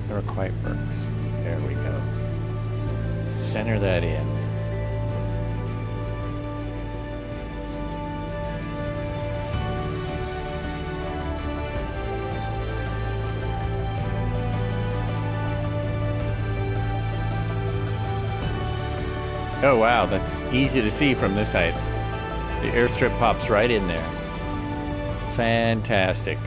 Never quite works. There we go. Center that in. Oh wow, that's easy to see from this height. The airstrip pops right in there. Fantastic.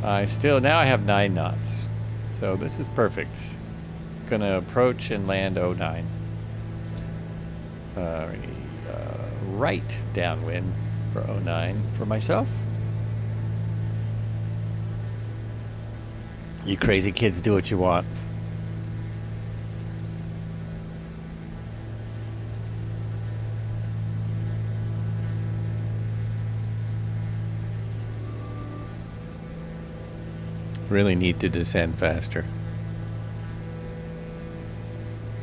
Now I have 9 knots. So this is perfect. Gonna approach and land 09. Right downwind for 09 for myself. You crazy kids do what you want. Really need to descend faster.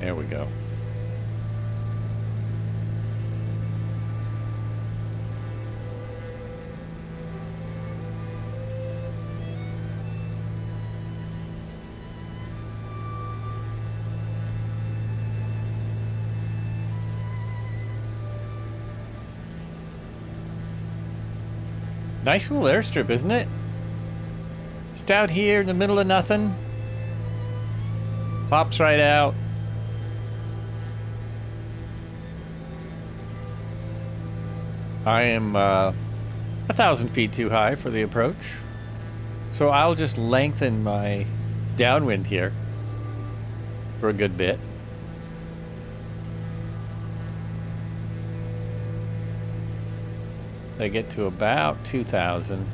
There we go. Nice little airstrip, isn't it? Just out here in the middle of nothing. Pops right out. I am 1,000 feet too high for the approach. So I'll just lengthen my downwind here for a good bit. They get to about 2,000,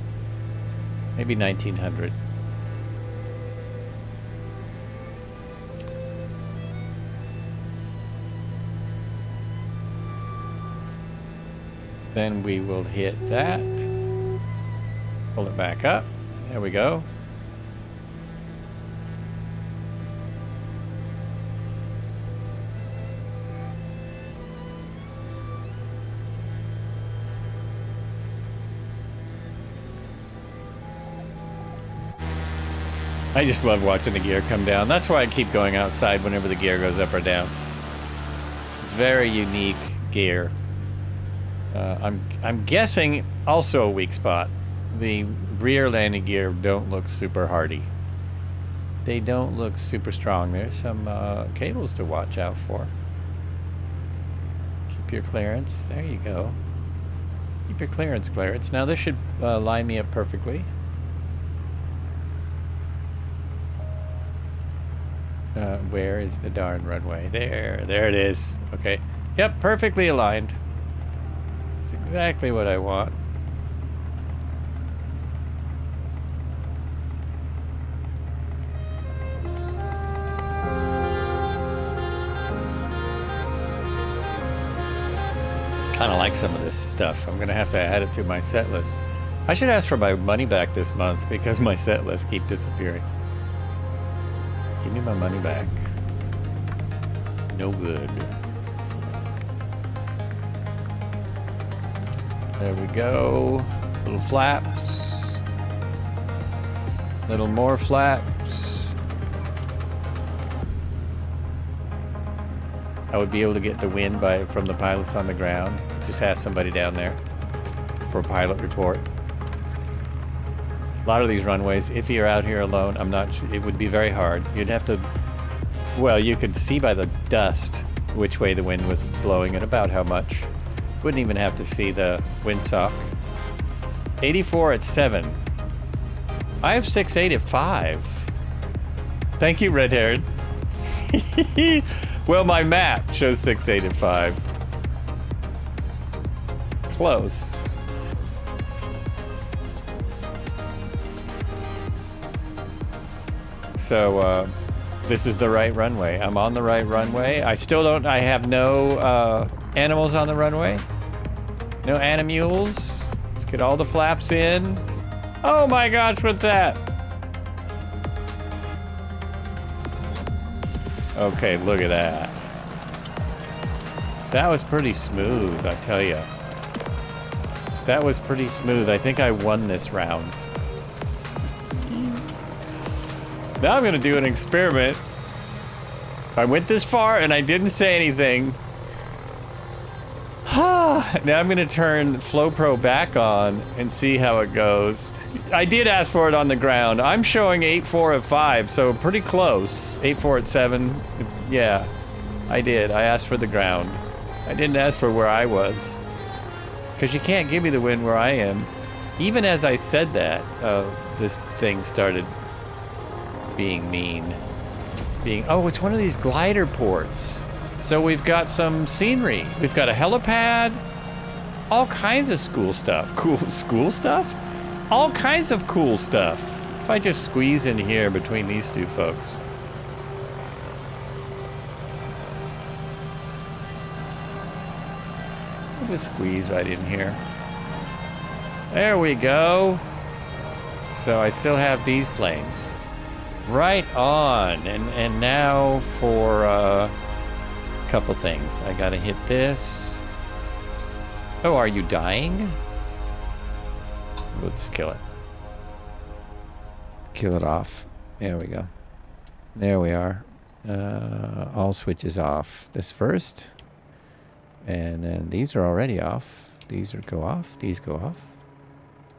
maybe 1,900. Then we will hit that. Pull it back up. There we go. I just love watching the gear come down. That's why I keep going outside whenever the gear goes up or down. Very unique gear. I'm guessing also a weak spot. The rear landing gear don't look super hardy. They don't look super strong. There's some cables to watch out for. Keep your clearance. There you go. Keep your clearance, Clarence. Now this should line me up perfectly. Where is the darn runway? There it is. Okay. Yep, perfectly aligned. It's exactly what I want. Kind of like some of this stuff. I'm gonna have to add it to my set list. I should ask for my money back this month because my set lists keep disappearing. Give me my money back. No good. There we go. Little flaps. Little more flaps. I would be able to get the wind from the pilots on the ground. Just ask somebody down there for a pilot report. A lot of these runways, if you're out here alone, I'm not sure, it would be very hard. You'd have to, well, you could see by the dust which way the wind was blowing and about how much. Wouldn't even have to see the windsock. 84 at 7. I have 6.8 at 5. Thank you, red haired. Well, my map shows 6.8 at 5. Close. So, this is the right runway. I'm on the right runway. I have no animals on the runway. No animules. Let's get all the flaps in. Oh my gosh, what's that? Okay, look at that. That was pretty smooth, I tell you. That was pretty smooth. I think I won this round. Now I'm gonna do an experiment. I went this far and I didn't say anything. Now I'm gonna turn FlowPro back on and see how it goes. I did ask for it on the ground. I'm showing 8.4 at 5, so pretty close. 8.4 at 7, yeah, I did. I asked for the ground. I didn't ask for where I was. Because you can't give me the wind where I am. Even as I said that, this thing started being mean. Oh, it's one of these glider ports. So we've got some scenery. We've got a helipad. All kinds of school stuff. School stuff? All kinds of cool stuff. If I just squeeze in here between these two folks. I'll just squeeze right in here. There we go. So I still have these planes. Right on. And now for a couple things. I gotta hit this. Oh, are you dying? We'll just kill it. Kill it off. There we go. There we are. All switches off. This first. And then these are already off. These go off. These go off.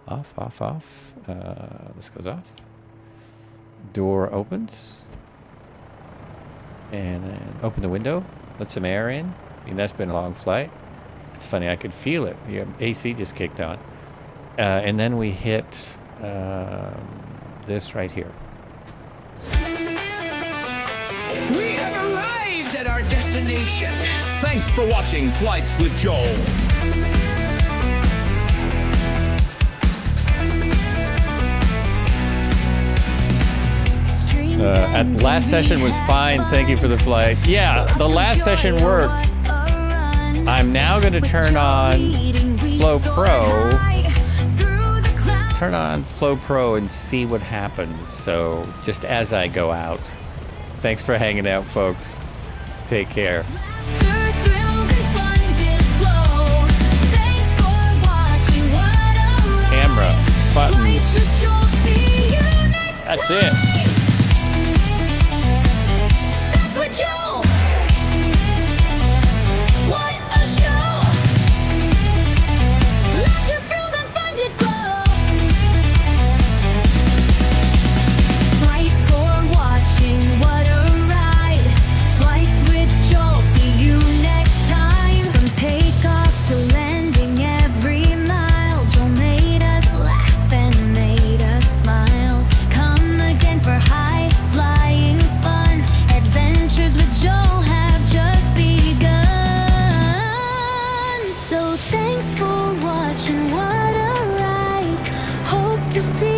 Off, off, off. This goes off. Door opens. And then open the window. Let some air in. I mean, that's been a long flight. It's funny, I could feel it. The AC just kicked on. And then we hit this right here. We have arrived at our destination. Thanks for watching Flights with Joel. Last session was fine. Thank you for the flight. Yeah, the last session worked. I'm now going to turn on Flow Pro, turn on Flow Pro and see what happens. So just as I go out. Thanks for hanging out, folks. Take care. Camera, buttons. That's it. That's what Joel. What a show. Laughter, frills, and fun did flow. Flights for watching, what a ride. Flights with Joel, see you next time. From takeoff to landing, every mile, Joel made us laugh and made us smile. Come again for high flying fun. Adventures with Joel have just begun. So thanks for watching, what a ride. Hope to see